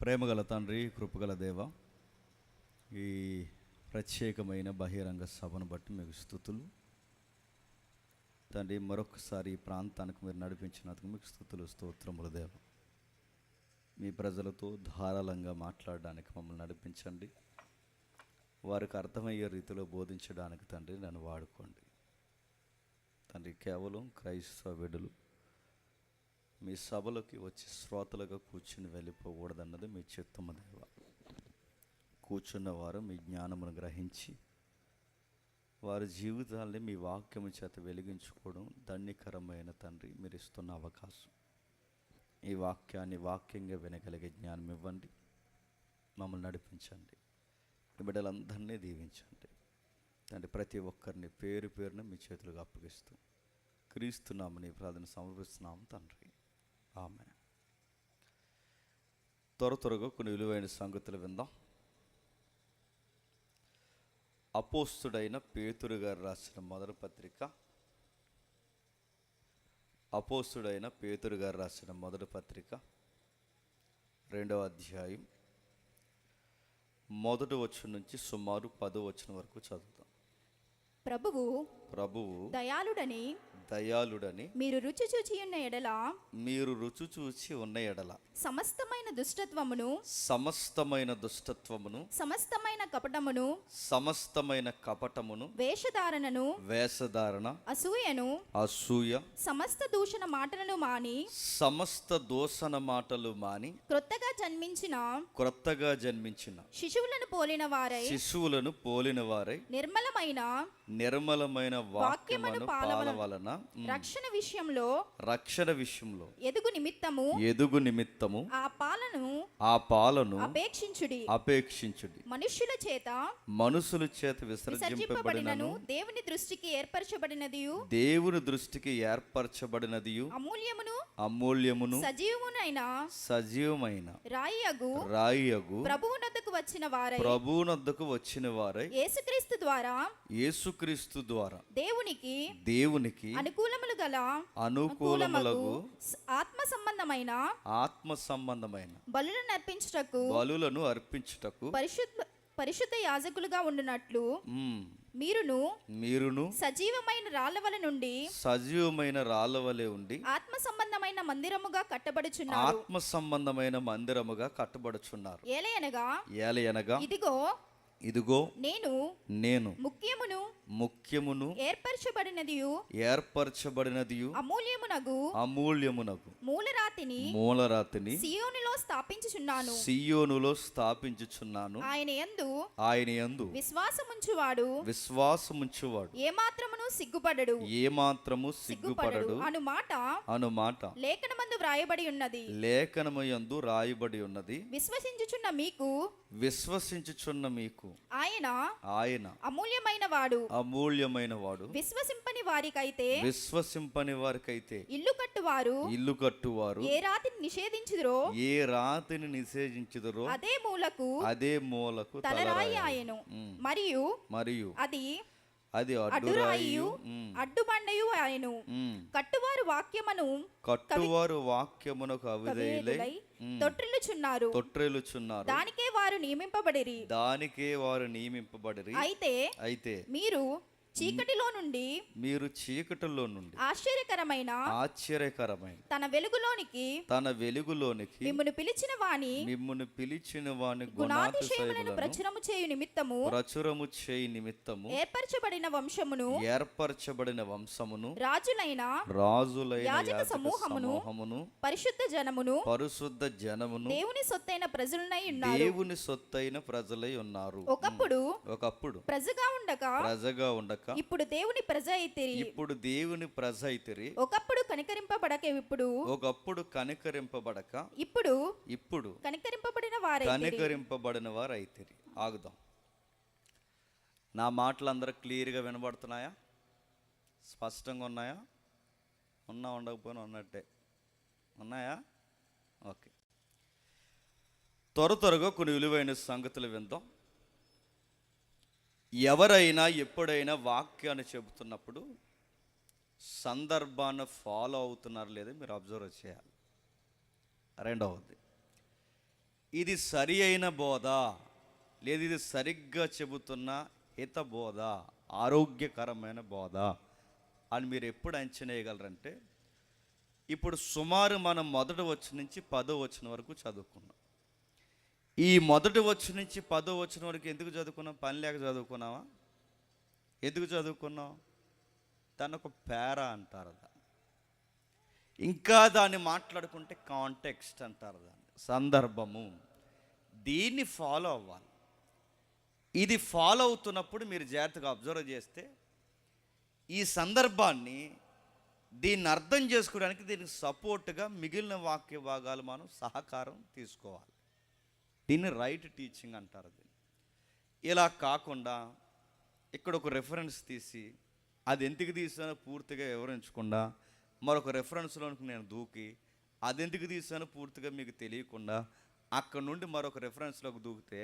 ప్రేమగల తండ్రి, కృపగల దేవ, ఈ ప్రత్యేకమైన బహిరంగ సభను బట్టి మీకు స్తుతులు తండ్రి. మరొకసారి ఈ ప్రాంతానికి మీరు నడిపించినందుకు మీకు స్తుతులు, స్తోత్రములు దేవ. మీ ప్రజలతో ధారాళంగా మాట్లాడడానికి మమ్మల్ని నడిపించండి. వారికి అర్థమయ్యే రీతిలో బోధించడానికి తండ్రి నన్ను వాడుకోండి తండ్రి. కేవలం క్రైస్తవ బిడ్డలు మీ సభలోకి వచ్చి శ్రోతలుగా కూర్చుని వెళ్ళిపోకూడదన్నది మీ చిత్తము దేవ. కూర్చున్నవారు మీ జ్ఞానమును గ్రహించి వారి జీవితాల్ని మీ వాక్యము చేత వెలిగించుకోవడం ధన్యకరమైన తండ్రి మీరు ఇస్తున్న అవకాశం. ఈ వాక్యాన్ని వాక్యంగా వినగలిగే జ్ఞానం ఇవ్వండి. మమ్మల్ని నడిపించండి. ఈ బిడ్డలందరినీ దీవించండి తండ్రి. ప్రతి ఒక్కరిని పేరు పేరున మీ చేతులుగా అప్పగిస్తూ క్రీస్తున్నామని ప్రార్థన సమర్పిస్తున్నాము తండ్రి. ఆమె. త్వరగా కొన్ని విలువైన సంగతులు విందాం. అపోస్తుడైన పేతురు గారు రాసిన మొదటి పత్రిక, అపోస్తుడైన పేతురు గారు రాసిన మొదటి పత్రిక 2వ అధ్యాయం 1వ వచనం నుంచి సుమారు 10వ వచనం వరకు చదువుతాం. ప్రభువు దయాళుడని మీరు రుచి చూచి ఉన్న ఎడల సమస్తమైన దుష్టత్వమును సమస్తమైన కపటమును వేషధారణ అసూయ సమస్త దూషణ మాటలు మాని క్రొత్తగా జన్మించిన శిశువులను పోలిన వారై నిర్మలమైన వాక్యమును పాలవలన రక్షణ విషయంలో ఎదుగు నిమిత్తము ఆ పాలను అపేక్షించుడి. మనుషుల చేత విసర్జింపబడినను దేవుని దృష్టికి ఏర్పరచబడినది అమూల్యమును సజీవమైన రాయియగు ప్రభువునొద్దకు వచ్చిన వారై యేసుక్రీస్తు ద్వారా దేవునికి అనుకూలములగు ఆత్మ సంబంధమైన బలులను అర్పించుటకు పరిశుద్ధ యాజకులుగా ఉండునట్లు మీరును సజీవమైన రాళ్ల వలె ఉండి ఆత్మ సంబంధమైన మందిరముగా కట్టబడుచున్నారు. ఏలయనగా ఇదిగో నేను ముఖ్యమును ఏర్పరచబడినదియు అమూల్యమునగు మూలరాతిని సియోనులో స్థాపించుచున్నాను. ఆయన యందు విశ్వాసముంచువాడు ఏమాత్రము సిగ్గుపడడు అను మాట లేఖనము యందు రాయబడి ఉన్నది. విశ్వసించుచున్న మీకు ఆయన అమూల్యమైన వాడు. విశ్వసింపని వారికైతే ఇల్లు కట్టువారు ఏ రాతిని నిషేధించుదురో అదే మూలకు తలరాయి ఆయను. మరియు అది అడ్డుబండయు ఆయను. కట్టువారు వాక్యమునకు అవిధేయులై తొట్రిల్లుచున్నారు. దానికే వారు నియమింపబడిరి. అయితే మీరు చీకటిలో నుండి ఆశ్చర్యకరమైన తన వెలుగులోనికి మిమ్మును పిలిచిన వాని గుణాతిశయములను ప్రచురము చేయు నిమిత్తము ఏర్పరచబడిన వంశమును రాజులైన యాజక సమూహమును పరిశుద్ధ జనమును దేవుని సొత్తైన ప్రజలై ఉన్నారు. ఒకప్పుడు ప్రజగా ఉండక ఇప్పుడు దేవుని ప్రజ అయితిరి. ఒకప్పుడు కనికరింపబడక ఇప్పుడు కనికరింపబడిన వారైతిరి. ఆగుదాం. నా మాటలు అందరూ క్లియర్గా వినబడుతున్నాయా? స్పష్టంగా ఉన్నాయా? ఉండకపోయినా ఉన్నట్టే ఉన్నాయా? ఓకే. త్వరగా కొన్ని విలువైన సంగతులు విందాం. ఎవరైనా ఎప్పుడైనా వాక్యాన్ని చెబుతున్నప్పుడు సందర్భాన్ని ఫాలో అవుతున్నారు లేదా మీరు అబ్జర్వ్ చేయాలి. రెండవది, ఇది సరి అయిన బోధ, లేదు ఇది సరిగ్గా చెబుతున్న హిత బోధ, ఆరోగ్యకరమైన బోధ అని మీరు ఎప్పుడు అంచనా వేయగలరంటే, ఇప్పుడు సుమారు మనం మొదటి వచనం నుంచి 10వ వచనం వరకు చదువుకున్నాం. ఈ మొదటి వచనం నుంచి 10వ వచనం వరకు ఎందుకు చదువుకున్నాం? పని లేక చదువుకున్నావా? ఎందుకు చదువుకున్నాం? దాన్ని ఒక పేరా అంటారు. ఇంకా దాన్ని మాట్లాడుకుంటే కాంటెక్స్ట్ అంటారు, దాన్ని సందర్భము. దీన్ని ఫాలో అవ్వాలి. ఇది ఫాలో అవుతున్నప్పుడు మీరు జాగ్రత్తగా అబ్జర్వ్ చేస్తే ఈ సందర్భాన్ని, దీన్ని అర్థం చేసుకోవడానికి దీనికి సపోర్ట్గా మిగిలిన వాక్య భాగాలు మనం సహకారం తీసుకోవాలి. దీన్ని రైట్ టీచింగ్ అంటారు. ఇలా కాకుండా ఇక్కడ ఒక రెఫరెన్స్ తీసి అది ఎందుకు తీసానో పూర్తిగా వివరించకుండా మరొక రెఫరెన్స్లోనికి నేను దూకి అది ఎందుకు తీసానో పూర్తిగా మీకు తెలియకుండా అక్కడ నుండి మరొక రెఫరెన్స్లోకి దూకితే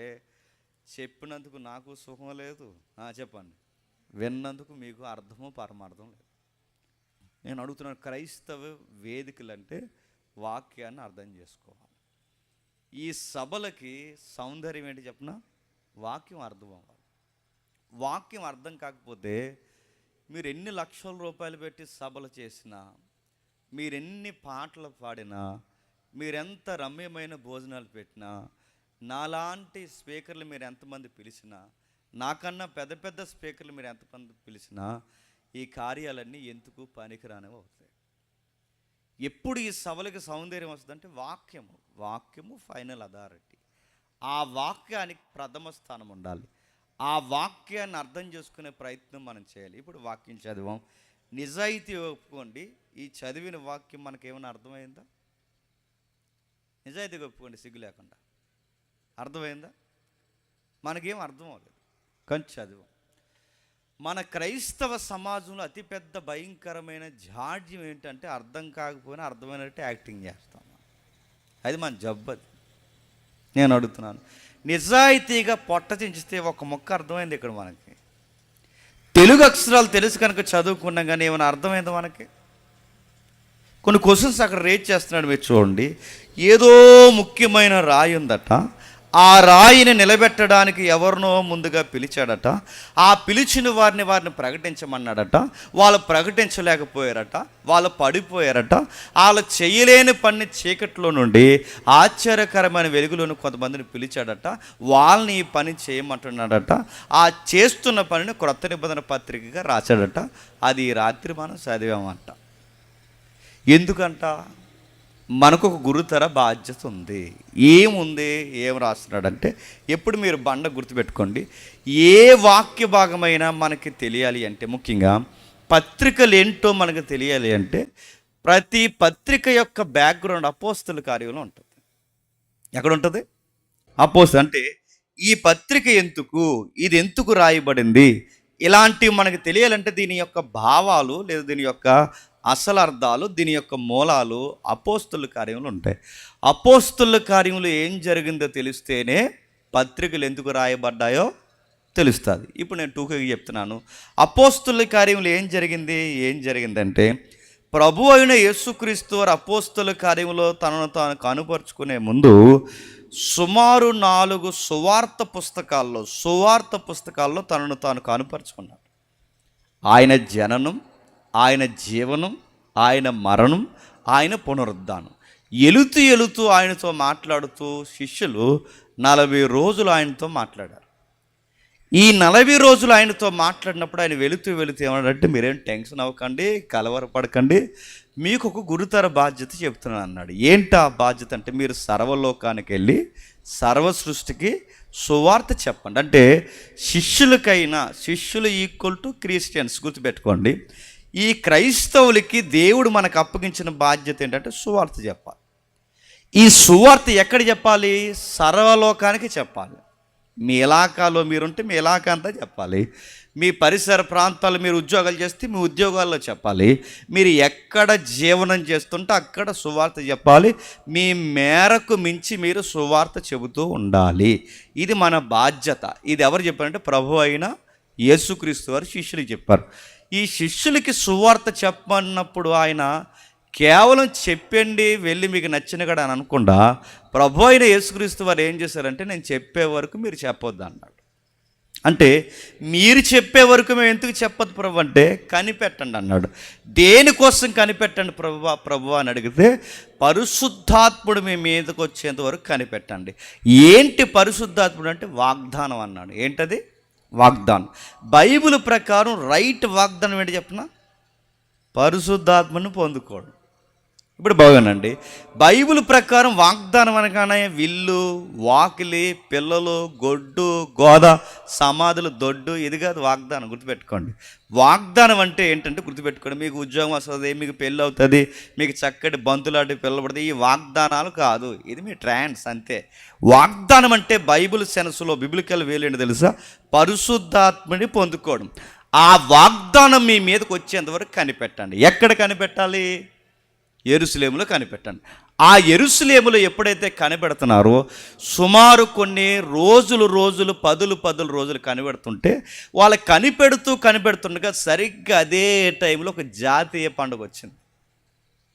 చెప్పినందుకు నాకు సుఖం లేదు, చెప్పండి, విన్నందుకు మీకు అర్థము పరమార్థం లేదు. నేను అడుగుతున్నాను, క్రైస్తవ వేదికలు అంటే వాక్యాన్ని అర్థం చేసుకోవాలి. ఈ సభలకి సౌందర్యం ఏంటి చెప్పనా? వాక్యం అర్థం అవ్వాలి. వాక్యం అర్థం కాకపోతే మీరు ఎన్ని లక్షల రూపాయలు పెట్టి సభలు చేసినా, మీరెన్ని పాటలు పాడినా, మీరెంత రమ్యమైన భోజనాలు పెట్టినా, నాలాంటి స్పీకర్లు మీరు ఎంతమంది పిలిచినా, నాకన్నా పెద్ద పెద్ద స్పీకర్లు మీరు ఎంతమంది పిలిచినా, ఈ కార్యాలన్నీ ఎందుకు పనికిరానివి అవుతాయి. ఎప్పుడు ఈ సభలకి సౌందర్యం వస్తుందంటే వాక్యము ఫైనల్ అథారిటీ. ఆ వాక్యానికి ప్రథమ స్థానం ఉండాలి. ఆ వాక్యాన్ని అర్థం చేసుకునే ప్రయత్నం మనం చేయాలి. ఇప్పుడు వాక్యం చదివాం, నిజాయితీ ఒప్పుకోండి, ఈ చదివిన వాక్యం మనకేమైనా అర్థమైందా? నిజాయితీగా ఒప్పుకోండి, సిగ్గు లేకుండా. అర్థమైందా? మనకేం అర్థం అవ్వలేదు, కానీ చదివాం. మన క్రైస్తవ సమాజంలో అతిపెద్ద భయంకరమైన జాడ్యం ఏంటంటే అర్థం కాకపోయినా అర్థమైనట్టు యాక్టింగ్ చేస్తాం. అది మన జబ్బది. నేను అడుగుతున్నాను, నిజాయితీగా పొట్ట చించితే ఒక మొక్క అర్థమైంది ఇక్కడ మనకి. తెలుగు అక్షరాలు తెలుసు కనుక చదువుకున్నాం, కానీ ఏమైనా అర్థమైంది మనకి? కొన్ని క్వశ్చన్స్ అక్కడ రేజ్ చేస్తున్నాడు, మీరు చూడండి. ఏదో ముఖ్యమైన రాయి ఉందట, ఆ రాయిని నిలబెట్టడానికి ఎవరినో ముందుగా పిలిచాడట. ఆ పిలిచిన వారిని ప్రకటించమన్నాడట. వాళ్ళు ప్రకటించలేకపోయారట, వాళ్ళు పడిపోయారట. వాళ్ళు చేయలేని పని చీకట్లో నుండి ఆశ్చర్యకరమైన వెలుగులోని కొంతమందిని పిలిచాడట, వాళ్ళని ఈ పని చేయమంటున్నాడట. ఆ చేస్తున్న పనిని క్రొత్త నిబంధన పత్రికగా రాశాడట. అది ఈ రాత్రి మనం చదివామంట. ఎందుకంట? మనకు ఒక గురుతర బాధ్యత ఉంది. ఏముంది? ఏం రాస్తున్నాడంటే, ఎప్పుడు మీరు బండ గుర్తుపెట్టుకోండి, ఏ వాక్య భాగమైనా మనకి తెలియాలి అంటే, ముఖ్యంగా పత్రికలు ఏంటో మనకు తెలియాలి అంటే, ప్రతి పత్రిక యొక్క బ్యాక్గ్రౌండ్ అపోస్తల కార్యంలో ఉంటుంది. ఎక్కడ ఉంటుంది? అపోస్తలు అంటే ఈ పత్రిక ఎందుకు, ఇది ఎందుకు రాయబడింది, ఇలాంటివి మనకు తెలియాలంటే దీని యొక్క భావాలు లేదా దీని యొక్క అసలు అర్థాలు, దీని యొక్క మూలాలు అపోస్తల కార్యంలో ఉంటాయి. అపోస్తల కార్యంలో ఏం జరిగిందో తెలిస్తేనే పత్రికలు ఎందుకు రాయబడ్డాయో తెలుస్తుంది. ఇప్పుడు నేను టూకగా చెప్తున్నాను. అపోస్తల కార్యంలో ఏం జరిగిందంటే, ప్రభు అయిన యేసుక్రీస్తు వారు అపోస్తల కార్యంలో తనను తాను కనుపరుచుకునే ముందు సుమారు 4 సువార్త పుస్తకాల్లో తనను తాను కనుపరుచుకున్నాడు. ఆయన జననం, ఆయన జీవనం, ఆయన మరణం, ఆయన పునరుద్ధానం. ఎలుతూ ఆయనతో మాట్లాడుతూ శిష్యులు 40 రోజులు ఆయనతో మాట్లాడారు. ఈ 40 రోజులు ఆయనతో మాట్లాడినప్పుడు ఆయన వెళుతూ ఏమన్నాడంటే, మీరేం టెన్షన్ అవ్వకండి, కలవరపడకండి, మీకు ఒక గురుతర బాధ్యత చెప్తున్నాను అన్నాడు. ఏంటా బాధ్యత అంటే, మీరు సర్వలోకానికి వెళ్ళి సర్వ సృష్టికి సువార్త చెప్పండి. అంటే శిష్యులు ఈక్వల్ టు క్రిస్టియన్స్. గుర్తుపెట్టుకోండి, ఈ క్రైస్తవులకి దేవుడు మనకు అప్పగించిన బాధ్యత ఏంటంటే సువార్త చెప్పాలి. ఈ సువార్త ఎక్కడ చెప్పాలి? సర్వలోకానికి చెప్పాలి. మీ ఇలాకాలో మీరుంటే మీ ఇలాకా అంతా చెప్పాలి. మీ పరిసర ప్రాంతాలు మీరు ఉద్యోగాలు చేస్తే మీ ఉద్యోగాల్లో చెప్పాలి. మీరు ఎక్కడ జీవనం చేస్తుంటే అక్కడ సువార్త చెప్పాలి. మీ మేరకు మించి మీరు సువార్త చెబుతూ ఉండాలి. ఇది మన బాధ్యత. ఇది ఎవరు చెప్పారంటే ప్రభు అయిన యేసుక్రీస్తు వారు శిష్యులకు చెప్పారు. ఈ శిష్యులకి సువార్త చెప్పన్నప్పుడు ఆయన కేవలం చెప్పండి వెళ్ళి మీకు నచ్చిన కదా అని అనుకుండా ప్రభు అయిన యేసుక్రీస్తు వారు ఏం చేశారంటే నేను చెప్పే వరకు మీరు చెప్పొద్దు అన్నాడు. అంటే మీరు చెప్పే వరకు మేము ఎందుకు చెప్పొద్దు ప్రభు అంటే కనిపెట్టండి అన్నాడు. దేనికోసం కనిపెట్టండి ప్రభు అని అడిగితే పరిశుద్ధాత్ముడు మీ మీదకి వచ్చేంత వరకు కనిపెట్టండి. ఏంటి పరిశుద్ధాత్ముడు అంటే వాగ్దానం అన్నాడు. ఏంటది? వాగ్దానం. బైబిల్ ప్రకారం రైట్ వాగ్దానం ఏంటి చెప్పనా? పరిశుద్ధాత్మను పొందుకోవడం. ఇప్పుడు బాగానండి, బైబిల్ ప్రకారం వాగ్దానం అనగానే విల్లు, వాకిలి, పిల్లలు, గొడ్డు, గోద, సమాధులు, దొడ్డు, ఇది కాదు వాగ్దానం. గుర్తుపెట్టుకోండి. వాగ్దానం అంటే ఏంటంటే గుర్తుపెట్టుకోండి, మీకు ఉద్యోగం వస్తుంది, మీకు పెళ్ళి అవుతుంది, మీకు చక్కటి బంతులాంటి పిల్లలు పడుతుంది, ఈ వాగ్దానాలు కాదు. ఇది మీ ట్రాన్స్ అంతే. వాగ్దానం అంటే బైబిల్ సెన్స్లో బిబ్లికల్ వేలేంటి తెలుసా? పరిశుద్ధాత్మని పొందుకోవడం. ఆ వాగ్దానం మీ మీదకి వచ్చేంతవరకు కనిపెట్టండి. ఎక్కడ కనిపెట్టాలి? యెరూషలేములో కనిపెట్టండి. ఆ యెరూషలేములో ఎప్పుడైతే కనిపెడుతున్నారో సుమారు కొన్ని రోజులు పదులు రోజులు కనిపెడుతుంటే వాళ్ళు కనిపెడుతుండగా సరిగ్గా అదే టైంలో ఒక జాతీయ పండుగ వచ్చింది.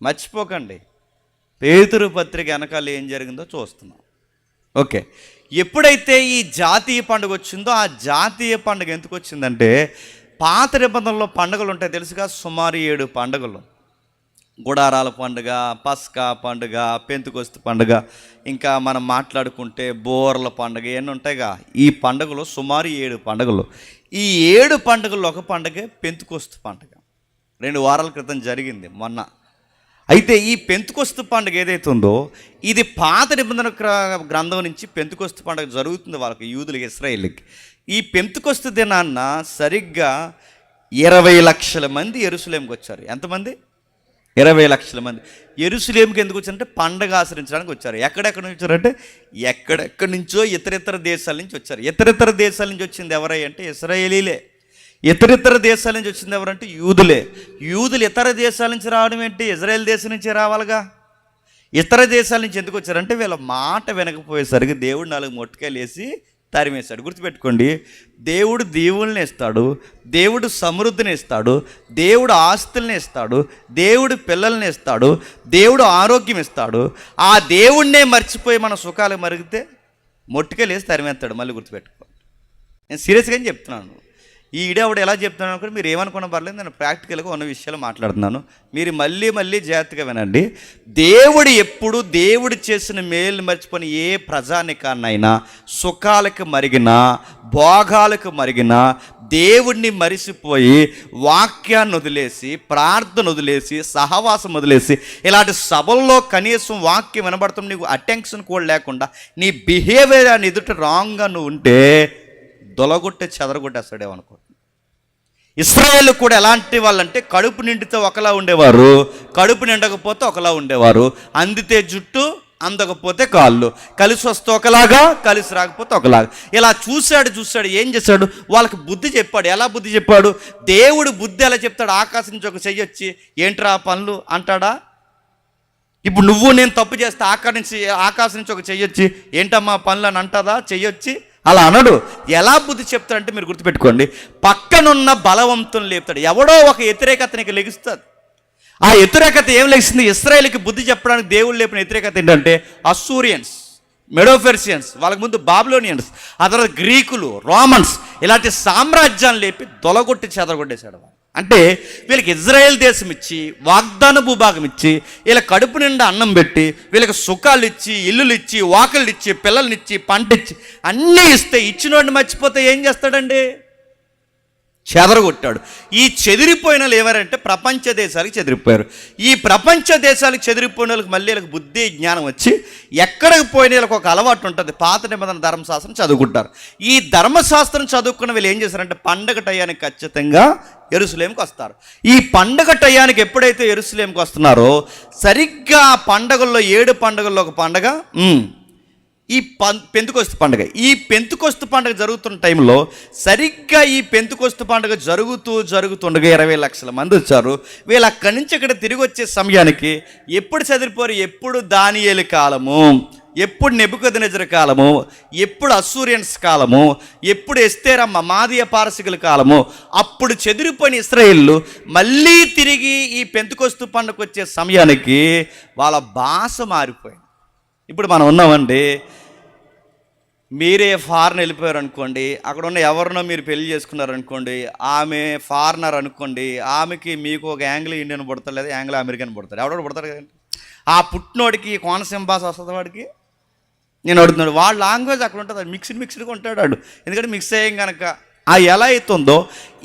మర్చిపోకండి, పేతురు పత్రిక వెనకాల ఏం జరిగిందో చూస్తున్నాం. ఓకే, ఎప్పుడైతే ఈ జాతీయ పండుగ వచ్చిందో ఆ జాతీయ పండుగ ఎందుకు వచ్చిందంటే పాత నిబంధనలో పండుగలు ఉంటాయి తెలుసుగా, సుమారు 7 పండుగలు. గుడారాల పండుగ, పస్కా పండుగ, పెంతెకొస్తు పండుగ, ఇంకా మనం మాట్లాడుకుంటే బోర్ల పండుగ, ఇవన్నీ ఉంటాయిగా. ఈ పండుగలు సుమారు 7 పండుగలు. ఈ 7 పండుగల్లో ఒక పండుగ పెంతెకొస్తు పండుగ. 2 వారాల క్రితం జరిగింది మొన్న. అయితే ఈ పెంతెకొస్తు పండుగ ఏదైతే ఉందో ఇది పాత నిబంధన గ్రంథం నుంచి పెంతెకొస్తు పండుగ జరుగుతుంది వాళ్ళకి, యూదులకి, ఇశ్రాయేలుకి. ఈ పెంతెకొస్తు దినాన్న సరిగ్గా 20 లక్షల మంది యెరూషలేముకి వచ్చారు. ఎంతమంది? 20 లక్షల మంది యెరూషలేముకి ఎందుకు వచ్చారంటే పండగ ఆచరించడానికి వచ్చారు. ఎక్కడెక్కడ నుంచి వచ్చారంటే ఎక్కడెక్కడి నుంచో ఇతరితర దేశాల నుంచి వచ్చారు. ఇతరితర దేశాల నుంచి వచ్చింది ఎవరై అంటే ఇశ్రాయేలీలే. ఇతరితర దేశాల నుంచి వచ్చింది ఎవరంటే యూదులే. యూదులు ఇతర దేశాల నుంచి రావడం ఏంటి? ఇజ్రాయెల్ దేశం నుంచి రావాలిగా. ఇతర దేశాల నుంచి ఎందుకు వచ్చారంటే వీళ్ళ మాట వినకపోయేసరికి దేవుడు 4 మొట్టికాయలు వేసి తరిమేశాడు. గుర్తుపెట్టుకోండి, దేవుడు దీవుల్ని ఇస్తాడు, దేవుడు సమృద్ధిని ఇస్తాడు, దేవుడు ఆస్తుల్ని ఇస్తాడు, దేవుడు పిల్లల్ని ఇస్తాడు, దేవుడు ఆరోగ్యం ఇస్తాడు. ఆ దేవుడినే మర్చిపోయి మన సుఖాలు మరిగితే మొట్టికాయలు వేసి తరిమేస్తాడు. మళ్ళీ గుర్తుపెట్టుకోండి, నేను సీరియస్గా చెప్తున్నాను. ఈ ఇడేవాడు ఎలా చెప్తున్నాను అనుకుంటే మీరు ఏమనుకున్నా పర్లేదు, నేను ప్రాక్టికల్గా ఉన్న విషయాలు మాట్లాడుతున్నాను. మీరు మళ్ళీ జాగ్రత్తగా వినండి. దేవుడు ఎప్పుడు దేవుడు చేసిన మేలు మర్చిపోయిన ఏ ప్రజానికాన్నైనా సుఖాలకు మరిగినా భోగాలకు మరిగినా దేవుణ్ణి మరిసిపోయి వాక్యాన్ని వదిలేసి, ప్రార్థన వదిలేసి, సహవాసం వదిలేసి, ఇలాంటి సభల్లో కనీసం వాక్యం వినబడతాం నీకు అటెన్షన్ కూడా లేకుండా నీ బిహేవియర్ అని ఎదుట రాంగ్గా నువ్వు ఉంటే దొలగొట్టే చెదరగొట్టేస్తాడేమనుకో. ఇశ్రాయేలు కూడా ఎలాంటి వాళ్ళంటే కడుపు నిండితే ఒకలా ఉండేవారు, కడుపు నిండకపోతే ఒకలా ఉండేవారు. అందితే జుట్టు, అందకపోతే కాళ్ళు, కలిసి వస్తే ఒకలాగా, కలిసి రాకపోతే ఒకలాగా. ఇలా చూశాడు. ఏం చేశాడు? వాళ్ళకి బుద్ధి చెప్పాడు. ఎలా బుద్ధి చెప్పాడు? దేవుడు బుద్ధి ఎలా చెప్తాడు? ఆకాశం నుంచి ఒక చెయ్యొచ్చి ఏంట్రా పనులు అంటాడా? ఇప్పుడు నువ్వు నేను తప్పు చేస్తే ఆకాశం నుంచి ఒక చెయ్యొచ్చి ఏంటమ్మా పనులు అని అంటాదా? చెయ్యొచ్చి అలా అనడు. ఎలా బుద్ధి చెప్తాడంటే మీరు గుర్తుపెట్టుకోండి, పక్కనున్న బలవంతుని లేపుతాడు. ఎవడో ఒక వ్యతిరేకత నీకు లెగిస్తుంది. ఆ వ్యతిరేకత ఏం లెగిస్తుంది? ఇశ్రాయేలుకి బుద్ధి చెప్పడానికి దేవుడు లేపిన వ్యతిరేకత ఏంటంటే అస్సూరియన్స్, మెడోపెర్షియన్స్, వాళ్ళకి ముందు బాబిలోనియన్స్, ఆ తర్వాత గ్రీకులు, రోమన్స్, ఇలాంటి సామ్రాజ్యాన్ని లేపి దొలగొట్టి చెదరగొట్టేశాడు. అంటే వీళ్ళకి ఇజ్రాయెల్ దేశం ఇచ్చి, వాగ్దాన భూభాగం ఇచ్చి, వీళ్ళ కడుపు నిండా అన్నం పెట్టి, వీళ్ళకి సుఖాలు ఇచ్చి, ఇల్లులు ఇచ్చి, వాకిళ్ళు ఇచ్చి, పిల్లల్ని ఇచ్చి, పంట ఇచ్చి, అన్నీ ఇస్తే ఇచ్చినోడిని మర్చిపోతే ఏం చేస్తాడండి? చెదరగొట్టాడు. ఈ చెదిరిపోయిన వాళ్ళు ఏమారంటే ప్రపంచ దేశాలకు చెదిరిపోయారు. ఈ ప్రపంచ దేశాలకు చెదిరిపోయిన వాళ్ళకి మళ్ళీ వీళ్ళకి బుద్ధి జ్ఞానం వచ్చి ఎక్కడికి పోయిన వీళ్ళకి ఒక అలవాటు ఉంటుంది, పాత నిబంధన ధర్మశాస్త్రం చదువుకుంటారు. ఈ ధర్మశాస్త్రం చదువుకున్న వీళ్ళు ఏం చేశారంటే పండగ టయానికి ఖచ్చితంగా యెరూషలేముకి వస్తారు. ఈ పండగ టయానికి ఎప్పుడైతే యెరూషలేముకి వస్తున్నారో సరిగ్గా పండగల్లో 7 పండుగల్లో ఒక పండగ ఈ పెంతెకొస్తు పండుగ. ఈ పెంతెకొస్తు పండుగ జరుగుతున్న టైంలో సరిగ్గా ఈ పెంతెకొస్తు పండుగ జరుగుతుండగా 20 లక్షల మంది వచ్చారు. వీళ్ళు అక్కడి నుంచి ఇక్కడ తిరిగి వచ్చే సమయానికి ఎప్పుడు చదిరిపోరు? ఎప్పుడు దానియేలు కాలము, ఎప్పుడు నెబుకద్నెజరు కాలము, ఎప్పుడు అస్సూరియన్స్ కాలము, ఎప్పుడు ఎస్తేరమ్మ మాదీయ పారసికుల కాలము, అప్పుడు చెదిరిపోయిన ఇశ్రాయేలు మళ్ళీ తిరిగి ఈ పెంతెకొస్తు పండుగ వచ్చే సమయానికి వాళ్ళ భాష మారిపోయింది. ఇప్పుడు మనం ఉన్నామండి, మీరే ఫారెన్ వెళ్ళిపోయారు అనుకోండి, అక్కడ ఉన్న ఎవరినో మీరు పెళ్లి చేసుకున్నారనుకోండి, ఆమె ఫారినర్ అనుకోండి, ఆమెకి మీకు ఒక యాంగ్లో ఇండియన్ పుడతారు, లేదా యాంగ్లో అమెరికన్ పుడతారు, ఎవడో పుడతారు కదండి. ఆ పుట్టినోడికి కోనసీమ భాష వస్తుంది వాడికి. నేను అడుగుతున్నాడు, వాళ్ళ లాంగ్వేజ్ అక్కడ ఉంటుంది, అది మిక్స్డ్గా ఉంటాడు వాడు, ఎందుకంటే మిక్స్ అయ్యాం కనుక. ఆ ఎలా అవుతుందో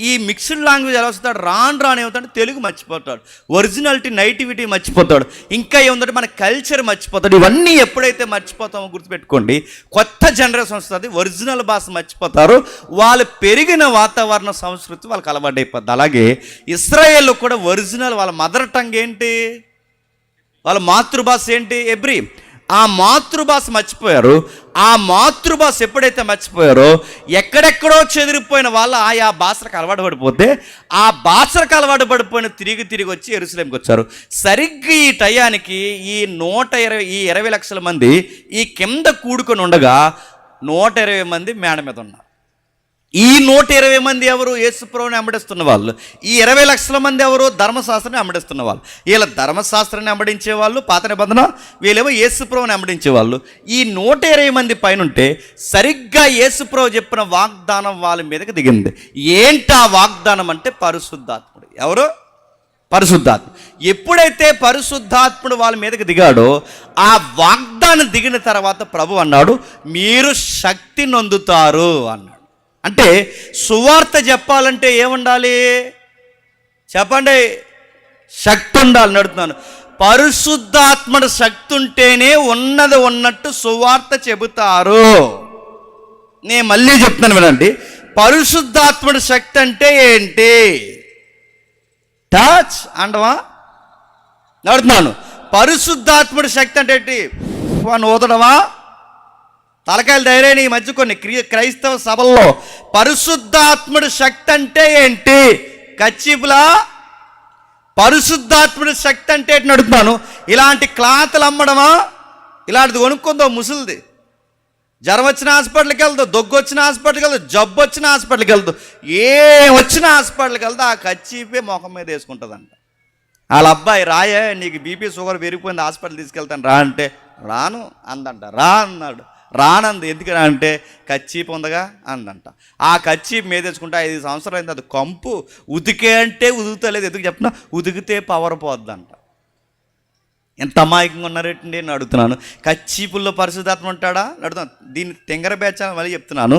ఈ మిక్స్డ్ లాంగ్వేజ్ ఎలా వస్తాడు, రాను ఏమవుతాడు, తెలుగు మర్చిపోతాడు, ఒరిజినాలిటీ నైటివిటీ మర్చిపోతాడు, ఇంకా ఏముందంటే మన కల్చర్ మర్చిపోతాడు. ఇవన్నీ ఎప్పుడైతే మర్చిపోతామో గుర్తుపెట్టుకోండి, కొత్త జనరేషన్ వస్తుంది, ఒరిజినల్ భాష మర్చిపోతారు, వాళ్ళు పెరిగిన వాతావరణ సంస్కృతి వాళ్ళకి అలవాటు అయిపోద్ది. అలాగే ఇశ్రాయేల్లో కూడా ఒరిజినల్ వాళ్ళ మదర్ టంగ్ ఏంటి, వాళ్ళ మాతృభాష ఏంటి, ఎబ్రీ. ఆ మాతృభాష మర్చిపోయారు. ఆ మాతృభాష ఎప్పుడైతే మర్చిపోయారో ఎక్కడెక్కడో చెదిరిపోయిన వాళ్ళు ఆయా భాషలకు అలవాటు పడిపోతే ఆ భాషలకు అలవాటు పడిపోయిన తిరిగి వచ్చి యెరూషలేంకి వచ్చారు. సరిగ్గా ఈ టయానికి ఈ 20 లక్షల మంది ఈ కింద కూడుకొని ఉండగా 120 మంది మేడ మీద ఉన్నారు. ఈ 120 మంది ఎవరు, యేసుప్రభుని వెంబడిస్తున్న వాళ్ళు. ఈ 20 లక్షల మంది ఎవరు, ధర్మశాస్త్రాన్ని వెంబడిస్తున్న వాళ్ళు. వీళ్ళ ధర్మశాస్త్రాన్ని వెంబడించే వాళ్ళు పాత నిబంధన, వీళ్ళేమో యేసుప్రభుని వెంబడించే వాళ్ళు. ఈ 120 మంది పైన ఉంటే సరిగ్గా యేసుప్రభు చెప్పిన వాగ్దానం వాళ్ళ మీదకి దిగింది. ఏంటా వాగ్దానం అంటే పరిశుద్ధాత్ముడు. ఎవరు, పరిశుద్ధాత్మ. ఎప్పుడైతే పరిశుద్ధాత్ముడు వాళ్ళ మీదకి దిగాడో ఆ వాగ్దానం దిగిన తర్వాత ప్రభు అన్నాడు, మీరు శక్తి నొందుతారు అన్నాడు. అంటే సువార్త చెప్పాలంటే ఏముండాలి చెప్పండి, శక్తి ఉండాలి. నడుతున్నాను, పరిశుద్ధాత్మడు శక్తి ఉంటేనే ఉన్నది ఉన్నట్టు సువార్త చెబుతారు. నేను మళ్ళీ చెప్తాను వినండి, పరిశుద్ధాత్మడు శక్తి అంటే ఏంటి, టచ్ అంటవా, నడుతున్నాను. పరిశుద్ధాత్మడు శక్తి అంటే ఏంటి, ఊదడమా, తలకాయలు ధైర్యం. ఈ మధ్య కొన్ని క్రైస్తవ సభల్లో పరిశుద్ధాత్ముడి శక్తి అంటే ఏంటి, కచ్చిపులా, పరిశుద్ధాత్ముడి శక్తి అంటే ఏంటి అడుగుతున్నాను. ఇలాంటి క్లాతులు అమ్మడమా, ఇలాంటిది కొనుక్కుందో ముసలిది, జ్వరం వచ్చిన హాస్పిటల్కి వెళ్తావు, దగ్గు వచ్చిన హాస్పిటల్కి వెళ్తావు, జబ్బు వచ్చిన హాస్పిటల్కి వెళ్తావు, ఏం వచ్చిన హాస్పిటల్కి వెళ్తా ఆ కచ్చిపే ముఖం మీద వేసుకుంటుందంట. వాళ్ళ అబ్బాయి రాయే, నీకు బీపీ షుగర్ పెరిగిపోయింది, హాస్పిటల్ తీసుకెళ్తాను రా అంటే రాను అందంట. రా అన్నాడు, రానంది. ఎందుకని అంటే కచ్చీపు ఉందగా అందంట. ఆ కచ్చీపు మీద తెచ్చుకుంటే 5 సంవత్సరాలు అయింది, అది కంపు, ఉతికే అంటే ఉదుకుతలేదు. ఎందుకు చెప్పినా, ఉతికితే పవర్ పోద్దంట. ఎంత అమాయకంగా ఉన్నారేంటి అని అడుగుతున్నాను. కచ్చీపుల్లో పరిశుద్ధాత్మ ఉంటాడా అడుగుతున్నాను. దీన్ని తెంగర బేచాలని మళ్ళీ చెప్తున్నాను,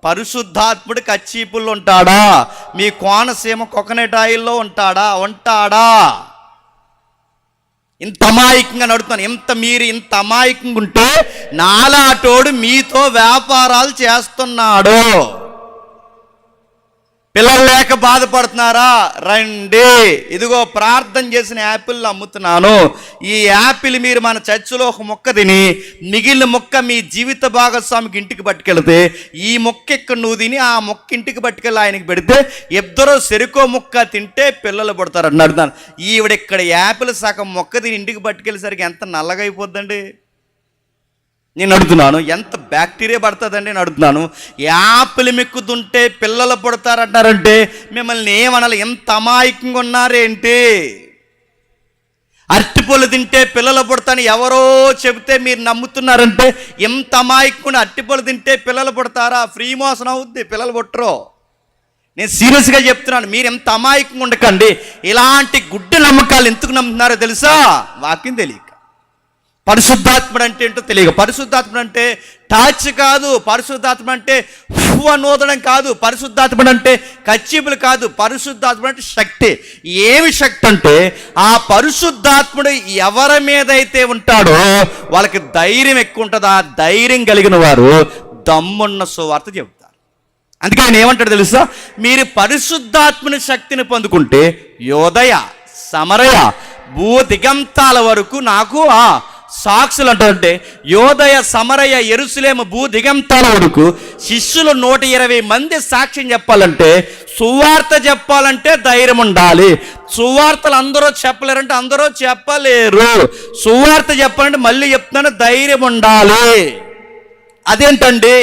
పరిశుద్ధాత్ముడు కచ్చీపుల్లో ఉంటాడా, మీ కోనసీమ కోకోనట్ ఆయిల్లో ఉంటాడా? ఇంత అమాయకంగా నడుతున్నాను. మీరు ఇంత అమాయకంగా ఉంటే నాలాటోడు మీతో వ్యాపారాలు చేస్తున్నాడు. పిల్లలు లేక బాధపడుతున్నారా, రండి, ఇదిగో ప్రార్థన చేసిన యాపిల్ అమ్ముతున్నాను. ఈ యాపిల్ మీరు మన చర్చిలో ఒక మొక్క తిని మిగిలిన మొక్క మీ జీవిత భాగస్వామికి ఇంటికి పట్టుకెళ్తే, ఈ మొక్క ఇక్కడ నువ్వు తిని ఆ మొక్క ఇంటికి పట్టుకెళ్ళి ఆయనకి పెడితే ఇద్దరు చెరుకో మొక్క తింటే పిల్లలు పడతారు అని అడుగుతాను. ఈవిడ ఇక్కడ యాపిల్ సగం మొక్క తిని ఇంటికి పట్టుకెళ్ళేసరికి ఎంత నల్లగా అయిపోద్దండి. నేను అడుగుతున్నాను, ఎంత బ్యాక్టీరియా పడుతుందండి నేను అడుగుతున్నాను. యాపిల్ మెక్కుతుంటే పిల్లలు పుడతారంటారంటే మిమ్మల్ని ఏమనాలి, ఎంత అమాయకంగా ఉన్నారేంటి. అరటిపళ్ళు తింటే పిల్లలు పుడతాను ఎవరో చెబితే మీరు నమ్ముతున్నారంటే ఎంత అమాయకంగా. అరటిపళ్ళు తింటే పిల్లలు పుడతారా, ఫ్రీ మోషన్ అవుద్ది, పిల్లలు పుట్టరు. నేను సీరియస్గా చెప్తున్నాను, మీరు ఎంత అమాయకంగా ఉండకండి. ఇలాంటి గుడ్డి నమ్మకాలు ఎందుకు నమ్ముతున్నారో తెలుసా, వాక్యం తెలియక. పరిశుద్ధాత్ముడు అంటే ఏంటో తెలియక. పరిశుద్ధాత్ముడు అంటే టాచ్ కాదు, పరిశుద్ధాత్మ అంటే నూదడం కాదు, పరిశుద్ధాత్ముడు అంటే కచ్చిపులు కాదు, పరిశుద్ధాత్ముడు అంటే శక్తి. ఏమి శక్తి అంటే ఆ పరిశుద్ధాత్ముడు ఎవరి మీద అయితే ఉంటాడో వాళ్ళకి ధైర్యం ఎక్కువ ఉంటుంది. ఆ ధైర్యం కలిగిన వారు దమ్మున్న సువార్త చెబుతారు. అందుకే ఆయన ఏమంటాడు తెలుసా, మీరు పరిశుద్ధాత్ముని శక్తిని పొందుకుంటే యోదయ సమరయ భూ దిగంతాల వరకు నాకు సాక్షులు అంటే యోదయ సమరయ యెరూషలేము భూ దిగంతాల వరకు శిష్యులు 120 మంది సాక్ష్యం చెప్పాలంటే, సువార్త చెప్పాలంటే ధైర్యం ఉండాలి. సువార్తలు అందరూ చెప్పలేరంటే అందరూ చెప్పలేరు. సువార్త చెప్పాలంటే మళ్ళీ చెప్తున్నాను, ధైర్యం ఉండాలి. అదేంటండి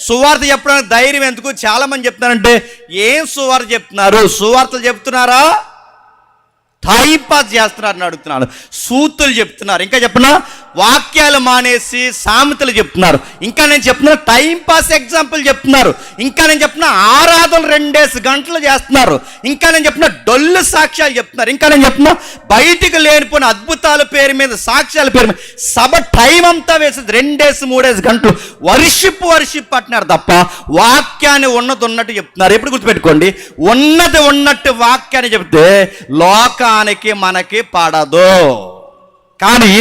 సువార్త చెప్పడానికి ధైర్యం ఎందుకు? చాలా మంది చెప్తున్నారంటే, ఏం సువార్త చెప్తున్నారు? సువార్తలు చెప్తున్నారా, టైం పాస్ చేస్తున్నారని అడుగుతున్నాను. సూతులు చెప్తున్నారు, ఇంకా చెప్పిన వాక్యాలు మానేసి సామెతలు చెప్తున్నారు, ఇంకా నేను చెప్తున్నా టైం పాస్ ఎగ్జాంపుల్ చెప్తున్నారు, ఇంకా నేను చెప్పిన ఆరాధన 2 గంటలు చేస్తున్నారు, ఇంకా నేను చెప్పిన డొల్లు సాక్ష్యాలు చెప్తున్నారు, ఇంకా నేను చెప్పిన బయటికి లేనిపోయిన అద్భుతాల పేరు మీద సాక్ష్యాల పేరు మీద సభ టైం అంతా వేసేది 2-3 గంటలు వర్షిప్ అంటున్నారు తప్ప వాక్యాన్ని ఉన్నట్టు చెప్తున్నారు. ఎప్పుడు గుర్తుపెట్టుకోండి, ఉన్నట్టు వాక్యాన్ని చెప్తే లోకానికి మనకి పడదు. కానీ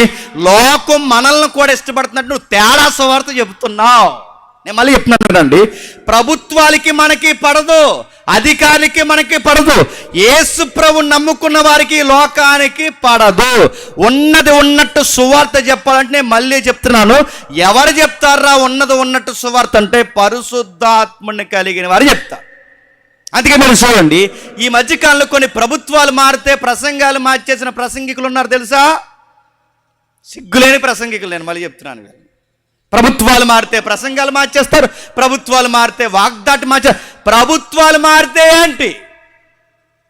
లోకం మనల్ని కూడా ఇష్టపడుతున్నట్టు నువ్వు తేడా సువార్త చెబుతున్నావు. నేను మళ్ళీ చెప్తున్నాను అండి, ప్రభుత్వాలకి మనకి పడదు, అధికారికి మనకి పడదు, యేసు ప్రభువుని నమ్ముకున్న వారికి లోకానికి పడదు. ఉన్నట్టు సువార్త చెప్పాలంటే నేను మళ్ళీ చెప్తున్నాను, ఎవరు చెప్తారా ఉన్నట్టు సువార్త అంటే? పరిశుద్ధాత్మని కలిగిన వారు చెప్తారు. అందుకే మీరు చూడండి, ఈ మధ్యకాలంలో కొన్ని ప్రభుత్వాలు మారితే ప్రసంగాలు మార్చేసిన ప్రసంగికులు ఉన్నారు తెలుసా? సిగ్గులేని ప్రసంగికులు. నేను మళ్ళీ చెప్తున్నాను, ప్రభుత్వాలు మారితే ప్రసంగాలు మార్చేస్తారు, ప్రభుత్వాలు మారితే వాగ్దాటి ప్రభుత్వాలు మారితే ఏంటి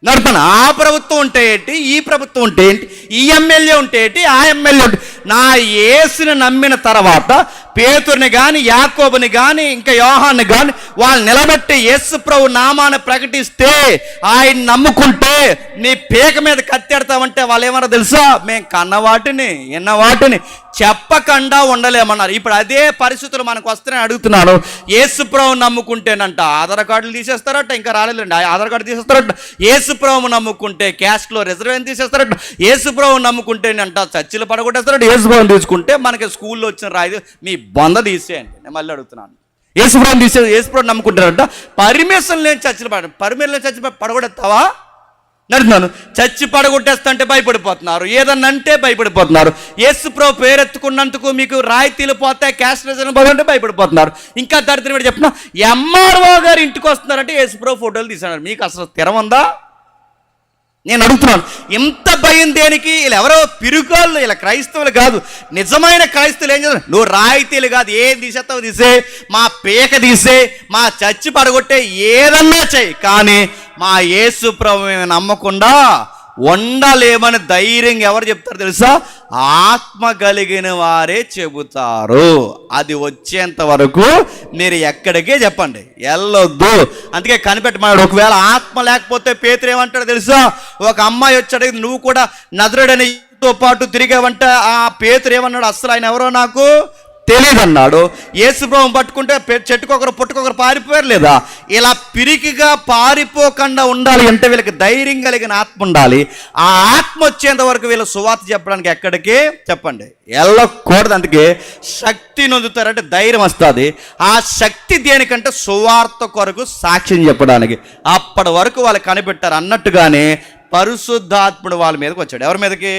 నడపన? ఆ ప్రభుత్వం ఉంటే ఏంటి, ఈ ప్రభుత్వం ఉంటే ఏంటి, ఈ ఎమ్మెల్యే ఉంటే ఏంటి, ఆ ఎమ్మెల్యే ఉంటే. నా యేసుని నమ్మిన తర్వాత పేతురుని కానీ యాకోబుని కానీ ఇంకా యోహాన్ని కానీ వాళ్ళు నిలబెట్టి యేసు ప్రభు నామాన్ని ప్రకటిస్తే, ఆయన నమ్ముకుంటే నీ పేక మీద కత్తెడతామంటే వాళ్ళు ఏమన్నా తెలుసా? మేము కన్న వాటిని ఎన్న వాటిని చెప్పకుండా ఉండలేమన్నారు. ఇప్పుడు అదే పరిస్థితులు మనకు వస్తాయని అడుగుతున్నాను. యేసు ప్రభు నమ్ముకుంటేనంట ఆధార్ కార్డులు తీసేస్తారట, ఇంకా రాలేదండి ఆధార్ కార్డు తీసేస్తారట. యేసు ప్రభు నమ్ముకుంటే క్యాస్ట్లో రిజర్వేషన్ తీసేస్తారట. యేసు ప్రభు నమ్ముకుంటేనంట చర్చిలు పడగొట్టేస్తారట. యేసు ప్రభు తీసుకుంటే మనకి స్కూల్లో వచ్చిన రాయి మీ బొంద తీసేయండి. నేను మళ్ళీ అడుగుతున్నాను, యేసు ప్రభు తీసేది యేసు ప్రభు నమ్ముకుంటారంట, పర్మిషన్ లేని చర్చిలు పర్మిషన్ లేని చర్చి పడగొడతావా నడుతున్నాను. చర్చి పడగొట్టేస్తుంటే భయపడిపోతున్నారు, ఏదన్నా అంటే భయపడిపోతున్నారు. యేసు ప్రభు పేరెత్తుకున్నందుకు మీకు రాయితీలు పోతాయి, క్యాస్ట్ రిజర్వేషన్ పోతుంటే భయపడిపోతున్నారు. ఇంకా దరిద్రం చెప్పిన ఎంఆర్ఓ గారు ఇంటికి వస్తున్నారంటే యేసు ప్రభు ఫోటోలు తీసాడు. మీకు అసలు స్థిరం ఉందా? నేను అడుగుతున్నాను, ఇంత భయం దేనికి? ఇలా ఎవరో పిరుకోళ్ళు, ఇలా క్రైస్తవులు కాదు. నిజమైన క్రైస్తవులు ఏం చేస్తారు? నువ్వు రాయితీలు కాదు, ఏం తీసేస్తావు తీసే, మా పేక తీసే, మా చర్చి పడగొట్టే, ఏదన్నా చెయ్యి, కానీ మా యేసు ప్రభువుని నమ్మకుండా ఉండలేమని ధైర్యంగా ఎవరు చెప్తారు తెలుసా? ఆత్మ కలిగిన వారే చెబుతారు. అది వచ్చేంత వరకు మీరు ఎక్కడికే చెప్పండి, వెళ్ళొద్దు. అందుకే కనిపెట్టమన్నాడు. ఒకవేళ ఆత్మ లేకపోతే పేతురు ఏమంటాడు తెలుసా? ఒక అమ్మాయి వచ్చాడు, నువ్వు కూడా నజరుడనితో పాటు తిరిగావంట. ఆ పేతురు ఏమన్నాడు? అసలు ఆయన ఎవరో నాకు తెలియదు అన్నాడు. యేసు ప్రభువుని పట్టుకుంటే చెట్టుకొకరు పుట్టుకొకరు పారిపోయారు లేదా? ఇలా పిరికిగా పారిపోకుండా ఉండాలి అంటే వీళ్ళకి ధైర్యం కలిగిన ఆత్మ ఉండాలి. ఆ ఆత్మ వచ్చేంత వరకు వీళ్ళు సువార్త చెప్పడానికి ఎక్కడికి చెప్పండి వెళ్ళకూడదు. అందుకే శక్తి నొందుతారంటే ధైర్యం వస్తుంది. ఆ శక్తి దేనికంటే సువార్త కొరకు సాక్ష్యం చెప్పడానికి. అప్పటి వరకు వాళ్ళు కనిపెట్టారు. అన్నట్టుగానే పరిశుద్ధాత్ముడు వాళ్ళ మీదకి వచ్చాడు. ఎవరి మీదకి?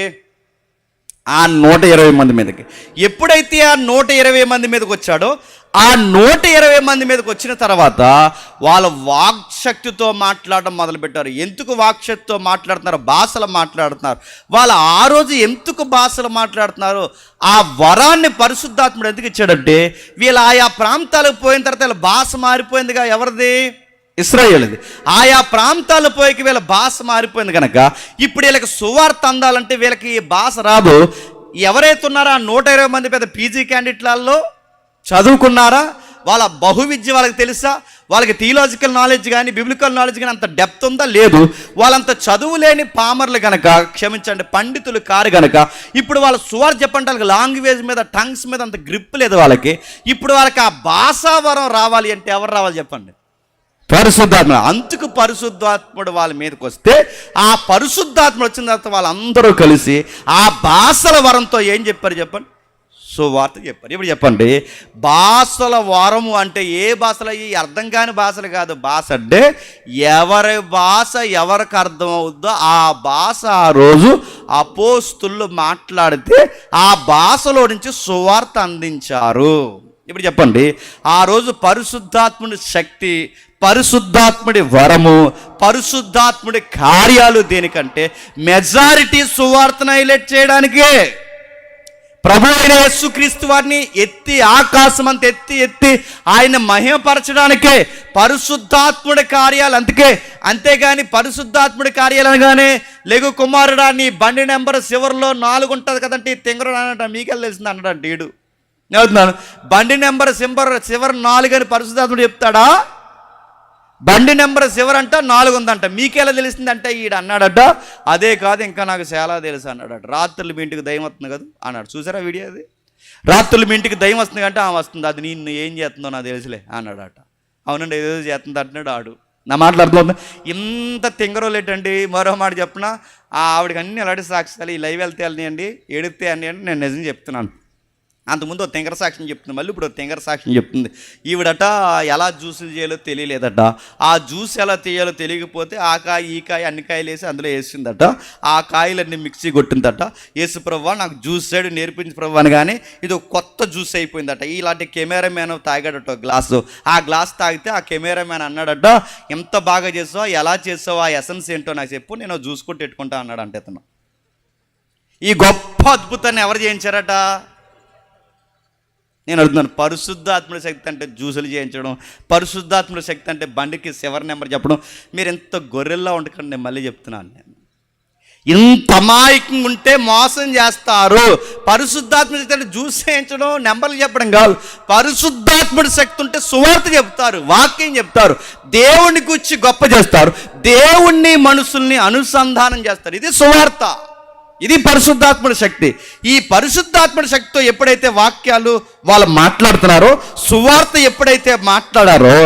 ఆ 120 మంది మీదకి. ఎప్పుడైతే ఆ 120 మంది మీదకి వచ్చాడో, ఆ 120 మంది మీదకి వచ్చిన తర్వాత వాళ్ళ వాక్శక్తితో మాట్లాడడం మొదలుపెట్టారు. ఎందుకు వాక్శక్తితో మాట్లాడుతున్నారు? భాషలు మాట్లాడుతున్నారు. వాళ్ళు ఆ రోజు ఎందుకు భాషలు మాట్లాడుతున్నారు? ఆ వరాన్ని పరిశుద్ధాత్ముడు ఎందుకు ఇచ్చాడంటే, వీళ్ళు ఆయా ప్రాంతాలకు పోయిన తర్వాత వీళ్ళ భాష మారిపోయిందిగా. ఎవరిది? ఇశ్రాయేలుది. ఆయా ప్రాంతాల పోయికి వీళ్ళ భాష మారిపోయింది కనుక ఇప్పుడు వీళ్ళకి సువార్త అందాలంటే వీళ్ళకి ఈ భాష రాదు. ఎవరైతే ఉన్నారో ఆ 120 మంది పెద్ద పీజీ క్యాండిడేట్లలో చదువుకున్నారా? వాళ్ళ బహువిద్య వాళ్ళకి తెలుసా? వాళ్ళకి థియలాజికల్ నాలెడ్జ్ కానీ బిబ్లికల్ నాలెడ్జ్ కానీ అంత డెప్త్ ఉందా? లేదు. వాళ్ళంత చదువు లేని పామర్లు కనుక, క్షమించండి పండితులు కారు కనుక ఇప్పుడు వాళ్ళ సువార్త చెప్పంటే వాళ్ళకి లాంగ్వేజ్ మీద టంగ్స్ మీద అంత గ్రిప్ లేదు వాళ్ళకి. ఇప్పుడు వాళ్ళకి ఆ భాషావరం రావాలి అంటే ఎవరు రావాలి చెప్పండి? పరిశుద్ధాత్మ. అందుకు పరిశుద్ధాత్ముడు వాళ్ళ మీదకి వస్తే, ఆ పరిశుద్ధాత్ముడు వచ్చిన తర్వాత వాళ్ళందరూ కలిసి ఆ భాషల వరంతో ఏం చెప్పారు చెప్పండి? సువార్త చెప్పారు. ఇప్పుడు చెప్పండి, భాషల వారము అంటే ఏ భాషలు? ఈ అర్థం కాని భాషలు కాదు. భాష అంటే ఎవరి భాష ఎవరికి అర్థం అవుద్దో ఆ భాష ఆ రోజు అపోస్తులు మాట్లాడితే ఆ భాషలో నుంచి సువార్త అందించారు. ఇప్పుడు చెప్పండి, ఆ రోజు పరిశుద్ధాత్ముడి శక్తి, పరిశుద్ధాత్ముడి వరము, పరిశుద్ధాత్ముడి కార్యాలు దేనికంటే మెజారిటీ సువార్తను హైలైట్ చేయడానికే. ప్రభు అయిన యేసుక్రీస్తు వారిని ఎత్తి ఆకాశం అంత ఎత్తి ఆయన మహిమపరచడానికే పరిశుద్ధాత్ముడి కార్యాలు. అంతేగాని పరిశుద్ధాత్ముడి కార్యాలు అనగానే లేగు కుమారుడా నీ బండి నెంబర్ చివరిలో 4 ఉంటుంది కదంటే తింగరుడు అన్నట మీకెళ్ళి తెలిసింది అన్నట ఈడు. నేను అవుతున్నాను, బండి నెంబర్ చివరి 4 అని పరిశుద్ధాత్ముడు చెప్తాడా? బండి నెంబర్ చివరి అంట 4 ఉందంట, మీకెలా తెలిసిందంటే ఈడు అన్నాడట. అదే కాదు ఇంకా నాకు చాలా తెలుసు అన్నాడట. రాత్రులు మీ ఇంటికి దయ్యం వస్తుంది కదా అన్నాడు. చూసారా వీడియో? అది రాత్రులు మీ ఇంటికి దయ్యం వస్తుంది అంటే వస్తుంది, అది నేను ఏం చేస్తుందో నాకు తెలుసులే అన్నాడట. అవునండి ఏదో చేస్తుంది అంటున్నాడు ఆడు. నా మాటలు అర్థమవుతుంది. ఇంత తింగరోలేటండి. మరో మాట చెప్పిన ఆవిడకి అన్ని అలాంటి సాక్ష్యాలు, ఈ లైవ్ వెళ్తే వెళ్ళనియండి, ఎడితే అని నేను నిజం చెప్తున్నాను. అంతకుముందు ఒక తెంగర సాక్ష్యం చెప్తుంది, మళ్ళీ ఇప్పుడు తెంగర సాక్ష్యం చెప్తుంది. ఈవిడట ఎలా జ్యూసులు చేయాలో తెలియలేదట. ఆ జ్యూస్ ఎలా తీయాలో తెలియకపోతే ఆ కాయ ఈ కాయ అన్ని కాయలు వేసి అందులో వేసిందట. ఆ కాయలన్నీ మిక్సీ కొట్టిందట. యేసు ప్రభువా నాకు జ్యూస్ సైడ్ నేర్పించి ప్రభు అని, కానీ ఇది ఒక కొత్త జ్యూస్ అయిపోయిందట. ఇలాంటి కెమెరామ్యాన్ తాగాడట గ్లాసు. ఆ గ్లాస్ తాగితే ఆ కెమెరామ్యాన్ అన్నాడట, ఎంత బాగా చేసావు, ఎలా చేసావు, ఆ ఎసెన్స్ ఏంటో నాకు చెప్పు, నేను జ్యూస్ కొట్టి పెట్టుకుంటా అన్నాడు. అంటే అతను ఈ గొప్ప అద్భుతాన్ని ఎవరు చేయించారట? నేను అడుగుతున్నాను. పరిశుద్ధాత్ముడి శక్తి అంటే జ్యూసులు చేయించడం, పరిశుద్ధాత్ముడి శక్తి అంటే బండికి చివరి నెంబర్ చెప్పడం. మీరు ఎంత గొర్రెల్లా ఉండకండి, నేను మళ్ళీ చెప్తున్నాను. నేను ఇంత అమాయకంగా ఉంటే మోసం చేస్తారు. పరిశుద్ధాత్ముడి శక్తి అంటే జ్యూస్ చేయించడం, నెంబర్లు చెప్పడం కాదు. పరిశుద్ధాత్ముడి శక్తి ఉంటే సువార్త చెప్తారు, వాక్యం చెప్తారు, దేవుడిని గురించి గొప్ప చేస్తారు, దేవుణ్ణి మనుషుల్ని అనుసంధానం చేస్తారు. ఇది సువార్త, ఇది పరిశుద్ధాత్ముడి శక్తి. ఈ పరిశుద్ధాత్ముడి శక్తితో ఎప్పుడైతే వాక్యాలు వాళ్ళు మాట్లాడుతున్నారో, సువార్త ఎప్పుడైతే మాట్లాడారో,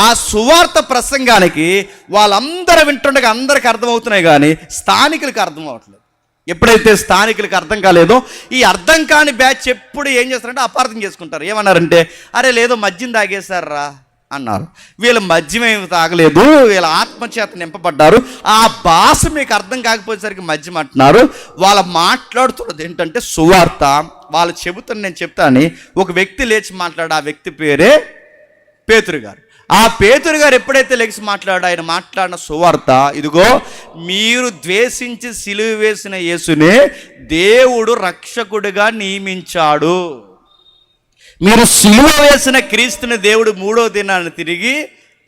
ఆ సువార్త ప్రసంగానికి వాళ్ళందరూ వింటుండగా అందరికి అర్థమవుతున్నాయి, కానీ స్థానికులకు అర్థం అవ్వట్లేదు. ఎప్పుడైతే స్థానికులకు అర్థం కాలేదో, ఈ అర్థం కాని బ్యాచ్ ఎప్పుడు ఏం చేస్తారంటే అపార్థం చేసుకుంటారు. ఏమన్నారంటే, అరే లేదో మద్యం తాగేశారా అన్నారు. వీళ్ళు మద్యమేమి తాగలేదు, వీళ్ళ ఆత్మచేత నింపబడ్డారు. ఆ భాష మీకు అర్థం కాకపోయేసరికి మద్యం అంటున్నారు. వాళ్ళు మాట్లాడుతున్నది ఏంటంటే సువార్త. వాళ్ళు చెబుతున్న నేను చెప్తాను. ఒక వ్యక్తి లేచి మాట్లాడు, ఆ వ్యక్తి పేరే పేతురు గారు. ఆ పేతురు గారు ఎప్పుడైతే లేచి మాట్లాడు, ఆయన మాట్లాడిన సువార్త ఇదిగో, మీరు ద్వేషించి సిలువ వేసిన యేసునే దేవుడు రక్షకుడిగా నియమించాడు. మీరు సిలువ వేసిన క్రీస్తుని దేవుడు 3వ దినాన్ని తిరిగి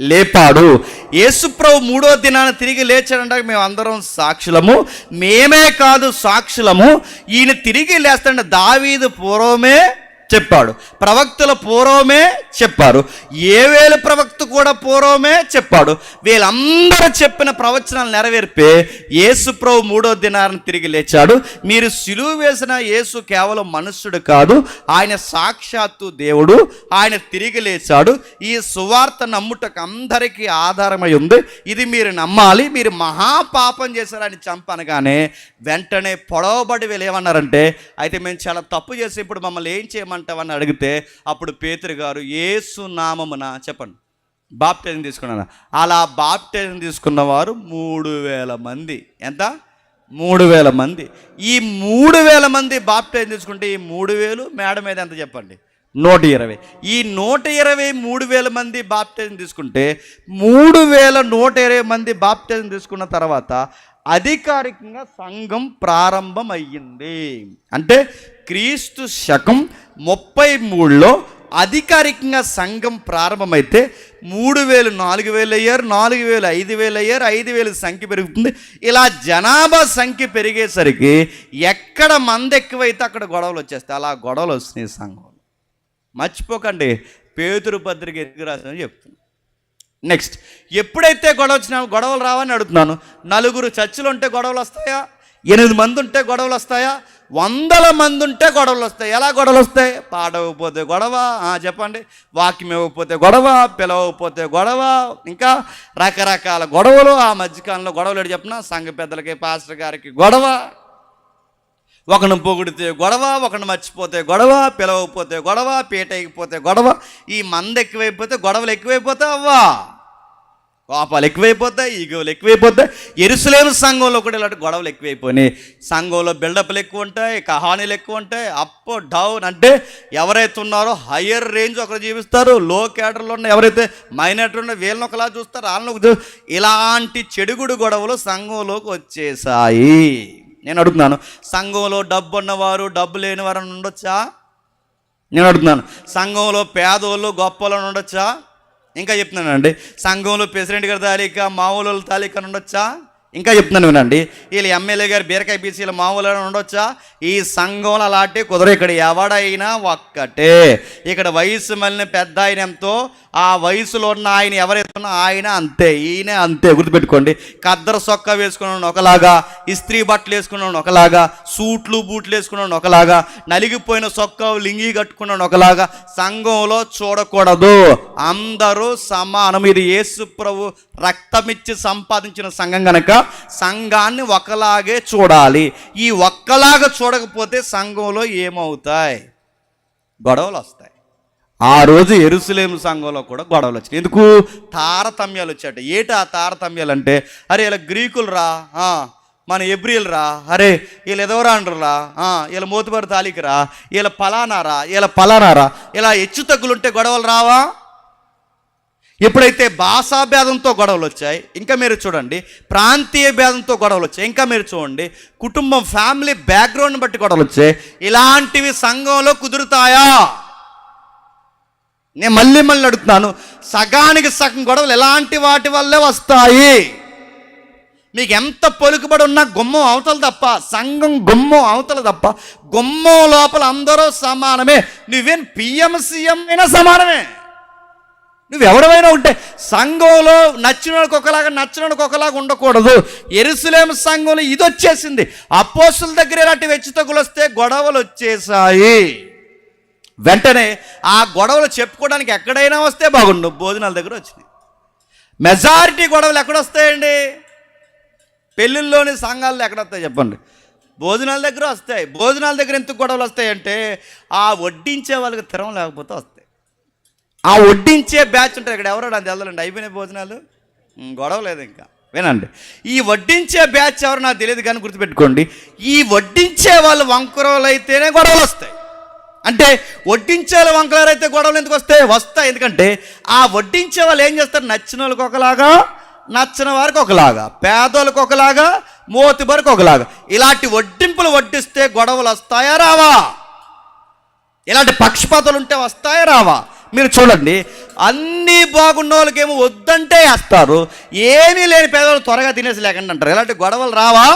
లేపాడు. యేసుప్రభు 3వ దినాన్ని తిరిగి లేచాడంటే మేము అందరం సాక్షులము. మేమే కాదు సాక్షులము. ఈయన తిరిగి లేస్తాడంటే దావీదు పూర్వమే చెప్పాడు, ప్రవక్తల పూర్వమే చెప్పారు, ఏవేలు ప్రవక్త కూడా పూర్వమే చెప్పాడు. వీళ్ళందరూ చెప్పిన ప్రవచనాలు నెరవేర్పే యేసు ప్రభు 3వ దినాన్ని తిరిగి లేచాడు. మీరు సిలువ వేసిన యేసు కేవలం మనుష్యుడు కాదు, ఆయన సాక్షాత్తు దేవుడు. ఆయన తిరిగి లేచాడు. ఈ సువార్త నమ్ముటకు అందరికీ ఆధారమై ఉంది. ఇది మీరు నమ్మాలి. మీరు మహాపాపం చేశారని చంపనగానే వెంటనే పొడవబడి వీళ్ళు ఏమన్నారంటే, అయితే మేము చాలా తప్పు చేసి ఇప్పుడు మమ్మల్ని ఏం చేయమంటావని అడిగితే, అప్పుడు పేతురు గారు యేసు నామమున చెప్పండి బాప్టిజం తీసుకున్నాను. అలా బాప్టిజం తీసుకున్నవారు 3000 మంది. ఎంత? 3000 మంది. ఈ 3000 మంది బాప్టిజం తీసుకుంటే ఈ 3000 మేడ మీద ఎంత చెప్పండి? 120. ఈ 120 3000 మంది బాప్టిజం తీసుకుంటే 3120 మంది బాప్టిజం తీసుకున్న తర్వాత అధికారికంగా సంఘం ప్రారంభమయ్యింది. అంటే క్రీస్తు శకం 33లో అధికారికంగా సంఘం ప్రారంభమైతే 3000 4000 అయ్యారు, 4000 5000 అయ్యారు, 5000 సంఖ్య పెరుగుతుంది. ఇలా జనాభా సంఖ్య పెరిగేసరికి ఎక్కడ మంది ఎక్కువైతే అక్కడ గొడవలు వచ్చేస్తాయి. అలా గొడవలు వస్తున్నాయి సంఘం. మర్చిపోకండి, పేతురు పత్రిక ఎదుగు రాదని చెప్తున్నాను. నెక్స్ట్, ఎప్పుడైతే గొడవ వచ్చినా గొడవలు రావని అడుగుతున్నాను. 4 చర్చిలు ఉంటే గొడవలు వస్తాయా? 8 మంది ఉంటే గొడవలు వస్తాయా? 100 మంది ఉంటే గొడవలు వస్తాయి. ఎలా గొడవలు వస్తాయి? పాడవకపోతే గొడవ, చెప్పండి, వాక్యం ఇవ్వకపోతే గొడవ, పిలవకపోతే గొడవ, ఇంకా రకరకాల గొడవలు. ఆ మధ్యకాలంలో గొడవలు చెప్పిన సంఘ పెద్దలకి పాస్టర్ గారికి గొడవ. ఒకరిని పొగిడితే గొడవ, ఒకరిని మర్చిపోతే గొడవ, పిలవకపోతే గొడవ, పీట ఎక్కిపోతే గొడవ. ఈ మంద ఎక్కువైపోతే గొడవలు ఎక్కువైపోతాయి అవ్వా, కోపాలు ఎక్కువైపోతాయి, ఈగోలు ఎక్కువైపోతాయి. యెరూషలేము సంఘంలో కూడా ఇలాంటి గొడవలు ఎక్కువైపోయినాయి. సంఘంలో బిల్డప్లు ఎక్కువ ఉంటాయి, కహానీలు ఎక్కువ ఉంటాయి, అప్ డౌన్. అంటే ఎవరైతే ఉన్నారో హయ్యర్ రేంజ్ ఒకరు జీవిస్తారు, లో క్యాడర్లో ఉన్న ఎవరైతే మైనారిటీ ఉన్న వీళ్ళని ఒకలా చూస్తారు, వాళ్ళని ఇలాంటి చెడుగుడు గొడవలు సంఘంలోకి వచ్చేసాయి. నేను అడుగుతున్నాను, సంఘంలో డబ్బు ఉన్నవారు డబ్బు లేని వారు ఉండొచ్చా? నేను అడుగుతున్నాను, సంఘంలో పేదోళ్ళు గొప్పలను ఉండొచ్చా? ఇంకా చెప్తున్నానండి, సంఘంలో ప్రెసిడెంట్ గారి తాలిక మామూలు తాలిక ఉండొచ్చా? ఇంకా చెప్తున్నాను వినండి, వీళ్ళు ఎమ్మెల్యే గారు బీరకాయ బీసీలు మామూలు ఉండొచ్చా? ఈ సంఘంలో అలాంటి కుదరదు. ఇక్కడ ఎవడైనా ఒక్కటే. ఇక్కడ వయసు మళ్ళీ పెద్ద ఆయన ఎంతో, ఆ వయసులో ఉన్న ఆయన ఎవరైతే ఉన్నా ఆయన అంతే, ఈయన అంతే. గుర్తుపెట్టుకోండి, కద్దర సొక్క వేసుకున్నాడు ఒకలాగా, ఇస్త్రీ బట్టలు వేసుకున్నాడు ఒకలాగా, సూట్లు బూట్లు వేసుకున్నాడు ఒకలాగా, నలిగిపోయిన సొక్క లింగి కట్టుకున్నాడు ఒకలాగా. సంఘంలో చూడకూడదు, అందరూ సమానం. ఇది యేసు ప్రభు రక్తమిచ్చి సంపాదించిన సంఘం కనుక సంఘాన్ని ఒకలాగే చూడాలి. ఈ ఒక్కలాగా చూడకపోతే సంఘంలో ఏమవుతాయి? గొడవలు వస్తాయి. ఆ రోజు యెరూషలేము సంఘంలో కూడా గొడవలు వచ్చాయి. ఎందుకు? తారతమ్యాలు వచ్చాట. ఏటా తారతమ్యాలు అంటే, అరే ఇలా గ్రీకులు రా, మన ఎబ్రియలు రా, అరే వీళ్ళు ఎదవరాండ్రురా, వీళ్ళ మోతుబారు తాలికరా, వీళ్ళ పలానారా, వీళ్ళ పలానారా, ఇలా హెచ్చు తగ్గులుంటే గొడవలు రావా? ఎప్పుడైతే భాషా భేదంతో గొడవలు వచ్చాయి, ఇంకా మీరు చూడండి, ప్రాంతీయ భేదంతో గొడవలు వచ్చాయి, ఇంకా మీరు చూడండి, కుటుంబం ఫ్యామిలీ బ్యాక్గ్రౌండ్ బట్టి గొడవలు వచ్చాయి. ఇలాంటివి సంఘంలో కుదురుతాయా? నేను మళ్ళీ అడుగుతున్నాను, సగానికి సగం గొడవలు ఎలాంటి వాటి వల్లే వస్తాయి? మీకు ఎంత పలుకుబడి ఉన్నా గుమ్మం అవతల తప్ప, సంఘం గుమ్మం అవతల తప్ప, గుమ్మం లోపల అందరూ సమానమే. నువ్వేం పిఎం సీఎం అయినా సమానమే, నువ్వెవడమైనా ఉంటే. సంఘంలో నచ్చినోడికి ఒకలాగా నచ్చినోడికి ఒకలాగా ఉండకూడదు. యెరూషలేము సంఘంలో ఇది వచ్చేసింది. అపోస్తుల దగ్గర ఇలాంటి హెచ్చుతగ్గులు వస్తే గొడవలు వచ్చేసాయి. వెంటనే ఆ గొడవలు చెప్పుకోవడానికి ఎక్కడైనా వస్తే బాగుండు, భోజనాల దగ్గర వచ్చింది. మెజారిటీ గొడవలు ఎక్కడొస్తాయండి? పెళ్ళిళ్ళలోని సంఘాల్లో ఎక్కడొస్తాయి చెప్పండి? భోజనాల దగ్గర వస్తాయి. భోజనాల దగ్గర ఎందుకు గొడవలు వస్తాయంటే, ఆ వడ్డించే వాళ్ళకి తిరం లేకపోతే వస్తాయి. ఆ వడ్డించే బ్యాచ్ ఉంటారు ఇక్కడ, ఎవరో నాకు తెలదండి, అయిపోయినాయి భోజనాలు, గొడవ లేదు. ఇంకా వినండి, ఈ వడ్డించే బ్యాచ్ ఎవరు నాకు తెలియదు కానీ గుర్తుపెట్టుకోండి, ఈ వడ్డించే వాళ్ళు వంకరలు అయితేనే గొడవలు వస్తాయి. అంటే వడ్డించే వాళ్ళు వంకరాలు అయితే గొడవలు ఎందుకు వస్తాయి? వస్తాయి. ఎందుకంటే ఆ వడ్డించే వాళ్ళు ఏం చేస్తారు? నచ్చిన వాళ్ళకి ఒకలాగా, నచ్చిన వారికి ఒకలాగా, పేదోళ్ళకి ఒకలాగా, మోతుబరికి ఒకలాగా. ఇలాంటి వడ్డింపులు వడ్డిస్తే గొడవలు వస్తాయా రావా? ఇలాంటి పక్షపాతాలు ఉంటే వస్తాయా రావా? మీరు చూడండి, అన్నీ బాగున్న వాళ్ళకేమో వద్దంటే వేస్తారు, ఏమీ లేని పేదవాళ్ళు త్వరగా తినేసి లేకుండా అంటారు. ఇలాంటి గొడవలు రావా?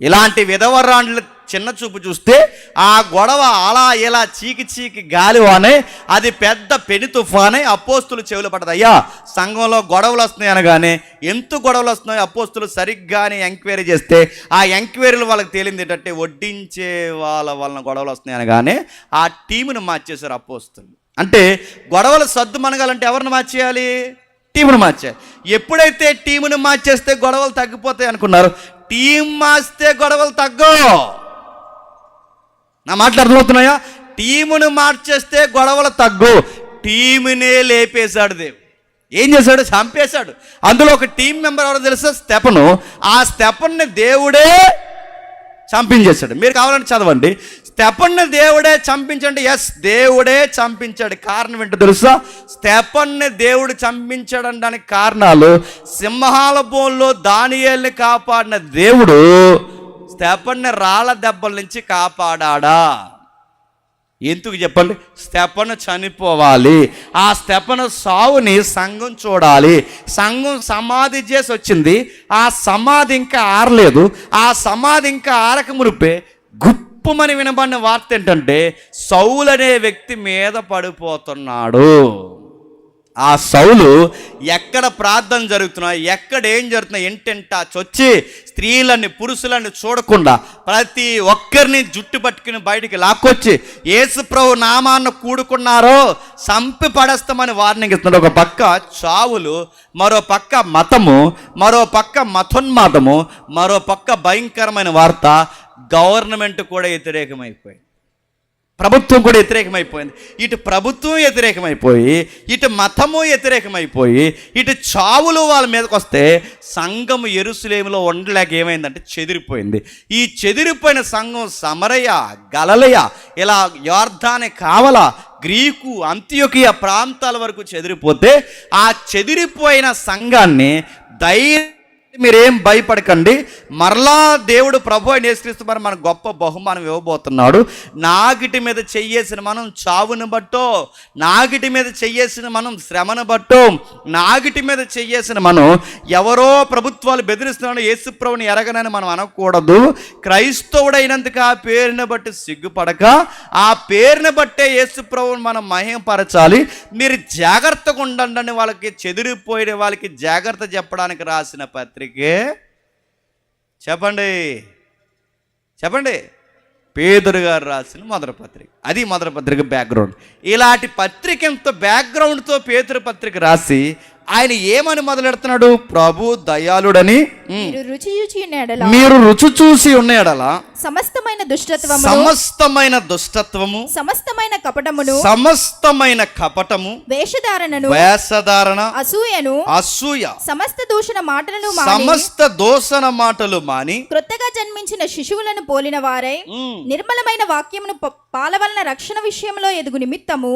ఇలాంటి విధవరాండ్లు చిన్న చూపు చూస్తే ఆ గొడవ అలా ఇలా చీకి చీకి గాలివానే, అది పెద్ద పెను తుఫానే అపోస్తులు చెవులు పడదు. అయ్యా సంఘంలో గొడవలు వస్తున్నాయి అనగానే, ఎంత గొడవలు వస్తున్నాయో అపోస్తులు సరిగ్గానే ఎంక్వైరీ చేస్తే ఆ ఎంక్వైరీలు వాళ్ళకి తేలింది ఏంటంటే, వడ్డించే వాళ్ళ వలన గొడవలు వస్తున్నాయి అనగానే ఆ టీమును మార్చేశారు అపోస్తులు. అంటే గొడవలు సర్దు మనగాలంటే ఎవరిని మార్చేయాలి? టీమును మార్చేయాలి. ఎప్పుడైతే టీమును మార్చేస్తే గొడవలు తగ్గిపోతాయి అనుకున్నారు, టీం మార్చితే గొడవలు తగ్గవు. నా మాటలు అర్థమవుతున్నాయా? టీమును మార్చేస్తే గొడవలు తగ్గు. టీమునే లేపేశాడు దేవుడు. ఏం చేశాడు? చంపేశాడు. అందులో ఒక టీం మెంబర్ ఎవరో తెలుసా? స్టెఫను. ఆ స్టెఫన్ని దేవుడే చంపించేశాడు. మీరు కావాలంటే చదవండి, స్టెఫన్ని దేవుడే చంపించండి. ఎస్, దేవుడే చంపించాడు. కారణం ఏంటో తెలుసా? స్టెఫన్ని దేవుడు చంపించడానికి కారణాలు, సింహాల బోన్లో దానియేలుని కాపాడిన దేవుడు స్టెఫన్ని రాళ్ళ దెబ్బల నుంచి కాపాడా. ఎందుకు చెప్పండి? స్టెఫను చనిపోవాలి. ఆ స్టెఫను సావుని సంఘం చూడాలి. సంఘం సమాధి చేసి వచ్చింది, ఆ సమాధి ఇంకా ఆరలేదు. ఆ సమాధి ఇంకా ఆరక మునిపే గుప్పుమని వినబడిన వార్త ఏంటంటే, సౌలు అనే వ్యక్తి మీద పడిపోతున్నాడు. ఆ సౌలు ఎక్కడ ప్రార్థన జరుగుతున్నాయి, ఎక్కడ ఏం జరుగుతున్నాయి, ఎంటెంటా చొచ్చి స్త్రీలని పురుషులని చూడకుండా ప్రతి ఒక్కరిని జుట్టు పట్టుకుని బయటికి లాక్కొచ్చి యేసు ప్రభు నామాన్ని కూడుకున్నారో చంపి పడేస్తామని వార్నింగ్ ఇస్తున్నాడు. ఒక పక్క చావులు, మరో పక్క మతము, మరో పక్క మతోన్మాదము, మరో పక్క భయంకరమైన వార్త. గవర్నమెంట్ కూడా వ్యతిరేకమైపోయింది, ప్రభుత్వం కూడా వ్యతిరేకమైపోయింది. ఇటు ప్రభుత్వం వ్యతిరేకమైపోయి, ఇటు మతము వ్యతిరేకమైపోయి, ఇటు చావులు వాళ్ళ మీదకి వస్తే సంఘం యెరూషలేములో ఉండలేక ఏమైందంటే చెదిరిపోయింది. ఈ చెదిరిపోయిన సంఘం సమరయ, గలలయ, ఇలా యోర్దాను కావల, గ్రీకు, అంత్యోకియ ప్రాంతాల వరకు చెదిరిపోతే ఆ చెదిరిపోయిన సంఘాన్ని మీరేం భయపడకండి, మరలా దేవుడు ప్రభు అయిన యేసుక్రీస్తు మరి మన గొప్ప బహుమానం ఇవ్వబోతున్నాడు. నాగిటి మీద చెయ్యేసిన మనం చావును బట్టో, నాగిటి మీద చెయ్యేసిన మనం శ్రమను బట్టో, నాగిటి మీద చెయ్యేసిన మనం ఎవరో ప్రభుత్వాలు బెదిరిస్తున్నాడు యేసు ప్రభుని ఎరగనని మనం అనకూడదు. క్రైస్తవుడైనందుకు ఆ పేరుని బట్టి సిగ్గుపడక ఆ పేరుని బట్టే యేసు ప్రభుని మనం మహిమపరచాలి. మీరు జాగ్రత్తగా ఉండండి. వాళ్ళకి చెదిరిపోయిన వాళ్ళకి జాగ్రత్త చెప్పడానికి రాసిన పత్రిక చెప్పండి పేదరు గారు రాసిన మొదటి పత్రిక. అది మొదటి పత్రిక బ్యాక్గ్రౌండ్. ఇలాంటి పత్రిక ఎంత బ్యాక్గ్రౌండ్తో పేతురు పత్రిక రాసి ఆయన ఏమని మొదలెడుతున్నాడు? ప్రభు దయాళుడని మీరు రుచి చూసి ఉన్న ఎడల సమస్తమైన దుష్టత్వము, సమస్తమైన కపటము, వేషధారణ, అసూయ, సమస్త దూషణ మాటలు మాని క్రొత్తగా జన్మించిన శిశువులను పోలిన వారై నిర్మలమైన వాక్యమును పాల వలన రక్షణ విషయంలో ఎదుగు నిమిత్తము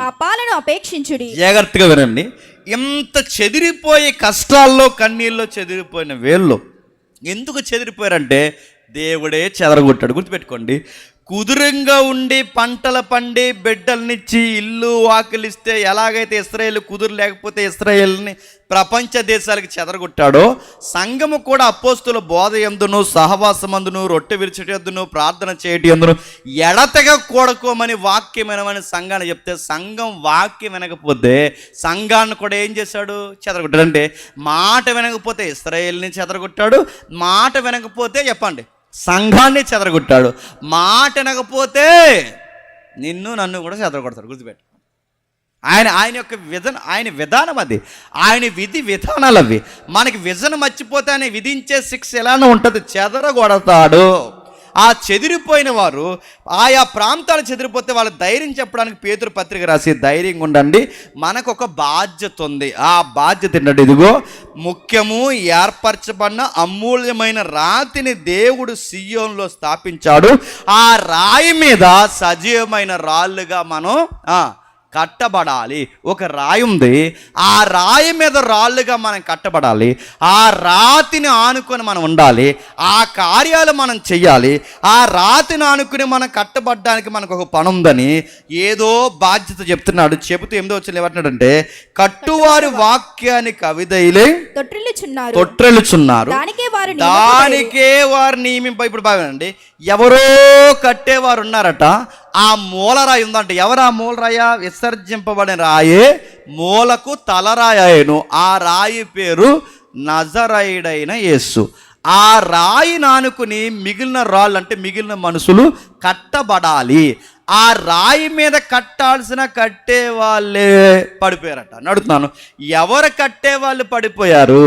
ఆ పాలను అపేక్షించుడి. జాగ్రత్తగా వినండి. ఎంత చెదిరిపోయి కష్టాల్లో కన్నీళ్ళలో చెదిరిపోయిన వేళ్ళు ఎందుకు చెదిరిపోయారంటే దేవుడే చెదరగొట్టాడు. గుర్తుపెట్టుకోండి. కుదురంగా ఉండి పంటలు పండి బిడ్డలనిచ్చి ఇల్లు వాకిలిస్తే ఎలాగైతే ఇశ్రాయేలు కుదురు లేకపోతే ఇశ్రాయేల్ని ప్రపంచ దేశాలకు చెదరగొట్టాడో సంఘము కూడా అపోస్తుల బోధ యందును సహవాసమందును రొట్టె విరిచేటందును ప్రార్థన చేయటి యందును ఎడతెగ కూడకోమని వాక్యం వినమని సంఘాన్ని చెప్తే సంఘం వాక్యం వినకపోతే సంఘాన్ని కూడా ఏం చేశాడు? చెదరగొట్టాడు. అంటే మాట వినకపోతే ఇశ్రాయేల్ని చెదరగొట్టాడు, మాట వినకపోతే చెప్పండి సంఘాన్ని చెదరగొట్టాడు, మాట వినకపోతే నిన్ను నన్ను కూడా చెదరగొడతాడు. గుర్తుపెట్టు. ఆయన యొక్క ఆయన విధానం అది, ఆయన విధి విధానాలు అవి. మనకి విజన్ మర్చిపోతే ఆయన విధించే శిక్ష ఎలానో ఉంటుంది, చెదరగొడతాడు. ఆ చెదిరిపోయిన వారు ఆయా ప్రాంతాలు చెదిరిపోతే వాళ్ళ ధైర్యం చెప్పడానికి పేతురు పత్రిక రాసి ధైర్యంగా ఉండండి, మనకు ఒక బాధ్యత ఉంది. ఆ బాధ్యత ఏంటంటే ఇదిగో ముఖ్యము ఏర్పరచబడిన అమూల్యమైన రాతిని దేవుడు సియోనులో స్థాపించాడు. ఆ రాయి మీద సజీవమైన రాళ్ళుగా మనం కట్టబడాలి. ఒక రాయి ఉంది, ఆ రాయి మీద రాళ్ళుగా మనం కట్టబడాలి. ఆ రాతిని ఆనుకొని మనం ఉండాలి, ఆ కార్యాలు మనం చెయ్యాలి. ఆ రాతిని ఆనుకుని మనం కట్టబడ్డానికి మనకు ఒక పని ఉందని ఏదో బాధ్యత చెప్తున్నాడు. చెబుతూ 8వ వచనంలో ఏమంటున్నాడంటే కట్టువారి వాక్యాన్ని కవిదైలే తొట్రెలుచున్నారు, దానికే వారు నియమింప. ఇప్పుడు బాగానండి, ఎవరో కట్టేవారు ఉన్నారట, ఆ మూలరాయి ఉందంట. ఎవరు ఆ మూలరాయ? విసర్జింపబడిన రాయే మూలకు తలరాయను. ఆ రాయి పేరు నజరైడైన యేసు. ఆ రాయి నానుకుని మిగిలిన రాళ్ళు అంటే మిగిలిన మనుషులు కట్టబడాలి. ఆ రాయి మీద కట్టాల్సిన కట్టే వాళ్ళే పడిపోయారట. అడుగుతున్నాను, ఎవరు కట్టే వాళ్ళు పడిపోయారు?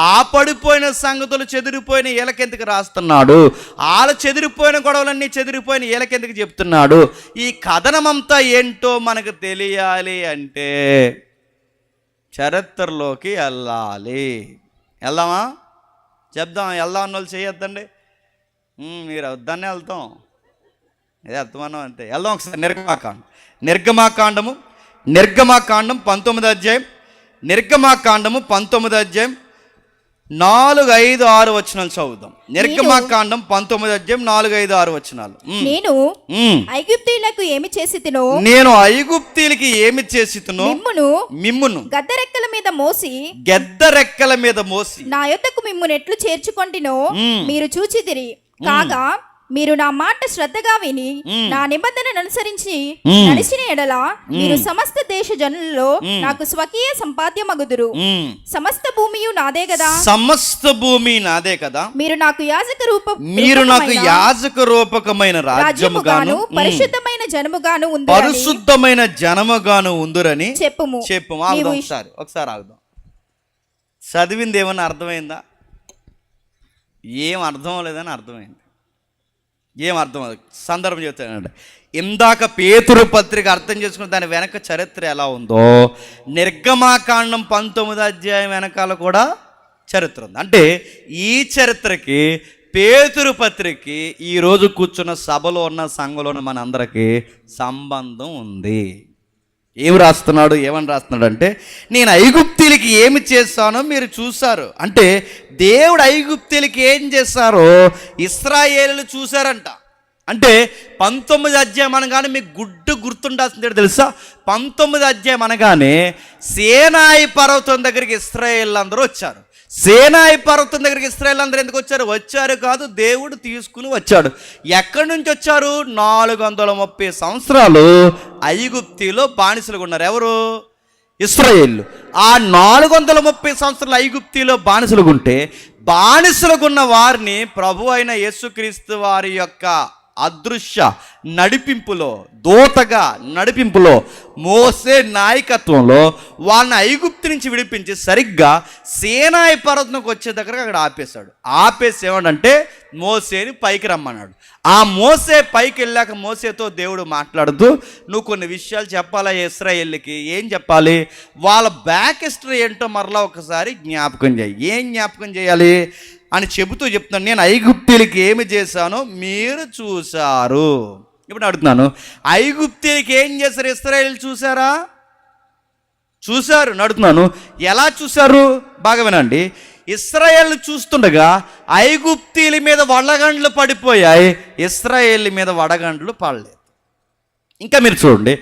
ఆ పడిపోయిన సంగతులు చెదిరిపోయిన వీళ్ళకెందుకు రాస్తున్నాడు? వాళ్ళ చెదిరిపోయిన గొడవలన్నీ చెదిరిపోయిన వీళ్ళకెందుకు చెప్తున్నాడు? ఈ కథనమంతా ఏంటో మనకు తెలియాలి అంటే చరిత్రలోకి వెళ్ళాలి. వెళ్దామా? చెప్దాం. వెళ్దాం అన్న వాళ్ళు చేయొద్దండి. మీరు వద్దనే వెళ్తాం, ఇదే అర్థమన్నాం అంతే. వెళ్దాం ఒకసారి. నిర్గమాకాండము 19వ అధ్యాయం, నిర్గమాకాండము 19వ అధ్యాయం 4, 5, 6 వచనాలు చదువుదాం. నిర్గమాకాండం 19వ అధ్యాయం 4, 5, 6 వచనాలు. నేను ఐగుప్తీయులకు ఏమి చేసితినో, నేను ఐగుప్తీయులకి ఏమి చేసితినో మిమ్మును గద్దరెక్కల మీద మోసి నా యొద్దకు మిమ్మును ఎట్లు చేర్చుకొంటినో మీరు చూచితిరి. కాగా మీరు నా మాట శ్రద్ధగా విని నా నిబంధనను అనుసరించి నడిచిన ఎడల మీరు సమస్త దేశ జనులలో నాకు స్వకీయ సంపాద్యమగుదురు. సమస్త భూమియు నాదే కదా, సమస్త భూమి నాదే కదా. మీరు నాకు యాజక రూపకమైన రాజ్యముగాను పరిశుద్ధమైన జనముగాను ఉందురని చెప్పుము. ఒకసారి ఆగుదాం. చదివింది ఏమన్నా అర్థమైందా? ఏం అర్థం లేదని అర్థమైంది. ఏం అర్థం సందర్భం చెప్తానండి. ఇందాక పేతురు పత్రిక అర్థం చేసుకుని దాని వెనక చరిత్ర ఎలా ఉందో, నిర్గమాకాండం 19వ అధ్యాయం వెనకాల కూడా చరిత్ర ఉంది. అంటే ఈ చరిత్రకి పేతురు పత్రికకి ఈరోజు కూర్చున్న సభలో ఉన్న సంఘంలో ఉన్న మన అందరికీ సంబంధం ఉంది. ఏమి రాస్తున్నాడు, ఏమని రాస్తున్నాడు అంటే, నేను ఐగుప్తీలకి ఏమి చేశానో మీరు చూశారు. అంటే దేవుడు ఐగుప్తీలకి ఏం చేశారో ఇశ్రాయేలులు చూశారంట. అంటే 19వ అధ్యాయం అనగానే మీకు గుర్తుండాల్సింది తెలుసా? 19వ అధ్యాయం అనగానే సీనాయి పర్వతం దగ్గరికి ఇశ్రాయేలు అందరూ వచ్చారు. సీనాయి పర్వతం దగ్గరికి ఇశ్రాయేలు అందరూ ఎందుకు వచ్చారు? వచ్చారు కాదు, దేవుడు తీసుకుని వచ్చాడు. ఎక్కడి నుంచి వచ్చారు? 430 సంవత్సరాలు ఐగుప్తిలో బానిసలుగా ఉన్నారు. ఎవరు? ఇశ్రాయేలు. ఆ 430 సంవత్సరాలు ఐగుప్తిలో బానిసలుగా ఉంటే, బానిసలుగా ఉన్న వారిని ప్రభు అయిన యేసుక్రీస్తు వారి యొక్క అదృశ్య నడిపింపులో, దూతగా నడిపింపులో, మోసే నాయకత్వంలో వాళ్ళని ఐగుప్తు నుంచి విడిపించి సరిగ్గా సీనాయి పర్వతంకి వచ్చే దగ్గర అక్కడ ఆపేశాడు. ఆపేసి ఏమంటే మోసేని పైకి రమ్మన్నాడు. ఆ మోసే పైకి వెళ్ళాక మోసేతో దేవుడు మాట్లాడుతూ, నువ్వు కొన్ని విషయాలు చెప్పాలా ఇశ్రాయేలుకి. ఏం చెప్పాలి? వాళ్ళ బ్యాక్ హిస్టరీ ఏంటో మరలా ఒకసారి జ్ఞాపకం చేయి. ఏం జ్ఞాపకం చేయాలి అని చెబుతూ చెప్తున్నాను. నేను ఐగుప్తీలకి ఏమి చేశానో మీరు చూశారు. ఇప్పుడు అడుగుతున్నాను, ఐగుప్తీలకి ఏం చేశారు ఇశ్రాయేలు చూసారా? చూశారు. అడుగుతున్నాను, ఎలా చూశారు? బాగా వినండి. ఇశ్రాయేలు చూస్తుండగా ఐగుప్తీల మీద వడగండ్లు పడిపోయాయి, ఇశ్రాయేలు మీద వడగండ్లు పడలేదు. ఇంకా మీరు చూడండి,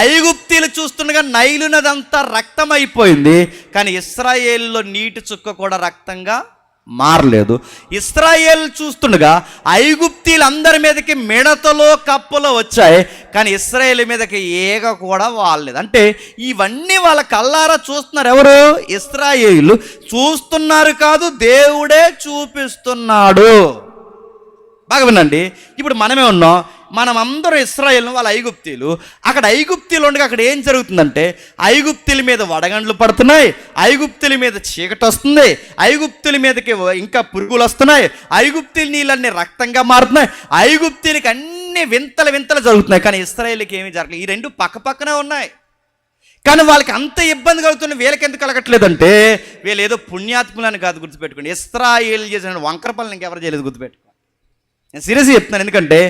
ఐగుప్తీలు చూస్తుండగా నైలు నదంతా రక్తం అయిపోయింది, కానీ ఇశ్రాయేలులో నీటి చుక్క కూడా రక్తంగా మారలేదు. ఇశ్రాయేల్ చూస్తుండగా ఐగుప్తీలు అందరి మీదకి మిడతలో కప్పలో వచ్చాయి, కానీ ఇశ్రాయేల్ మీదకి ఏగ కూడా వాడలేదు. అంటే ఇవన్నీ వాళ్ళ కళ్ళారా చూస్తున్నారు. ఎవరు? ఇశ్రాయేలు చూస్తున్నారు కాదు, దేవుడే చూపిస్తున్నాడు. బాగా వినండి. ఇప్పుడు మనమే ఉన్నాం, మనం అందరం ఇశ్రాయేలు, వాళ్ళ ఐగుప్తీలు. అక్కడ ఐగుప్తీలు ఉండగా అక్కడ ఏం జరుగుతుందంటే, ఐగుప్తీల మీద వడగండ్లు పడుతున్నాయి, ఐగుప్తీల మీద చీకటి వస్తుంది, ఐగుప్తీల మీదకి ఇంకా పురుగులు వస్తున్నాయి, ఐగుప్తీల నీళ్ళన్నీ రక్తంగా మారుతున్నాయి, ఐగుప్తీలకి అన్ని వింతలు జరుగుతున్నాయి, కానీ ఇశ్రాయేలుకి ఏమీ జరగలేదు. ఈ రెండు పక్క పక్కనే ఉన్నాయి. కానీ వాళ్ళకి అంత ఇబ్బంది కలుగుతుంది, వీళ్ళకి ఎందుకు కలగట్లేదంటే, వీళ్ళు ఏదో పుణ్యాత్ములని కాదు. గుర్తుపెట్టుకోండి, ఇశ్రాయేలు చేసిన వంకర పనులు ఇంకెవరు చేయలేదు. గుర్తుపెట్టుకోండి, నేను సీరియస్గా చెప్తున్నాను. ఎందుకంటే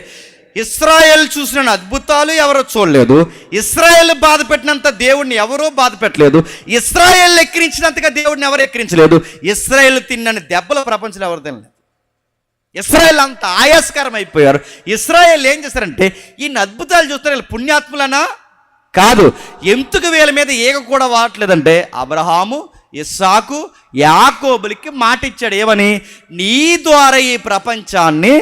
ఇశ్రాయేల్ చూసిన అద్భుతాలు ఎవరో చూడలేదు, ఇశ్రాయేల్ బాధ పెట్టినంత దేవుడిని ఎవరో బాధ పెట్టలేదు, ఇశ్రాయేల్ ఎక్కిరించినంతగా దేవుడిని ఎవరు ఎక్కిరించలేదు, ఇశ్రాయేల్ తిన్నని దెబ్బల ప్రపంచంలో ఎవరు తినలేదు. ఇశ్రాయేల్ అంత ఆయాస్కరం అయిపోయారు. ఇశ్రాయేల్ ఏం చేస్తారంటే, ఈ అద్భుతాలు చూస్తారు, వీళ్ళు పుణ్యాత్ములనా కాదు. ఎందుకు వీళ్ళ మీద ఏగ కూడా వాడట్లేదంటే, అబ్రహాము, ఇస్సాకు, యాకోబులకి మాట ఇచ్చాడు. ఏమని? నీ ద్వారా ఈ ప్రపంచాన్ని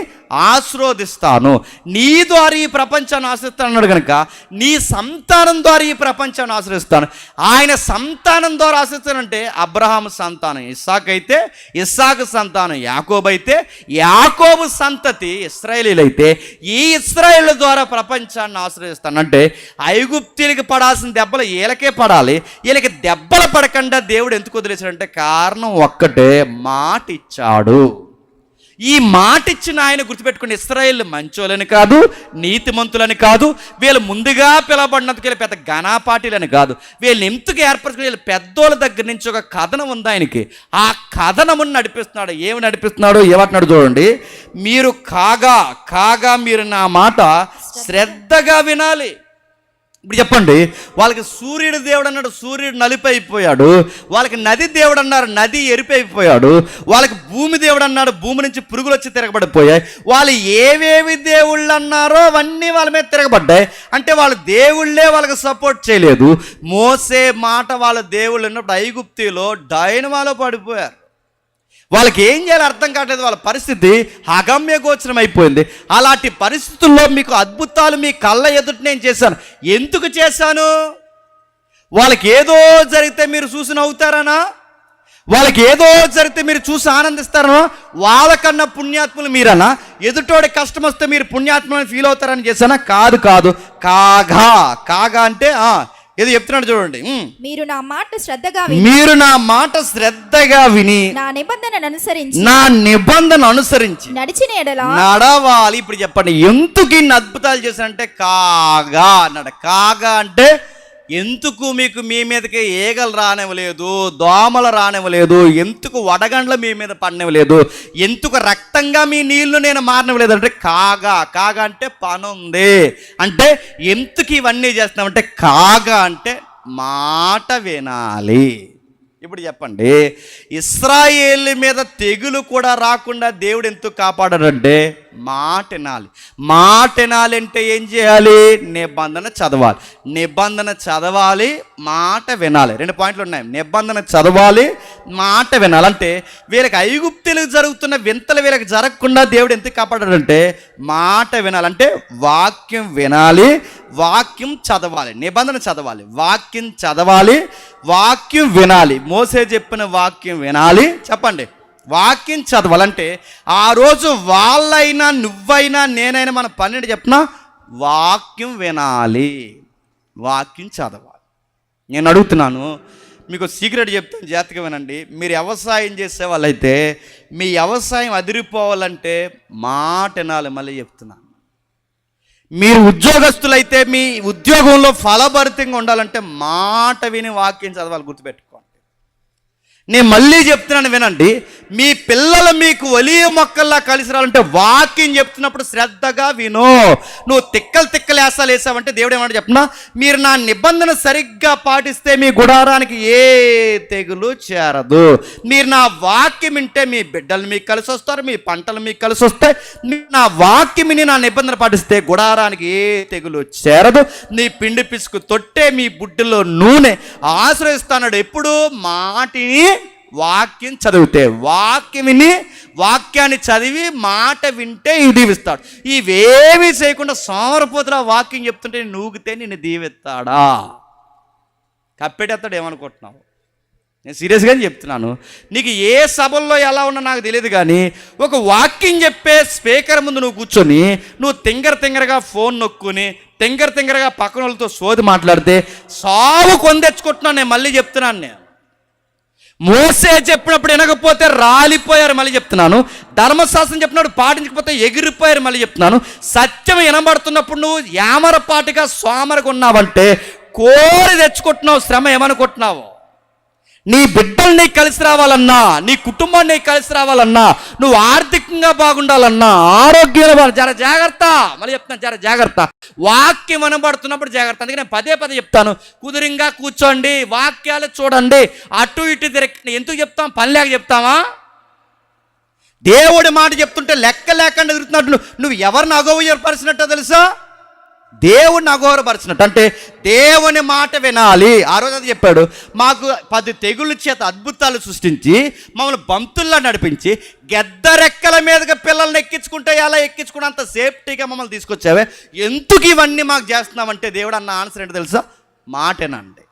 ఆశీర్వదిస్తాను, నీ ద్వారా ఈ ప్రపంచాన్ని ఆశ్రయిస్తాను అన్నాడు. కనుక నీ సంతానం ద్వారా ఈ ప్రపంచాన్ని ఆశ్రయిస్తాను. ఆయన సంతానం ద్వారా ఆశ్రయిస్తానంటే అబ్రహాము సంతానం ఇస్సాకు అయితే, ఇస్సాకు సంతానం యాకోబు అయితే, యాకోబు సంతతి ఇశ్రాయేలీలైతే, ఈ ఇశ్రాయేల్ ద్వారా ప్రపంచాన్ని ఆశ్రయిస్తానంటే ఐగుప్తీలకి పడాల్సిన దెబ్బలు వీళ్ళకే పడాలి. వీళ్ళకి దెబ్బలు పడకుండా దేవుడు ఎందుకు వదిలేశాడంటే కారణం ఒక్కటే, మాట ఇచ్చాడు. ఈ మాట ఇచ్చిన ఆయన గుర్తుపెట్టుకుని, ఇశ్రాయేల్ మంచోళ్ళని కాదు, నీతిమంతులని కాదు, వీళ్ళు ముందుగా పిలవబడినందుకు వీళ్ళు పెద్ద ఘనాపాటీలని కాదు, వీళ్ళని ఎందుకు ఏర్పరచుకుని వీళ్ళు పెద్దోళ్ళ దగ్గర నుంచి ఒక కథనం ఉంది ఆయనకి. ఆ కథనమును నడిపిస్తున్నాడు. ఏమి నడిపిస్తున్నాడు? ఏమంటున్నాడు చూడండి. మీరు కాగా మీరు నా మాట శ్రద్ధగా వినాలి. ఇప్పుడు చెప్పండి, వాళ్ళకి సూర్యుడు దేవుడు అన్నాడు, సూర్యుడు నలుపు అయిపోయాడు. వాళ్ళకి నది దేవుడు అన్నారు, నది ఎరుపు అయిపోయాడు. వాళ్ళకి భూమి దేవుడు అన్నాడు, భూమి నుంచి పురుగులు వచ్చి తిరగబడిపోయాయి. వాళ్ళు ఏవేవి దేవుళ్ళు అన్నారో అవన్నీ వాళ్ళ మీద తిరగబడ్డాయి. అంటే వాళ్ళ దేవుళ్ళే వాళ్ళకి సపోర్ట్ చేయలేదు. మోసే మాట వాళ్ళ దేవుళ్ళు ఉన్నప్పుడు ఐగుప్తిలో డైనమాలో పడిపోయారు. వాళ్ళకి ఏం చేయాలో అర్థం కావట్లేదు. వాళ్ళ పరిస్థితి అగమ్య గోచరం అయిపోయింది. అలాంటి పరిస్థితుల్లో మీకు అద్భుతాలు మీ కళ్ళ ఎదుట నేను చేశాను. ఎందుకు చేశాను? వాళ్ళకి ఏదో జరిగితే మీరు చూసి నవ్వుతారనా? వాళ్ళకి ఏదో జరిగితే మీరు చూసి ఆనందిస్తారనా? వాళ్ళకన్నా పుణ్యాత్ములు మీరనా? ఎదుటోడి కష్టం వస్తే మీరు పుణ్యాత్ములని ఫీల్ అవుతారని చేశానా? కాదు. కాగా అంటే ఏదో చెప్తున్నాడు చూడండి. మీరు నా మాట శ్రద్ధగా విని నా నిబంధనను అనుసరించి నడిచిన ఎడల నడవాలి. ఇప్పుడు చెప్పండి, ఎందుకు ఇన్ని అద్భుతాలు చేశానంటే కాగా అన్నాడు. కాగా అంటే ఎందుకు మీకు మీ మీదకి ఈగలు రానివ్వలేదు, దోమలు రానివ్వలేదు, ఎందుకు వడగండ్లు మీ మీద పడనివ్వలేదు, ఎందుకు రక్తంగా మీ నీళ్లు నేను మారనివ్వలేదు అంటే కాగా. కాగా అంటే పని ఉంది అంటే ఎందుకు ఇవన్నీ చేస్తున్నామంటే కాగా అంటే మాట వినాలి. ఇప్పుడు చెప్పండి, ఇశ్రాయేలు మీద తెగులు కూడా రాకుండా దేవుడు ఎందుకు కాపాడాడంటే మాట వినాలి. మాట వినాలి అంటే ఏం చేయాలి? నిబంధన చదవాలి. నిబంధన చదవాలి, మాట వినాలి. 2 పాయింట్లు ఉన్నాయి. నిబంధన చదవాలి, మాట వినాలి. అంటే వీళ్ళకి ఐగుప్తులకు జరుగుతున్న వింతలు వీళ్ళకి జరగకుండా దేవుడు ఎందుకు కాపాడాడంటే మాట వినాలంటే వాక్యం వినాలి, వాక్యం చదవాలి. నిబంధన చదవాలి, వాక్యం చదవాలి, వాక్యం వినాలి. మోసే చెప్పిన వాక్యం వినాలి. చెప్పండి, వాక్యం చదవాలంటే ఆ రోజు వాళ్ళైనా నువ్వైనా నేనైనా మన పన్నెండు చెప్పినా వాక్యం వినాలి, వాక్యం చదవాలి. నేను అడుగుతున్నాను, మీకు సీక్రెట్ చెప్తాను, జాగ్రత్తగా వినండి. మీరు వ్యవసాయం చేసే వాళ్ళైతే మీ వ్యవసాయం అదిరిపోవాలంటే మాట వినాలి. మళ్ళీ చెప్తున్నాను, మీరు ఉద్యోగస్తులైతే మీ ఉద్యోగంలో ఫలభరితంగా ఉండాలంటే మాట విని వాక్యం చదవాలి. గుర్తుపెట్టుకోండి. నేను మళ్ళీ చెప్తున్నాను, వినండి. మీ పిల్లలు మీకు ఒలీవ మొక్కల్లా కలిసి రావాలంటే వాక్యం చెప్తున్నప్పుడు శ్రద్ధగా విను. నువ్వు తిక్కలు వేసాలు వేసావంటే దేవుడు ఏమంటే చెప్పినా, మీరు నా నిబంధన సరిగ్గా పాటిస్తే మీ గుడారానికి ఏ తెగులు చేరదు. మీరు నా వాక్యం వింటే మీ బిడ్డలు మీకు కలిసి వస్తారు, మీ పంటలు మీకు కలిసి వస్తాయి. నా వాక్యం విని నా నిబంధన పాటిస్తే గుడారానికి ఏ తెగులు చేరదు. నీ పిండి పిసుకు తొట్టే మీ బుడ్డిలో నూనె ఆశ్రయిస్తాడు. ఎప్పుడు మాటిని వాక్యం చదివితే, వాక్యం విని వాక్యాన్ని చదివి మాట వింటే ఇది దీవిస్తాడు. ఇవేమీ చేయకుండా సోమరపోతులా వాక్యం చెప్తుంటే నూగితే నిన్ను దీవిస్తాడా? కప్పెట్టేస్తాడు ఏమనుకుంటున్నావు? నేను సీరియస్గానే చెప్తున్నాను. నీకు ఏ సభల్లో ఎలా ఉన్నా నాకు తెలియదు, కానీ ఒక వాక్యం చెప్పే స్పీకర్ ముందు నువ్వు కూర్చొని నువ్వు తింగరగా ఫోన్ నొక్కుని తింగరగా పక్కన వాళ్ళతో సోది మాట్లాడితే సాగు కొందెచ్చుకుంటున్నాను. నేను మళ్ళీ చెప్తున్నాను, నేను మోసే చెప్పినప్పుడు వినకపోతే రాలిపోయారు. మళ్ళీ చెప్తున్నాను, ధర్మశాస్త్రం చెప్పినప్పుడు పాటించకపోతే ఎగిరిపోయారు. మళ్ళీ చెప్తున్నాను, సత్యం వినబడుతున్నప్పుడు నువ్వు యామరపాటిగా సోమరగా ఉన్నావంటే కోరి తెచ్చుకుంటున్నావు శ్రమ. ఏమనుకుంటున్నావు? నీ బిడ్డలు నీకు కలిసి రావాలన్నా, నీ కుటుంబాన్ని నీకు కలిసి రావాలన్నా, నువ్వు ఆర్థికంగా బాగుండాలన్నా, ఆరోగ్యంగా జాగ్రత్త. మళ్ళీ చెప్తాను, జాగ్రత్త. వాక్యం వినబడుతున్నప్పుడు జాగ్రత్త. అందుకే నేను పదే చెప్తాను, కుదురింగా కూర్చోండి, వాక్యాలు చూడండి, అటు ఇటు తిరగండి. ఎందుకు చెప్తాం? పని లేక చెప్తామా? దేవుడి మాట చెప్తుంటే లెక్క లేకుండా తిరుగుతున్నట్లు నువ్వు ఎవరిని అగౌరవపరిచినట్టో తెలుసా? దేవుడిని అగౌరవపరిచినట్టు. అంటే దేవుని మాట వినాలి. ఆ రోజు అది చెప్పాడు, మాకు 10 తెగుళ్ళ చేత అద్భుతాలు సృష్టించి మమ్మల్ని బంతుల్లా నడిపించి గెద్దరెక్కల మీదగా పిల్లల్ని ఎక్కించుకుంటే ఎలా ఎక్కించుకుంటే అంత సేఫ్టీగా మమ్మల్ని తీసుకొచ్చావే, ఎందుకు ఇవన్నీ మాకు చేస్తున్నామంటే దేవుడు అన్న ఆన్సర్ ఏంటో తెలుసా? మాట వినండి.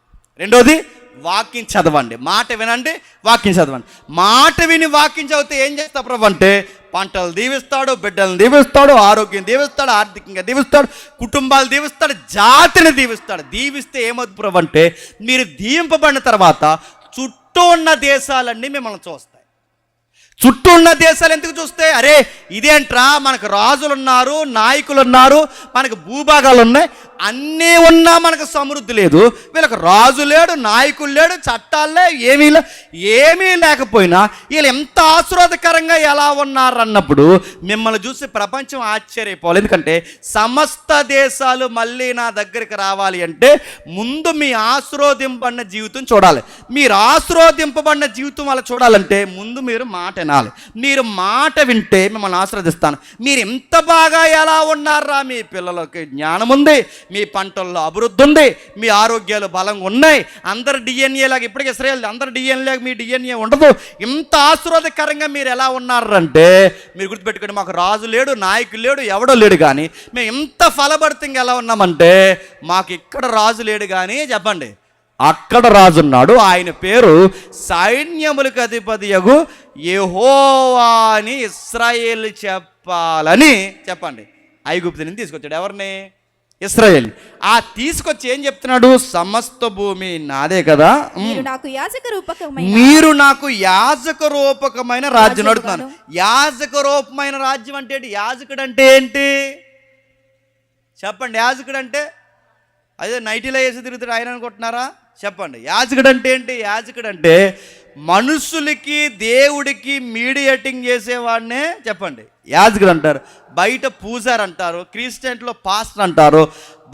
రెండోది వాక్యం చదవండి. మాట వినండి, వాక్యం చదవండి. మాట విని వాక్యం చదివితే ఏం చేస్తా ప్రభు అంటే పంటలు దీవిస్తాడు, బిడ్డలను దీవిస్తాడు, ఆరోగ్యం దీవిస్తాడు, ఆర్థికంగా దీవిస్తాడు, కుటుంబాలు దీవిస్తాడు, జాతిని దీవిస్తాడు. దీవిస్తే ఏమవుతుంది ప్రభు అంటే మీరు దీవింపబడిన తర్వాత చుట్టూ ఉన్న దేశాలన్నీ మిమ్మల్ని చూస్తాయి. చుట్టూ ఉన్న దేశాలు ఎందుకు చూస్తే, అరే ఇదేంట్రా, మనకు రాజులు ఉన్నారు, నాయకులు ఉన్నారు, మనకు భూభాగాలు ఉన్నాయి, అన్నీ ఉన్నా మనకు సమృద్ధి లేదు. వీళ్ళకి రాజు లేడు, నాయకులు లేడు, చట్టాలే ఏమీ లేకపోయినా వీళ్ళు ఎంత ఆశీర్వాదకరంగా ఎలా ఉన్నారు అన్నప్పుడు మిమ్మల్ని చూసి ప్రపంచం ఆశ్చర్యపోవాలి. ఎందుకంటే సమస్త దేశాలు మళ్ళీ నా దగ్గరికి రావాలి అంటే ముందు మీ ఆశీర్వదింపబడిన జీవితం చూడాలి. మీరు ఆశీర్వదింపబడిన జీవితం అలా చూడాలంటే ముందు మీరు మాట వినాలి. మీరు మాట వింటే మిమ్మల్ని ఆశీర్వదిస్తాను. మీరు ఎంత బాగా ఎలా ఉన్నారా, మీ పిల్లలకి జ్ఞానం ఉంది, మీ పంటల్లో అభివృద్ధి ఉంది, మీ ఆరోగ్యాలు బలంగా ఉన్నాయి, అందరు డిఎన్ఏ లాగా, ఇప్పటికే ఇశ్రాయేలు అందరు డిఎన్ఏ లాగా మీ డిఎన్ఏ ఉండదు. ఇంత ఆశీర్వాదకరంగా మీరు ఎలా ఉన్నారంటే మీరు గుర్తుపెట్టుకోండి, మాకు రాజు లేడు, నాయకులు లేడు, ఎవడో లేడు, కానీ మేము ఇంత ఫలభరితంగా ఎలా ఉన్నామంటే మాకు ఇక్కడ రాజు లేడు, కానీ చెప్పండి అక్కడ రాజు ఉన్నాడు. ఆయన పేరు సైన్యములకు అధిపతియగు యెహోవా అని ఇశ్రాయేలు చెప్పాలని చెప్పండి ఐగుప్తు నుంచి తీసుకొచ్చాడు. ఎవరిని? ఇశ్రాయేల్. ఆ తీసుకొచ్చి ఏం చెప్తున్నాడు? సమస్త భూమి నాదే కదా, మీరు నాకు యాజక రూపకమైన మీరు నాకు యాజక రూపకమైన రాజ్యం అడుగుతున్నాను. యాజక రూపమైన రాజ్యం అంటే ఏంటి? యాజకుడు అంటే ఏంటి చెప్పండి? యాజకుడు అంటే అదే నైటీలో వేసి తిరుగుతాడు ఆయన అనుకుంటున్నారా? చెప్పండి, యాజకుడు అంటే ఏంటి? యాజకుడు అంటే మనుషులకి దేవుడికి మీడియేటింగ్ చేసేవాడినే చెప్పండి యాజకుడు అంటారు. బయట పూజారి అంటారు, క్రిస్టియన్లో పాస్టర్ అంటారు,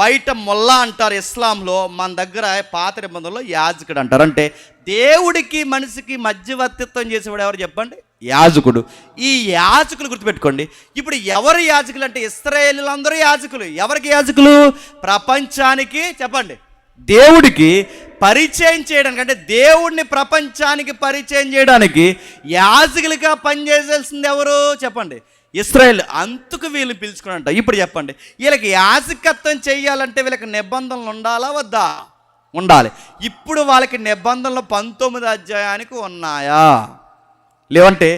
బయట మొల్లా అంటారు, ఇస్లాంలో, మన దగ్గర పాత నిబంధనలో యాజకుడు అంటారు. అంటే దేవుడికి మనిషికి మధ్యవర్తిత్వం చేసేవాడు ఎవరు చెప్పండి? యాజకుడు. ఈ యాజకులు గుర్తుపెట్టుకోండి. ఇప్పుడు ఎవరు యాజకులు అంటే ఇశ్రాయేలీయులందరూ యాజకులు. ఎవరికి యాజకులు? ప్రపంచానికి చెప్పండి దేవుడికి పరిచయం చేయడానికి, అంటే దేవుడిని ప్రపంచానికి పరిచయం చేయడానికి యాజకులుగా పనిచేయాల్సింది ఎవరు చెప్పండి? ఇశ్రాయేల్. అందుకు వీళ్ళు పిలుచుకున్నారంట. ఇప్పుడు చెప్పండి, వీళ్ళకి యాజకత్వం చేయాలంటే వీళ్ళకి నిబంధనలు ఉండాలా వద్దా? ఉండాలి. ఇప్పుడు వాళ్ళకి నిబంధనలు 19వ అధ్యాయానికి ఉన్నాయా? లేవంటే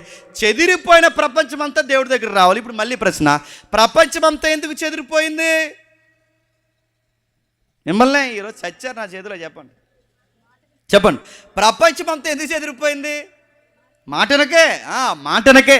చెదిరిపోయిన ప్రపంచం అంతా దేవుడి దగ్గర రావాలి. ఇప్పుడు మళ్ళీ ప్రశ్న, ప్రపంచం అంతా ఎందుకు చెదిరిపోయింది? మిమ్మల్ని ఈరోజు చచ్చారు నా చేతిలో, చెప్పండి చెప్పండి. ప్రపంచం అంతా ఎందుకు చెదిరిపోయింది? మాటనకే మాటనకే.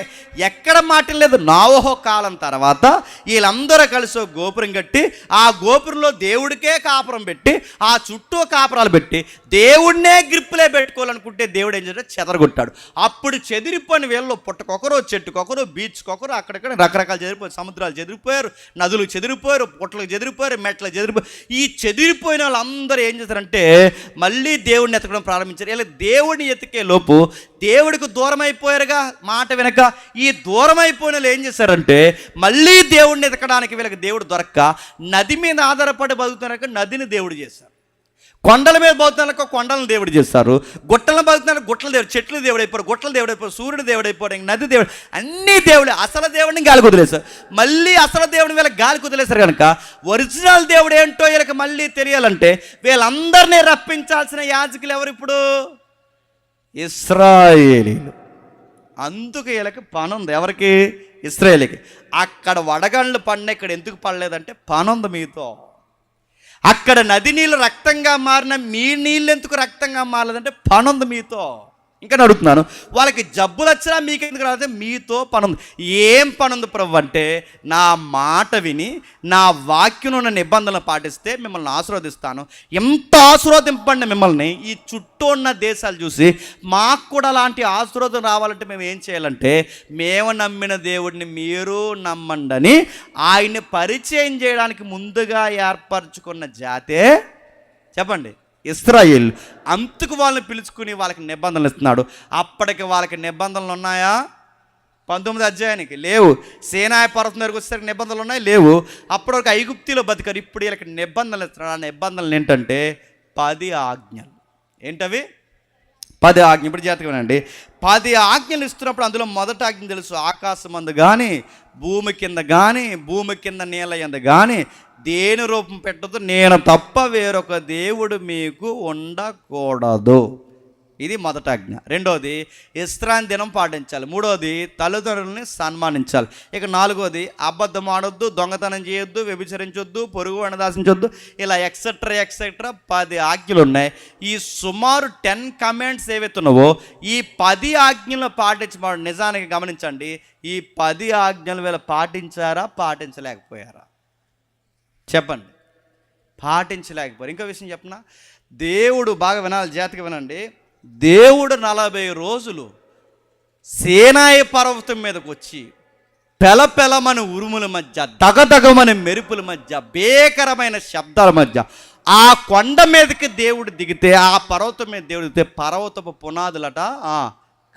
ఎక్కడ మాట లేదు. నోవహు కాలం తర్వాత వీళ్ళందరూ కలిసి ఒక గోపురం కట్టి ఆ గోపురంలో దేవుడికే కాపురం పెట్టి ఆ చుట్టూ కాపురాలు పెట్టి దేవుడినే గ్రిప్పులే పెట్టుకోవాలనుకుంటే దేవుడు ఏం చేశాడు? చెదరగొట్టాడు. అప్పుడు చెదిరిపోయిన వీళ్ళు పుట్టకొకరు, చెట్టుకొకరు, బీచ్కొకరు, అక్కడక్కడ రకరకాలు చెదిరిపోయారు. సముద్రాలు చెదిరిపోయారు, నదులు చెదిరిపోయారు, పుట్టలకు చెదిరిపోయారు, మెట్లకు చెదిరిపోయారు. ఈ చెదిరిపోయిన వాళ్ళందరూ ఏం చేశారంటే మళ్ళీ దేవుడిని ఎతకడం ప్రారంభించారు. ఇలా దేవుడిని ఎతికే లోపు దేవుడికి దూరం అయిపోయారుగా, మాట వెనక. ఈ దూరం అయిపోయిన వాళ్ళు ఏం చేశారంటే మళ్ళీ దేవుడిని ఎతకడానికి వీళ్ళకి దేవుడు దొరక్క నది మీద ఆధారపడి బతుకుతున్నాక నదిని దేవుడు చేశారు. కొండల మీద బతుకుతున్నాక కొండలను దేవుడు చేస్తారు. గుట్టలను బతుకుతున్నాక గుట్టల దేవుడు, చెట్లు దేవుడు అయిపోయారు, గుట్టలు దేవుడు అయిపోయారు, సూర్యుడు దేవుడు అయిపోయాడు, నది దేవుడు, అన్ని దేవుడే. అసలు దేవుడిని గాలి కుదిలేశారు. మళ్ళీ అసలు దేవుడిని వీళ్ళకి గాలి కుదిలేశారు కనుక ఒరిజినల్ దేవుడు ఏంటో వీళ్ళకి మళ్ళీ తెలియాలంటే వీళ్ళందరినీ రప్పించాల్సిన యాజకులు ఎవరు ఇప్పుడు? ఇశ్రాయేలీలు. అందుకు వీళ్ళకి పని ఉంది. ఎవరికి? ఇశ్రాయేలీకి. అక్కడ వడగండ్లు పడిన ఇక్కడ ఎందుకు పడలేదంటే పని ఉంది మీతో. అక్కడ నది నీళ్ళు రక్తంగా మారిన మీ నీళ్ళు ఎందుకు రక్తంగా మారలేదంటే పని ఉంది మీతో. ఇంకా అడుగుతున్నాను, వాళ్ళకి జబ్బులు వచ్చినా మీకు ఎందుకు రాదంటే మీతో పని ఉంది. ఏం పని ఉంది ప్రభు అంటే నా మాట విని నా వాక్యం ఉన్న నిబంధనలు పాటిస్తే మిమ్మల్ని ఆశీర్వదిస్తాను. ఎంత ఆశీర్వదింపండి మిమ్మల్ని. ఈ చుట్టూ ఉన్న దేశాలు చూసి మాకు కూడా అలాంటి ఆశీర్వాదం రావాలంటే మేము ఏం చేయాలంటే మేము నమ్మిన దేవుడిని మీరు నమ్మండి అని ఆయన్ని పరిచయం చేయడానికి ముందుగా ఏర్పరచుకున్న జాతే చెప్పండి ఇశ్రాయేల్. అందుకు వాళ్ళని పిలుచుకుని వాళ్ళకి నిబంధనలు ఇస్తున్నాడు. అప్పటికి వాళ్ళకి నిబంధనలు ఉన్నాయా? 19వ అధ్యాయానికి లేవు. సేనాయ పర్వతం దగ్గరకు వచ్చేసరికి నిబంధనలు ఉన్నాయి, లేవు. అప్పటి వరకు ఐగుప్తిలో బతికారు. ఇప్పుడు వీళ్ళకి నిబంధనలు ఇస్తున్నాడు. ఆ నిబంధనలు ఏంటంటే 10 ఆజ్ఞలు. ఏంటవి? 10 ఆజ్ఞ. ఇప్పుడు జాగ్రత్తగా వినండి. 10 ఆజ్ఞలు ఇస్తున్నప్పుడు అందులో మొదటి ఆజ్ఞ తెలుసు, ఆకాశం అందు కానీ భూమి కింద కానీ భూమి కింద నీళ్ళ యందు కానీ దేని రూపం పెట్టదు, నేను తప్ప వేరొక దేవుడు మీకు ఉండకూడదు. ఇది మొదటి ఆజ్ఞ. రెండోది విశ్రాంతి దినం పాటించాలి. మూడోది తల్లిదండ్రులని సన్మానించాలి. ఇక నాలుగోది అబద్ధం ఆడొద్దు, దొంగతనం చేయొద్దు, వ్యభిచరించొద్దు, పొరుగు దాసించొద్దు, ఇలా ఎక్సెట్రా 10 ఆజ్ఞలు ఉన్నాయి. ఈ సుమారు 10 కమాండ్స్ ఏవైతున్నావో ఈ 10 ఆజ్ఞలను పాటించబడి నిజానికి గమనించండి, ఈ 10 ఆజ్ఞలు వీళ్ళు పాటించారా పాటించలేకపోయారా చెప్పండి? పాటించలేకపోయారు. ఇంకో విషయం చెప్పనా, దేవుడు బాగా వినాలి, జాగ్రత్తగా వినండి. దేవుడు 40 రోజులు సేనాయి పర్వతం మీదకి వచ్చి పెలపెలమని ఉరుముల మధ్య, దగదగమని మెరుపుల మధ్య, భీకరమైన శబ్దాల మధ్య ఆ కొండ మీదకి దేవుడు దిగితే, ఆ పర్వతం మీద దేవుడు దిగితే పర్వతపు పునాదులట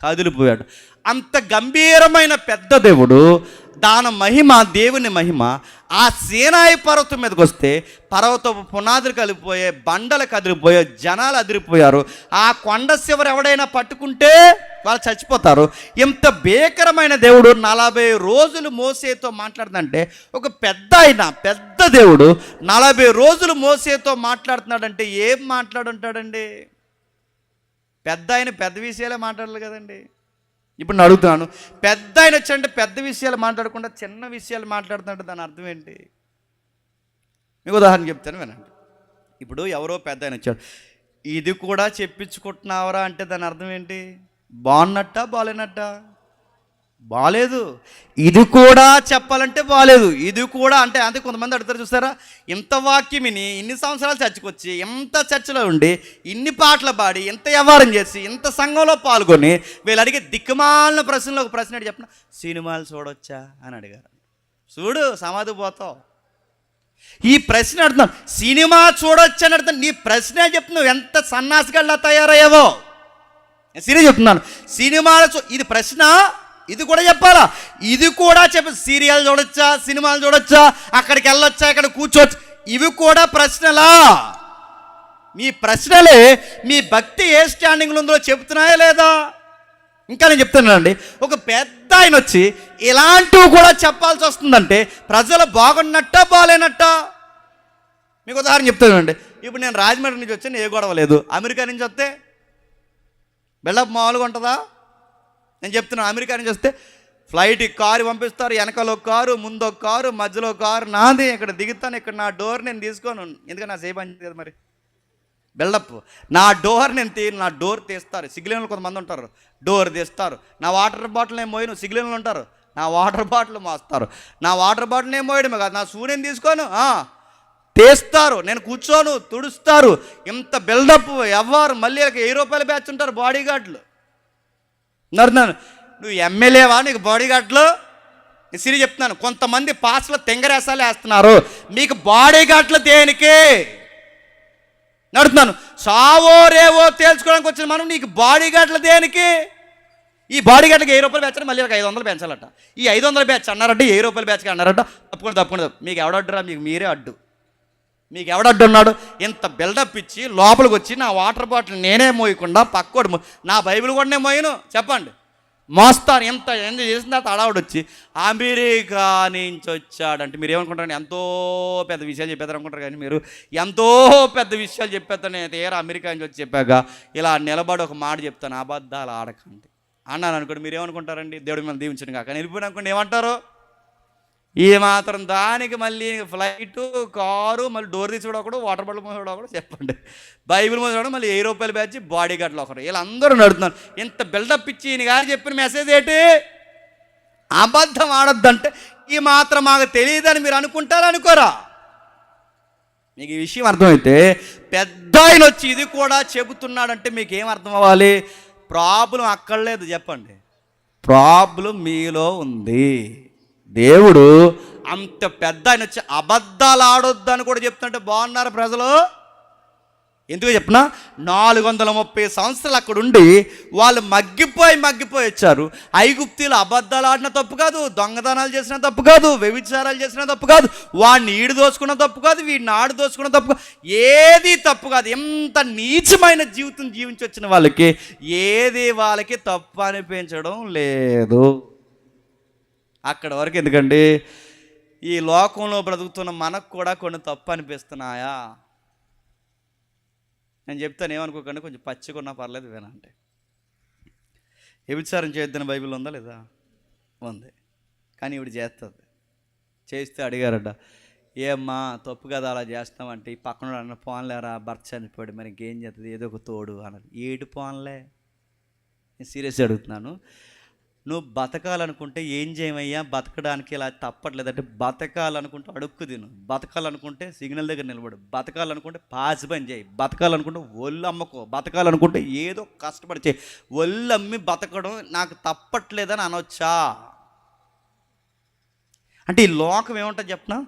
కదిలిపోయాడు. అంత గంభీరమైన పెద్ద దేవుడు, దాని మహిమ, దేవుని మహిమ ఆ సేనాయి పర్వతం మీదకి వస్తే పర్వతపు పునాదులు కలిపోయే, బండలు కదిలిపోయే, జనాలు అదిరిపోయారు. ఆ కొండ శివరు ఎవడైనా పట్టుకుంటే వాళ్ళు చచ్చిపోతారు. ఇంత భీకరమైన దేవుడు 40 రోజులు మోసేతో మాట్లాడుతుందంటే, ఒక పెద్ద దేవుడు 40 రోజులు మోసేతో మాట్లాడుతున్నాడంటే ఏం మాట్లాడుంటాడండి? పెద్ద విషయాలే మాట్లాడాలి కదండి. ఇప్పుడు నేను అడుగుతున్నాను, పెద్ద ఆయన వచ్చంటే పెద్ద విషయాలు మాట్లాడకుండా చిన్న విషయాలు మాట్లాడుతుంటే దాని అర్థం ఏంటి? మీకు ఉదాహరణ చెప్తాను వినండి. ఇప్పుడు ఎవరో పెద్ద ఆయన వచ్చాడు, ఇది కూడా చెప్పించుకుంటున్నావరా అంటే దాని అర్థం ఏంటి? బాగున్నట్ట బాగాలేనట్ట? బాలేదు. ఇది కూడా చెప్పాలంటే బాలేదు. ఇది కూడా అంటే అంతే. కొంతమంది అడుగుతారు చూస్తారా, ఇంత వాక్యం విని ఇన్ని సంవత్సరాలు చర్చకొచ్చి ఎంత చర్చలో ఉండి ఇన్ని పాటలు పాడి ఇంత వ్యవహారం చేసి ఇంత సంఘంలో పాల్గొని వీళ్ళు అడిగే దిక్కుమాలిన ప్రశ్నలో ఒక ప్రశ్న అడిగి చెప్పిన, సినిమాలు చూడొచ్చా అని అడిగారు. చూడు సమాధి పోతావు. ఈ ప్రశ్న అడుగుతున్నాను, సినిమా చూడొచ్చు అని అడుగుతాను. నీ ప్రశ్నే చెప్తున్నావు, ఎంత సన్నాసిగల్లా తయారయ్యావో. సీరియస్ చెప్తున్నాను. సినిమాలు ఇది ప్రశ్న, ఇది కూడా చెప్పాలా? ఇది కూడా చెప్ప. సీరియల్ చూడొచ్చా, సినిమాలు చూడొచ్చా, అక్కడికి వెళ్ళొచ్చా, ఇక్కడ కూర్చోవచ్చు, ఇవి కూడా ప్రశ్నలా? మీ ప్రశ్నలే మీ భక్తి ఏ స్టాండింగ్లో ఉందో చెప్తున్నాయా లేదా? ఇంకా నేను చెప్తున్నానండి, ఒక పెద్ద ఆయన వచ్చి ఇలాంటివి కూడా చెప్పాల్సి వస్తుందంటే ప్రజలు బాగున్నట్ట బాగాలేనట్ట? మీకు ఉదాహరణ చెప్తానండి. ఇప్పుడు నేను రాజమండ్రి నుంచి వచ్చాను, ఏ గొడవ లేదు. అమెరికా నుంచి వస్తే బిల్డప్ మామూలుగా ఉంటుందా? నేను చెప్తున్నాను, అమెరికా నుంచి వస్తే ఫ్లైట్కి కారు పంపిస్తారు, వెనకాల ఒక కారు, ముందు ఒక కారు, మధ్యలో కారు నాది. ఇక్కడ దిగుతాను, ఇక్కడ నా డోర్ నేను తీసుకోను, ఎందుకంటే నా సేపు అంది కదా. మరి బిల్డప్, నా డోర్ నేను నా డోర్ తీస్తారు. సిగ్నల్ కొంతమంది ఉంటారు, డోర్ తీస్తారు. నా వాటర్ బాటిల్ నేను మోయను, సిగ్నల్ ఉంటారు, నా వాటర్ బాటిల్ మోస్తారు. నా వాటర్ బాటిల్ నేను మోయడమే కాదు, నా షూ నేను తీసుకోను, తీస్తారు. నేను కూర్చోను, తుడుస్తారు. ఇంత బిల్డప్ ఎవ్వరు. మళ్ళీ 1000 రూపాయల బ్యాచ్ ఉంటారు బాడీ గార్డులు. నడుతున్నాను, నువ్వు ఎమ్మెల్యేవా నీకు బాడీ గార్డులు? సిరి చెప్తున్నాను, కొంతమంది పాస్లో తెంగరేసాలు వేస్తున్నారు, మీకు బాడీ గార్డులు దేనికి? నడుతున్నాను, సావో రేవో తేల్చుకోవడానికి వచ్చిన మనం, నీకు బాడీ గార్డులు దేనికి? ఈ బాడీ గార్డుకి 1000 రూపాయలు బ్యాచ్ మళ్ళీ 500 పెంచాలట. ఈ 500 బ్యాచ్ అన్నారంటే 1000 రూపాయల బ్యాచ్కి అన్నారట. తప్పకుండా మీకు ఎవడడ్డురా? మీకు మీరే అడ్డు. మీకు ఎవడడ్డు ఉన్నాడు? ఇంత బిల్డప్ ఇచ్చి లోపలికి వచ్చి నా వాటర్ బాటిల్ నేనే మోయకుండా పక్కోడు, నా బైబిల్ కూడా నేను మోయను, చెప్పండి, మోస్తాను. ఎంత ఎంజాయ్ చేసిన తర్వాత అడావుడు వచ్చి అమెరికా నుంచి వచ్చాడంటే మీరు ఏమనుకుంటారండి? ఎంతో పెద్ద విషయాలు చెప్పేస్తారు అనుకుంటారు. కానీ మీరు ఎంతో పెద్ద విషయాలు చెప్పేస్తాను. నేను తీరా అమెరికా నుంచి వచ్చి చెప్పాక ఇలా నిలబడి ఒక మాట చెప్తాను, అబద్ధాలు ఆడకండి అన్నాను అనుకోండి. మీరు ఏమనుకుంటారండి? దేవుడి మీద దీవించను కాక. వెళ్ళిపోయిన అనుకోండి, ఏమంటారు? ఈ మాత్రం దానికి మళ్ళీ ఫ్లైటు, కారు, మళ్ళీ డోర్ తీసుకోవడం, వాటర్ బాటిల్ మోసుకోవడం, చెప్పండి, బైబిల్ మోసుకోవడం, మళ్ళీ 1000 రూపాయల బ్యాచ్, బాడీ గార్డులు ఒకరు, వీళ్ళందరూ నడుతున్నారు. ఇంత బిల్డప్ ఇచ్చి ఈయన గారు చెప్పిన మెసేజ్ ఏంటి? అబద్ధం ఆడొద్దంటే ఈ మాత్రం మాకు తెలియదని మీరు అనుకుంటారా అనుకోరా? మీకు ఈ విషయం అర్థమైతే పెద్ద ఆయన వచ్చి ఇది కూడా చెబుతున్నాడంటే మీకు ఏం అర్థం అవ్వాలి? ప్రాబ్లం అక్కడ లేదు, చెప్పండి, ప్రాబ్లం మీలో ఉంది. దేవుడు అంత పెద్ద ఆయన వచ్చి అబద్ధాలు ఆడొద్దు అని కూడా చెప్తుంటే బాగున్నారు ప్రజలు. ఎందుకు చెప్పినా, 430 సంవత్సరాలు అక్కడ ఉండి వాళ్ళు మగ్గిపోయి వచ్చారు. ఐగుప్తీలు అబద్ధాలు ఆడిన తప్పు కాదు, దొంగతనాలు చేసిన తప్పు కాదు, వ్యభిచారాలు చేసిన తప్పు కాదు, వాడిని ఈడు దోచుకున్న తప్పు కాదు, వీడిని ఆడు దోచుకున్న తప్పు కాదు, ఏది తప్పు కాదు. ఎంత నీచమైన జీవితం జీవించి వచ్చిన వాళ్ళకి ఏది వాళ్ళకి తప్పు అనిపించడం లేదు. అక్కడ వరకు ఎందుకండి? ఈ లోకంలో బ్రతుకుతున్న మనకు కూడా కొన్ని తప్పు అనిపిస్తున్నాయా? నేను చెప్తాను, ఏమనుకోకండి, కొంచెం పచ్చిగా పర్లేదు వినండి. వ్యభిచారం చేయొద్దని బైబిల్ ఉందా లేదా? ఉంది. కానీ ఇవిడ చేస్తుంది. చేస్తే అడిగారట, ఏమ్మా తప్పు కదా అలా చేస్తామంటే, ఈ పక్కన అన్న పోన్లేరా భర్త చనిపోయాడు, మరి ఇంకేం చేస్తుంది, ఏదో ఒక తోడు అన్నది. ఏడు పోన్లే? నేను సీరియస్ అడుగుతున్నాను. నువ్వు బతకాలనుకుంటే ఏం చేయమయ్యా? బతకడానికి ఇలా తప్పట్లేదంటే బతకాలనుకుంటే అడుక్కు తిను, బతకాలనుకుంటే సిగ్నల్ దగ్గర నిలబడు, బతకాలనుకుంటే పాసి పని చేయి, బతకాలనుకుంటే ఒళ్ళు అమ్మకో, బతకాలనుకుంటే ఏదో కష్టపడి చేయి. ఒళ్ళు అమ్మి బతకడం నాకు తప్పట్లేదని అనొచ్చా? అంటే ఈ లోకం ఏముంటుంది చెప్పనా?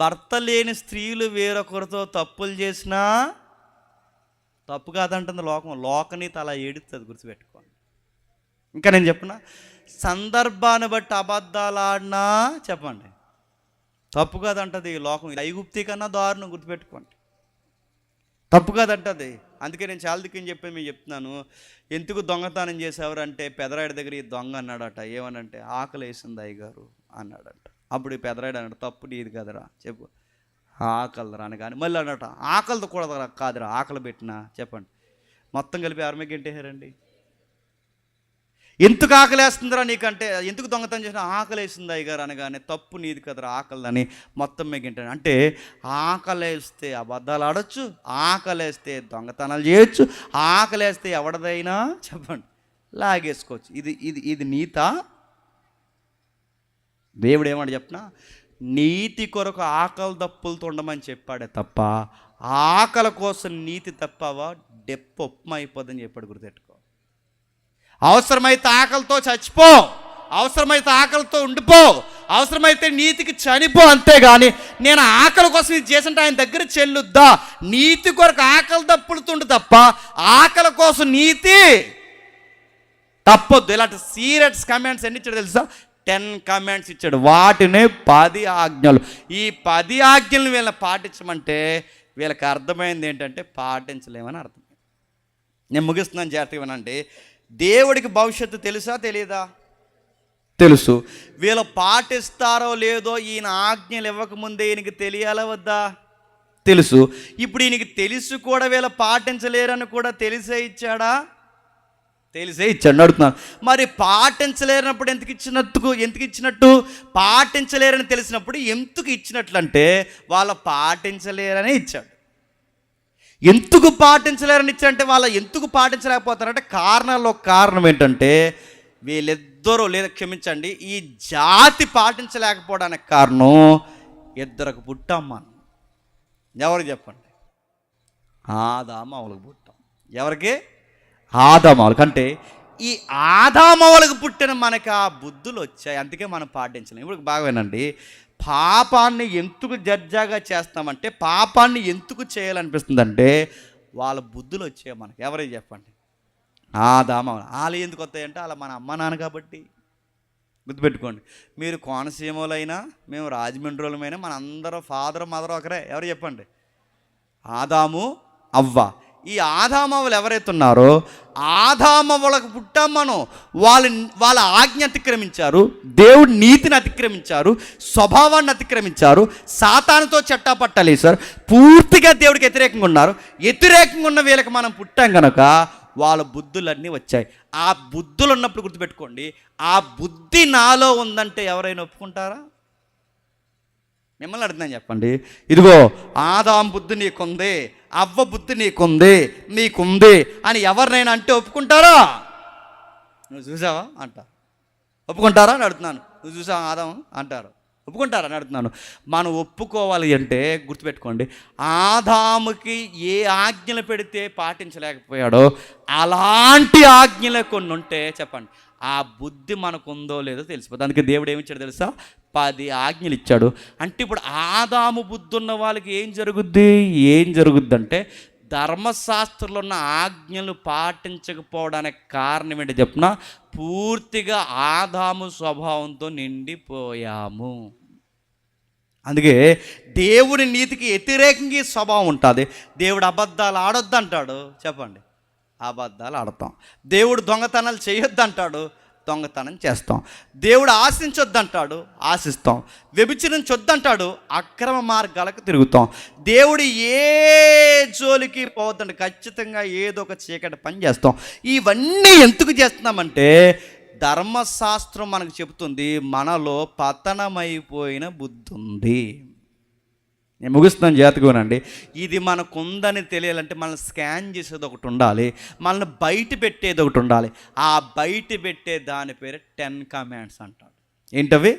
భర్త లేని స్త్రీలు వేరొకరితో తప్పులు చేసినా తప్పు కాదంటుంది లోకం. లోకనీతి అలా ఏడుస్తుంది, గుర్తుపెట్టుకోండి. ఇంకా నేను చెప్పిన సందర్భాన్ని బట్టి అబద్ధాలు ఆడినా చెప్పండి తప్పు కాదంటది ఈ లోకం. ఐగుప్తి కన్నా దారుణం, గుర్తుపెట్టుకోండి, తప్పు కాదంటది. అందుకే నేను చాలా దిక్కుని చెప్పి మీకు చెప్తున్నాను. ఎందుకు దొంగతనం చేసేవారు అంటే పెదరాయుడు దగ్గర ఈ దొంగ అన్నాడట. ఏమనంటే ఆకలి వేసింది అయ్యగారు అన్నాడట. అప్పుడు ఈ పెదరాయుడు అన్నాడు, తప్పు నీది కదరా, చెప్పు, ఆకలి రాని కానీ మళ్ళీ అన్నట, ఆకలితో కూడా కాదురా, ఆకలి పెట్టినా, చెప్పండి, మొత్తం కలిపి ఎవరి మీద గెంటేశారండి? ఎందుకు ఆకలేస్తుందిరా నీకంటే, ఎందుకు దొంగతనం చేసిన, ఆకలేస్తుంది అయ్యగారు అనగానే, తప్పు నీది కదరా ఆకలిదని మొత్తం మిగింటాను. అంటే ఆకలేస్తే అబద్ధాలు ఆడొచ్చు, ఆకలేస్తే దొంగతనాలు చేయొచ్చు, ఆకలేస్తే ఎవడదైనా చెప్పండి లాగేసుకోవచ్చు. ఇది ఇది ఇది నీతా? దేవుడు ఏమంటే చెప్పినా, నీతి కొరకు ఆకలి దప్పులతో ఉండమని చెప్పాడే తప్ప ఆకలి కోసం నీతి తప్పవా డెప్పు ఉప్మా అయిపోద్దని చెప్పాడు. గుర్తెట్టుకో. అవసరమైతే ఆకలితో చచ్చిపో, అవసరమైతే ఆకలితో ఉండిపో, అవసరమైతే నీతికి చనిపో, అంతేగాని నేను ఆకలి కోసం ఇది చేసింటే ఆయన దగ్గర చెల్లుద్దా? నీతి కొరకు ఆకలి దప్పులుతుండు తప్ప ఆకలి కోసం నీతి తప్పొద్దు. ఇలాంటి సీరియస్ కమెంట్స్ ఎన్ని ఇచ్చాడు తెలుసా? 10 కమెంట్స్ ఇచ్చాడు. వాటినే 10 ఆజ్ఞలు. ఈ 10 ఆజ్ఞలను వీళ్ళని పాటించమంటే వీళ్ళకి అర్థమైంది ఏంటంటే పాటించలేమని అర్థం. నేను ముగిస్తున్నాను, జాగ్రత్తగా వినండి. దేవుడికి భవిష్యత్తు తెలుసా తెలియదా? తెలుసు. వీళ్ళు పాటిస్తారో లేదో ఈయన ఆజ్ఞలు ఇవ్వకముందే ఈయనకి తెలియాలా వద్దా? తెలుసు. ఇప్పుడు ఈయనకి తెలుసు కూడా వీళ్ళు పాటించలేరని కూడా తెలిసే ఇచ్చాడా? తెలిసే ఇచ్చాడు. అడుగుతున్నాను, మరి పాటించలేనప్పుడు ఎందుకు ఇచ్చినట్టు? పాటించలేరని తెలిసినప్పుడు ఎందుకు ఇచ్చినట్లు అంటే వాళ్ళ పాటించలేరని ఇచ్చాడు. ఎందుకు పాటించలేరని ఇచ్చాడంటే వాళ్ళ ఎందుకు పాటించలేకపోతారంటే కారణాల్లో కారణం ఏంటంటే వీళ్ళిద్దరూ, లేదా క్షమించండి, ఈ జాతి పాటించలేకపోవడానికి కారణం ఇద్దరికి పుట్టాం మనం. ఎవరికి చెప్పండి? ఆదామవలకు పుట్టాం. ఎవరికి? ఆదామవలకు. అంటే ఈ ఆదామవలకు పుట్టిన మనకి ఆ బుద్ధులు వచ్చాయి, అందుకే మనం పాటించలేం. ఇప్పుడు బాగా వినండి, పాపాన్ని ఎందుకు జడ్జాగా చేస్తామంటే, పాపాన్ని ఎందుకు చేయాలనిపిస్తుందంటే వాళ్ళ బుద్ధులు వచ్చాయి మనకి. ఎవరికి చెప్పండి? ఆదామవలు. వాళ్ళు ఎందుకు వస్తాయంటే వాళ్ళ మన అమ్మ నాన్న కాబట్టి. గుర్తుపెట్టుకోండి, మీరు కోనసీమలైనా మేము రాజమండ్రులమైనా మన అందరూ ఫాదర్ మదర్ ఒకరే. ఎవరు చెప్పండి? ఆదాము అవ్వ. ఈ ఆదామవ్వలు ఎవరైతే ఉన్నారో ఆదామవ్వలకు పుట్టాం మనం. వాళ్ళ ఆజ్ఞ అతిక్రమించారు, దేవుడి నీతిని అతిక్రమించారు, స్వభావాన్ని అతిక్రమించారు, సాతానుతో చట్టాపట్టాలేశారు, పూర్తిగా దేవుడికి వ్యతిరేకంగా ఉన్నారు. వ్యతిరేకంగా ఉన్న వీళ్ళకి మనం పుట్టాం కనుక వాళ్ళ బుద్ధులన్నీ వచ్చాయి. ఆ బుద్ధులు ఉన్నప్పుడు గుర్తుపెట్టుకోండి, ఆ బుద్ధి నాలో ఉందంటే ఎవరైనా ఒప్పుకుంటారా? మిమ్మల్ని అడుగుతున్నాను, చెప్పండి. ఇదిగో ఆదాం బుద్ధి నీకుంది, అవ్వ బుద్ధి నీకుంది అని ఎవరినైనా అంటే ఒప్పుకుంటారా? నువ్వు చూసావా అంట. ఒప్పుకుంటారా అని అడుగుతున్నాను. నువ్వు చూసావా ఆదాం అంటారు. ఒప్పుకుంటారా అని అడుగుతున్నాను. మనం ఒప్పుకోవాలి అంటే గుర్తుపెట్టుకోండి, ఆదాముకి ఏ ఆజ్ఞలు పెడితే పాటించలేకపోయాడో అలాంటి ఆజ్ఞలు కొన్ని ఉంటే చెప్పండి ఆ బుద్ధి మనకు ఉందో లేదో తెలిసిపోతుంది. అందుకే దేవుడు ఏమిచ్చాడు తెలుసా? 10 ఆజ్ఞలు ఇచ్చాడు. అంటే ఇప్పుడు ఆదాము బుద్ధి ఉన్న వాళ్ళకి ఏం జరుగుద్ది అంటే ధర్మశాస్త్రంలో ఉన్న ఆజ్ఞలు పాటించకపోవడానికి కారణం ఏంటి చెప్పిన? పూర్తిగా ఆదాము స్వభావంతో నిండిపోయాము. అందుకే దేవుడి నీతికి వ్యతిరేకంగా స్వభావం ఉంటుంది. దేవుడు అబద్ధాలు ఆడొద్దు అంటాడు, చెప్పండి అబద్ధాలు ఆడతాం. దేవుడు దొంగతనాలు చేయొద్దు అంటాడు, దొంగతనం చేస్తాం. దేవుడు ఆశించొద్దంటాడు, ఆశిస్తాం. వ్యభిచరించొద్దంటాడు, అక్రమ మార్గాలకు తిరుగుతాం. దేవుడు ఏ జోలికి పోవద్దంటే ఖచ్చితంగా ఏదో ఒక చీకటి పని చేస్తాం. ఇవన్నీ ఎందుకు చేస్తున్నామంటే ధర్మశాస్త్రం మనకు చెబుతుంది మనలో పతనమైపోయిన బుద్ధి ఉంది. నేను ముగిస్తున్నాను, జాగ్రత్తగానండి. ఇది మనకు ఉందని తెలియాలంటే మనల్ని స్కాన్ చేసేది ఒకటి ఉండాలి, మనల్ని బయట పెట్టేది ఒకటి ఉండాలి. ఆ బయట పెట్టే దాని పేరు 10 కమాండ్స్ అంటాడు. ఏంటవి?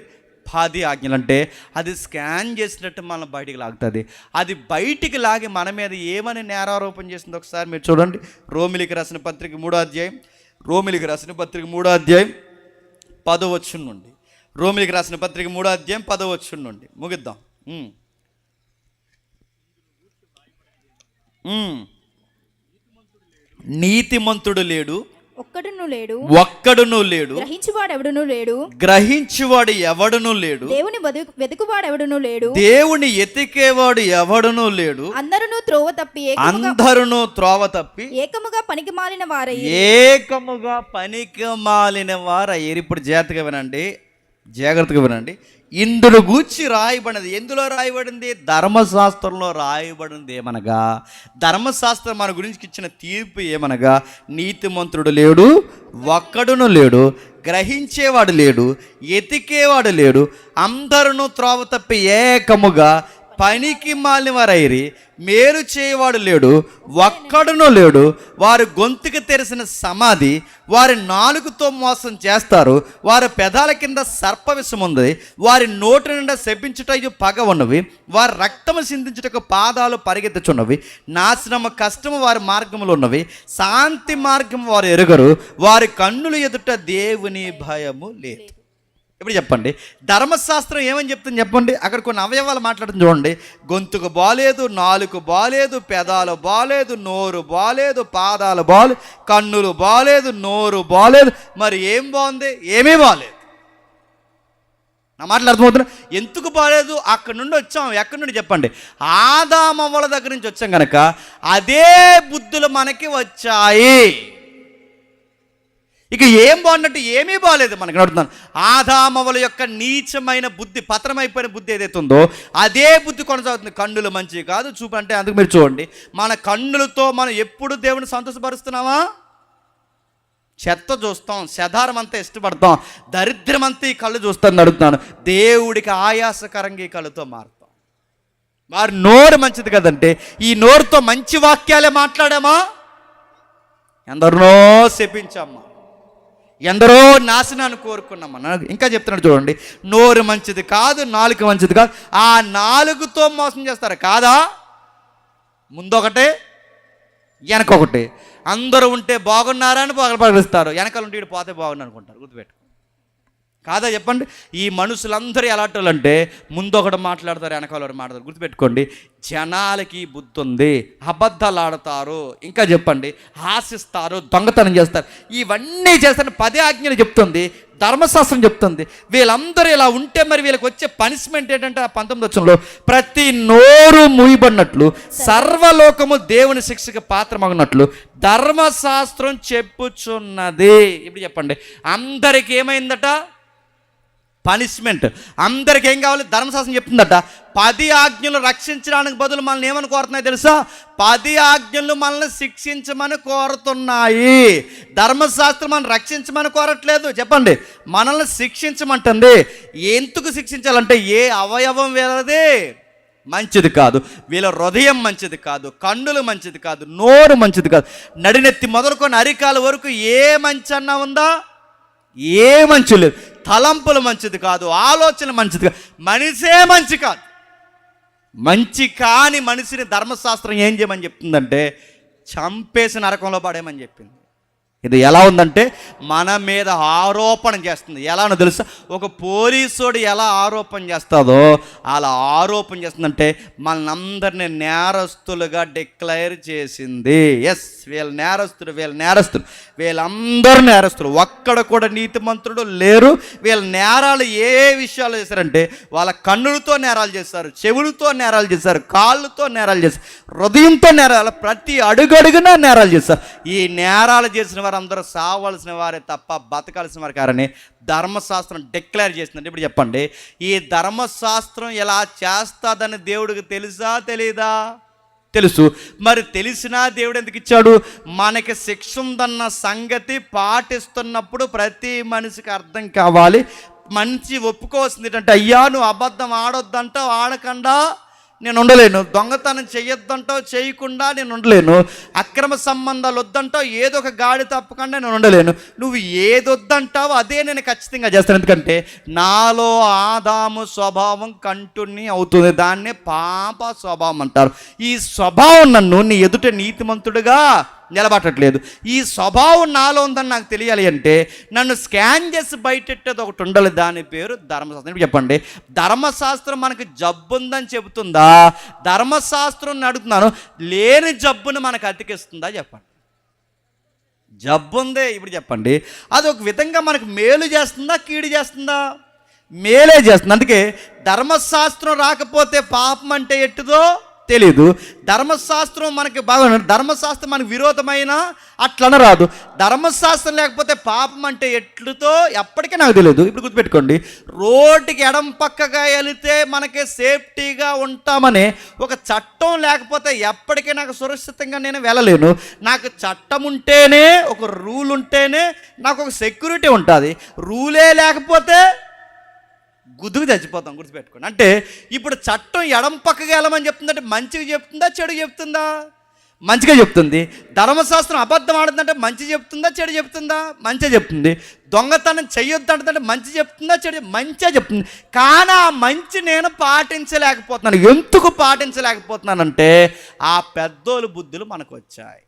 10 ఆజ్ఞలు. అంటే అది స్కాన్ చేసినట్టు మనం బయటికి లాగుతుంది. అది బయటికి లాగి మన మీద ఏమని నేరారోపణ చేసింది ఒకసారి మీరు చూడండి. రోమిలికి రాసిన పత్రిక 3వ అధ్యాయం, రోమిలికి రాసిన పత్రిక 3వ అధ్యాయం 10వ వచనం నుండి. రోమిలికి రాసిన పత్రిక 3వ అధ్యాయం 10వ వచనం నుండి ముగిద్దాం. నీతిమంతుడు లేడు, ఒక్కడును లేడు, గ్రహించువాడు ఎవడును లేడు, దేవుని వెతుకువాడు ఎవడును లేడు, దేవుని ఎతికేవాడు ఎవడును లేడు. అందరూ త్రోవ తప్పి ఏకముగా పనికి మాలిన వారయ్యారు. ఇప్పుడు జాగ్రత్తగా వినండి. జాగ్రత్తగా వినండి. ఇందును గూర్చి రాయబడినది. ఎందులో రాయబడింది? ధర్మశాస్త్రంలో రాయబడింది. ఏమనగా ధర్మశాస్త్రం మన గురించి ఇచ్చిన తీర్పు ఏమనగా, నీతిమంతుడు లేడు, ఒక్కడును లేడు, గ్రహించేవాడు లేడు, ఎతికేవాడు లేడు, అందరూ త్రోవ తప్పి ఏకముగా పనికి మాలిన వారైరి, మేలు చేయవాడు లేడు, ఒక్కడునూ లేడు. వారి గొంతుకు తెరిసిన సమాధి, వారి నాలుగుతో మోసం చేస్తారు, వారి పెదాల కింద సర్పవిషం ఉంది, వారి నోటి నిండా శపించుటకు పగ ఉన్నవి, వారి రక్తము సిందించుటకు పాదాలు పరిగెత్తుచున్నవి, నాశనము కష్టము వారి మార్గములు ఉన్నవి, శాంతి మార్గము వారు ఎరుగరు, వారి కన్నుల ఎదుట దేవుని భయము లేదు. ఇప్పుడు చెప్పండి, ధర్మశాస్త్రం ఏమని చెప్తుంది చెప్పండి. అక్కడ కొన్ని అవయవాలు మాట్లాడుతుంది చూడండి. గొంతుకు బాలేదు, నాలుగు బాలేదు, పెదాలు బాలేదు, నోరు బాలేదు, పాదాలు బాలేదు, కన్నులు బాలేదు, నోరు బాలేదు. మరి ఏం బాగుంది? ఏమీ బాలేదు. నా మాటలు అర్థమవుతున్నా? ఎందుకు బాలేదు? అక్కడి నుండి వచ్చాం. ఎక్కడి నుండి చెప్పండి? ఆదామవ్వల దగ్గర నుంచి వచ్చాం కనుక అదే బుద్ధులు మనకి వచ్చాయి. ఇక ఏం బాగున్నట్టు? ఏమీ బాగలేదు. మనకు అడుగుతున్నాను, ఆదామవ్వల యొక్క నీచమైన బుద్ధి, పతనమైపోయిన బుద్ధి ఏదైతే ఉందో అదే బుద్ధి కొనసాగుతుంది. కన్నులు మంచివి కాదు, చూపు అంటే అందుకు మీరు చూడండి, మన కన్నులతో మనం ఎప్పుడు దేవుని సంతోషపరుస్తున్నామా? చెత్త చూస్తాం, చెదారం అంతా ఇష్టపడతాం, దరిద్రం అంతా ఈ కళ్ళు చూస్తాను అడుగుతున్నాను. దేవుడికి ఆయాసకరంగా ఈ కళ్ళుతో మారుతాం. వారి నోరు మంచిది కదంటే ఈ నోరుతో మంచి వాక్యాలే మాట్లాడామా? ఎందరినో శపించామా? ఎందరో నాశనాన్ని కోరుకున్నామన్నా. ఇంకా చెప్తున్నాడు చూడండి, నోరు మంచిది కాదు, నాలుక మంచిది కాదు, ఆ నాలుగుతో మోసం చేస్తారు కాదా? ముందొకటే వెనకొకటి. అందరూ ఉంటే బాగున్నారా అని పగలపగలుస్తారు, వెనకాల ఉంటే వీడు పోతే బాగున్నా అనుకుంటారు. గుర్తుపెట్టు కాదా చెప్పండి? ఈ మనుషులందరూ ఎలాంటి వాళ్ళు అంటే ముందొకటి మాట్లాడతారు, వెనకాల ఒకటి మాట్లాడతారు. గుర్తుపెట్టుకోండి, జనాలకి బుద్ధి ఉంది, అబద్ధాలు ఆడతారు, ఇంకా చెప్పండి ఆశిస్తారు, దొంగతనం చేస్తారు, ఇవన్నీ చేస్తారు. 10 ఆజ్ఞలు చెప్తుంది, ధర్మశాస్త్రం చెప్తుంది. వీళ్ళందరూ ఇలా ఉంటే మరి వీళ్ళకి వచ్చే పనిష్మెంట్ ఏంటంటే 19వ వచనంలో, ప్రతి నోరు మూయబడినట్లు సర్వలోకము దేవుని శిక్షకు పాత్రమగినట్లు ధర్మశాస్త్రం చెప్పుచున్నది. ఇప్పుడు చెప్పండి, అందరికి ఏమైందట? పనిష్మెంట్. అందరికి ఏం కావాలి? ధర్మశాస్త్రం చెప్తుందట 10 ఆజ్ఞలు రక్షించడానికి బదులు మనల్ని ఏమని కోరుతున్నాయి తెలుసా? 10 ఆజ్ఞలు మనల్ని శిక్షించమని కోరుతున్నాయి. ధర్మశాస్త్రం మనం రక్షించమని కోరట్లేదు. చెప్పండి, మనల్ని శిక్షించమంటుంది. ఎందుకు శిక్షించాలంటే ఏ అవయవం వీళ్ళది మంచిది కాదు, వీళ్ళ హృదయం మంచిది కాదు, కన్నులు మంచిది కాదు, నోరు మంచిది కాదు, నడినెత్తి మొదలుకొని అరికాల వరకు ఏ మంచి అన్నా ఉందా? ఏ మంచి లేదు. తలంపులు మంచిది కాదు, ఆలోచన మంచిది కాదు, మనిషే మంచి కాదు. మంచి కాని మనిషిని ధర్మశాస్త్రం ఏం చేయమని చెప్తుందంటే చంపేసి నరకంలో పడేయమని చెప్పింది. ఇది ఎలా ఉందంటే మన మీద ఆరోపణ చేస్తుంది. ఎలానో తెలుసా? ఒక పోలీసుడు ఎలా ఆరోపణ చేస్తుందో అలా ఆరోపణ చేస్తుందంటే మనందరినీ నేరస్తులుగా డిక్లేర్ చేసింది. ఎస్, వీళ్ళ నేరస్తులు, వీళ్ళ నేరస్తులు, వీళ్ళందరూ నేరస్తులు, ఒక్కడ కూడా నీతిమంతుడు లేరు. వీళ్ళ నేరాలు ఏ విషయాలు చేశారంటే వాళ్ళ కన్నులతో నేరాలు చేస్తారు, చెవులతో నేరాలు చేశారు, కాళ్ళతో నేరాలు చేస్తారు, హృదయంతో నేరాలు, ప్రతి అడుగడుగునా నేరాలు చేస్తారు. ఈ నేరాలు చేసిన అందరూ సావాల్సిన వారే తప్ప బతకాల్సిన వారు కారని ధర్మశాస్త్రం డిక్లేర్ చేసిందంటే. ఇప్పుడు చెప్పండి, ఈ ధర్మశాస్త్రం ఎలా చేస్తుందని దేవుడికి తెలుసా తెలీదా? తెలుసు. మరి తెలిసినా దేవుడు ఎందుకు ఇచ్చాడు? మనకి శిక్ష ఉందన్న సంగతి పాటిస్తున్నప్పుడు ప్రతి మనిషికి అర్థం కావాలి. మంచి ఒప్పుకోవాల్సింది ఏంటంటే, అయ్యా నువ్వు అబద్ధం ఆడొద్దంటావు, ఆడకుండా నేను ఉండలేను, దొంగతనం చేయొద్దంటావు, చేయకుండా నేను ఉండలేను, అక్రమ సంబంధాలు వద్దంటావు, ఏదో ఒక గాడి తప్పకుండా నేను ఉండలేను, నువ్వు ఏదొద్దంటావు అదే నేను ఖచ్చితంగా చేస్తాను. ఎందుకంటే నాలో ఆదాము స్వభావం కంటిన్యూ అవుతుంది, దాన్నే పాప స్వభావం అంటారు. ఈ స్వభావం నన్ను నీ ఎదుట నీతిమంతుడుగా నిలబట్టట్లేదు. ఈ స్వభావం నాలో ఉందని నాకు తెలియాలి అంటే నన్ను స్కాన్ చేసి బయటెట్టేది ఒకటి ఉండాలి, దాని పేరు ధర్మశాస్త్రం. చెప్పండి, ధర్మశాస్త్రం మనకు జబ్బు ఉందని చెబుతుందా? ధర్మశాస్త్రం అడుగుతున్నాను, లేని జబ్బును మనకు అతికిస్తుందా? చెప్పండి. జబ్బు ఉందే. ఇప్పుడు చెప్పండి, అది ఒక విధంగా మనకు మేలు చేస్తుందా, కీడు చేస్తుందా? మేలే చేస్తుంది. అందుకే ధర్మశాస్త్రం రాకపోతే పాపం అంటే ఎట్టుదో తెలీదు. ధర్మశాస్త్రం మనకి బాగా, ధర్మశాస్త్రం మనకు విరోధమైన అట్లనరాదు. ధర్మశాస్త్రం లేకపోతే పాపం అంటే ఎట్లుతో ఎప్పటికీ నాకు తెలియదు. ఇప్పుడు గుర్తుపెట్టుకోండి, రోడ్డుకి ఎడం పక్కగా వెళితే మనకి సేఫ్టీగా ఉంటామని ఒక చట్టం లేకపోతే ఎప్పటికీ నాకు సురక్షితంగా నేను వెళ్ళలేను. నాకు చట్టం ఉంటేనే, ఒక రూల్ ఉంటేనే నాకు ఒక సెక్యూరిటీ ఉంటుంది. రూలే లేకపోతే గుద్దుకు చచ్చిపోతాం. గుర్తుపెట్టుకోండి. అంటే ఇప్పుడు చట్టం ఎడం పక్కగా వెళ్ళమని చెప్తుందంటే మంచిగా చెప్తుందా, చెడు చెప్తుందా? మంచిగా చెప్తుంది. ధర్మశాస్త్రం అబద్ధం ఆడుతుందంటే మంచి చెప్తుందా, చెడు చెప్తుందా? మంచిగా చెప్తుంది. దొంగతనం చెయ్యొద్దు అంటుందంటే మంచి చెప్తుందా, చెడు? మంచిగా చెప్తుంది. కానీ ఆ మంచి నేను పాటించలేకపోతున్నాను. ఎందుకు పాటించలేకపోతున్నానంటే ఆ పెద్దోళ్ళు బుద్ధులు మనకు వచ్చాయి.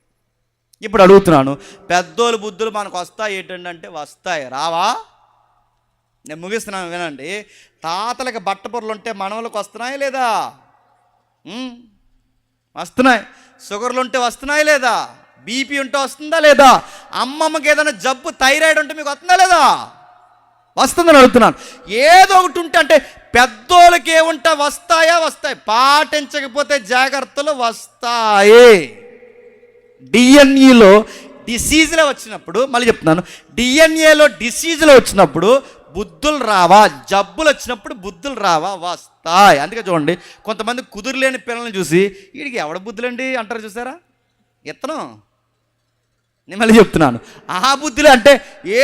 ఇప్పుడు అడుగుతున్నాను, పెద్దోళ్ళు బుద్ధులు మనకు వస్తాయి ఏంటంటే వస్తాయి, రావా? నేను ముగిస్తున్నాను, వినండి. తాతలకి బట్టపొరలు ఉంటే మనవలకు వస్తున్నాయి లేదా? వస్తున్నాయి. షుగర్లు ఉంటే వస్తున్నాయి లేదా? బీపీ ఉంటే వస్తుందా లేదా? అమ్మమ్మకి ఏదైనా జబ్బు, థైరాయిడ్ ఉంటే మీకు వస్తుందా లేదా? వస్తుందని అడుగుతున్నాను. ఏదో ఒకటి ఉంటే, అంటే పెద్దోళ్ళకి ఏముంటా వస్తాయా? వస్తాయి. పాటించకపోతే జాగ్రత్తలు వస్తాయి. డిఎన్ఏలో డిసీజ్లో వచ్చినప్పుడు, మళ్ళీ చెప్తున్నాను, డిఎన్ఏలో డిసీజ్లో వచ్చినప్పుడు బుద్ధులు రావా? జబ్బులు వచ్చినప్పుడు బుద్ధులు రావా? వస్తాయి. అందుకే చూడండి, కొంతమంది కుదురులేని పిల్లల్ని చూసి వీడికి ఎవడ బుద్ధులండి అంటారు, చూసారా? ఇతను, నేను మళ్ళీ చెప్తున్నాను, ఆ బుద్ధులు అంటే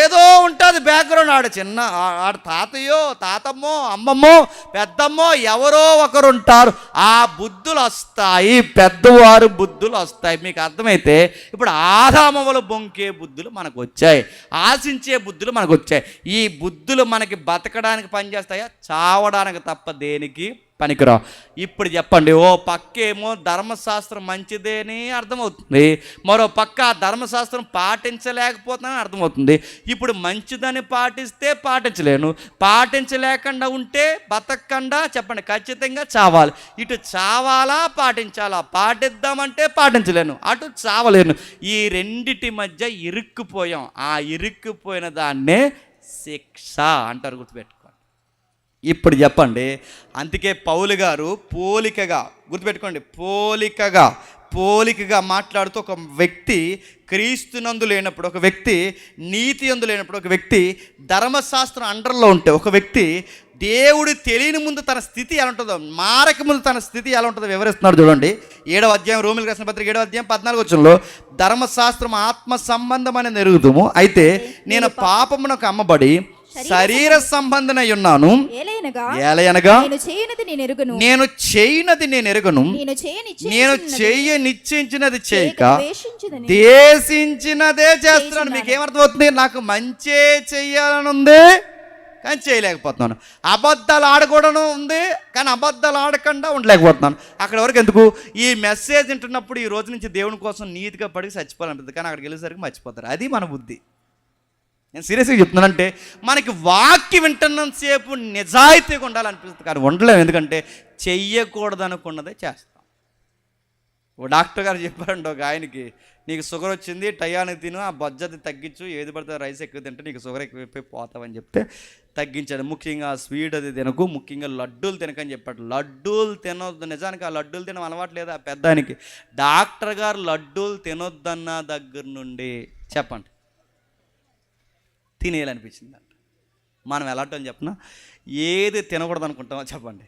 ఏదో ఉంటుంది బ్యాక్గ్రౌండ్. ఆడ తాతయ్యో, తాతమ్మో, అమ్మమ్మో, పెద్దమ్మో ఎవరో ఒకరు ఉంటారు. ఆ బుద్ధులు వస్తాయి, పెద్దవారు బుద్ధులు వస్తాయి. మీకు అర్థమైతే ఇప్పుడు ఆదామవలు బొంకే బుద్ధులు మనకు వచ్చాయి, ఆశించే బుద్ధులు మనకు వచ్చాయి. ఈ బుద్ధులు మనకి బతకడానికి పనిచేస్తాయా? చావడానికి తప్ప దేనికి పనికిరావు. ఇప్పుడు చెప్పండి, ఓ పక్కేమో ధర్మశాస్త్రం మంచిదేని అర్థమవుతుంది, మరో పక్క ధర్మశాస్త్రం పాటించలేకపోతున్నానని అర్థమవుతుంది. ఇప్పుడు మంచిదని పాటిస్తే పాటించలేను, పాటించలేకుండా ఉంటే బతకకుండా చెప్పండి ఖచ్చితంగా చావాలి. ఇటు చావాలా పాటించాలా? పాటిద్దామంటే పాటించలేను, అటు చావలేను. ఈ రెండిటి మధ్య ఇరుక్కుపోయాం. ఆ ఇరుక్కుపోయిన దాన్నే శిక్ష అంటారు. గుర్తుపెట్టుకో. ఇప్పుడు చెప్పండి, అందుకే పౌలు గారు పోలికగా, గుర్తుపెట్టుకోండి, పోలికగా మాట్లాడుతూ ఒక వ్యక్తి క్రీస్తునందు లేనప్పుడు, ఒక వ్యక్తి నీతి యందు లేనప్పుడు, ఒక వ్యక్తి ధర్మశాస్త్రం అండర్లో ఉంటే, ఒక వ్యక్తి దేవుడు తెలియని ముందు తన స్థితి ఎలా ఉంటుందో, మారక ముందు తన స్థితి ఎలా ఉంటుందో వివరిస్తున్నాడు. చూడండి, 7వ అధ్యాయం, రోమిలకు రాసిన పత్రిక 7వ అధ్యాయం 14వ వచనంలో, ధర్మశాస్త్రం ఆత్మ సంబంధమని ఎరుగుదుము, అయితే నేను పాపమునకు అమ్మబడి శరీర సంబంధనై ఉన్నాను. ఏలయనగా నేను చేయనది నేను ఎరుగను, నేను చేయ నిశ్చయించినది చేయక దేశించినదే చేస్తున్నాను. మీకు ఏమర్థమవుతుంది? నాకు మంచే చెయ్యాలని ఉంది కానీ చేయలేకపోతున్నాను. అబద్ధాలు ఆడకూడను ఉంది కానీ అబద్ధాలు ఆడకుండా ఉండలేకపోతున్నాను. అక్కడ వరకు ఎందుకు? ఈ మెసేజ్ వింటున్నప్పుడు ఈ రోజు నుంచి దేవుని కోసం నీతిగా పడి చచ్చిపోవాలనిపిస్తుంది, కానీ అక్కడికి వెళ్ళేసరికి మర్చిపోతారు. అది మన బుద్ధి. నేను సీరియస్గా చెప్తున్నానంటే, మనకి వాక్యం వింటున్నంతసేపు నిజాయితీగా ఉండాలనిపిస్తుంది కానీ ఉండలేము. ఎందుకంటే చెయ్యకూడదు అనుకున్నదే చేస్తాం. ఓ డాక్టర్ గారు చెప్పారండి ఒక ఆయనకి, నీకు షుగర్ వచ్చింది, టయానికి తిను, ఆ బొజ్జది తగ్గించు, ఏది పడితే రైస్ ఎక్కువ తింటే నీకు షుగర్ ఎక్కువైపోయి పోతావని చెప్తే తగ్గించాడు. ముఖ్యంగా స్వీట్ అది తినకు, ముఖ్యంగా లడ్డూలు తినకని చెప్పాడు. లడ్డూలు తినొద్దు. నిజానికి ఆ లడ్డూలు తినడం అలవాట్లేదు ఆ పెద్ద ఆయనకి. డాక్టర్ గారు లడ్డూలు తినొద్దన్న దగ్గర నుండి చెప్పండి తినేయాలనిపించిందంట. మనం ఎలాంటి చెప్పినా, ఏది తినకూడదు అనుకుంటామో చెప్పండి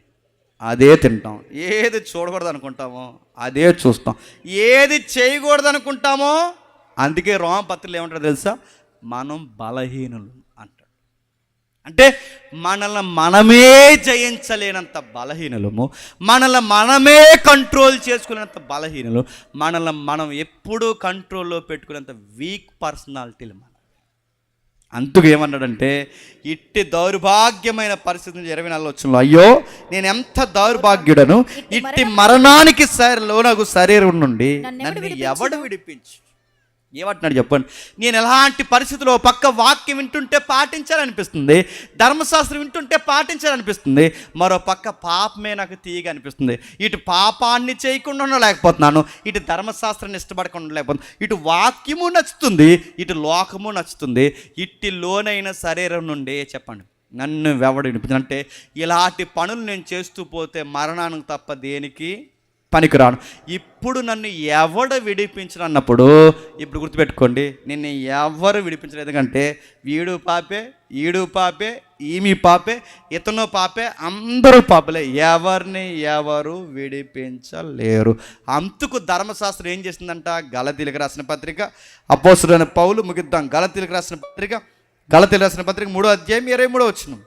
అదే తింటాం, ఏది చూడకూడదు అనుకుంటామో అదే చూస్తాం, ఏది చేయకూడదు అనుకుంటామో. అందుకే రోమపత్రికలు ఏమంటారో తెలుసా? మనం బలహీనులు అంటాడు. అంటే మనల్ని మనమే జయించలేనంత బలహీనులము, మనల్ని మనమే కంట్రోల్ చేసుకునేంత బలహీనులు, మనల్ని మనం ఎప్పుడూ కంట్రోల్లో పెట్టుకునేంత వీక్ పర్సనాలిటీలు. అందుకు ఏమన్నాడంటే, ఇట్టి దౌర్భాగ్యమైన పరిస్థితి 24వ వచనంలో, అయ్యో నేను ఎంత దౌర్భాగ్యుడను, ఇట్టి మరణానికి లోనగు శరీరం నుండి నన్ను ఎవడు విడిపించు? ఏమంటున్నాడు చెప్పండి? నేను ఎలాంటి పరిస్థితుల్లో పక్క వాక్యం వింటుంటే పాటించాలనిపిస్తుంది, ధర్మశాస్త్రం వింటుంటే పాటించాలనిపిస్తుంది, మరో పక్క పాపమే నాకు తీయగా అనిపిస్తుంది. ఇటు పాపాన్ని చేయకుండా ఉండలేకపోతున్నాను, ఇటు ధర్మశాస్త్రాన్ని ఇష్టపడకుండా ఉండలేకపోతున్నాను. ఇటు వాక్యము నచ్చుతుంది, ఇటు లోకము నచ్చుతుంది. ఇట్టి లోనైన శరీరం నుండి చెప్పండి నన్ను ఎవడు విడిపించు? అంటే ఇలాంటి పనులు నేను చేస్తూ పోతే మరణానికి తప్ప దేనికి పనికిరాను. ఇప్పుడు నన్ను ఎవడు విడిపించను అన్నప్పుడు, ఇప్పుడు గుర్తుపెట్టుకోండి, నిన్ను ఎవరు విడిపించలేదు. ఎందుకంటే వీడు పాపే, ఈడు పాపే, ఈమె పాపే, ఇతను పాపే, అందరూ పాపలే. ఎవరిని ఎవరు విడిపించలేరు. అందుకు ధర్మశాస్త్రం ఏం చేసిందంట? గలతీయులకు రాసిన పత్రిక, అపోస్తలుడైన పౌలు, ముగిద్దాం, గలతీయులకు రాసిన పత్రిక 3వ అధ్యాయం 23వ వచనం.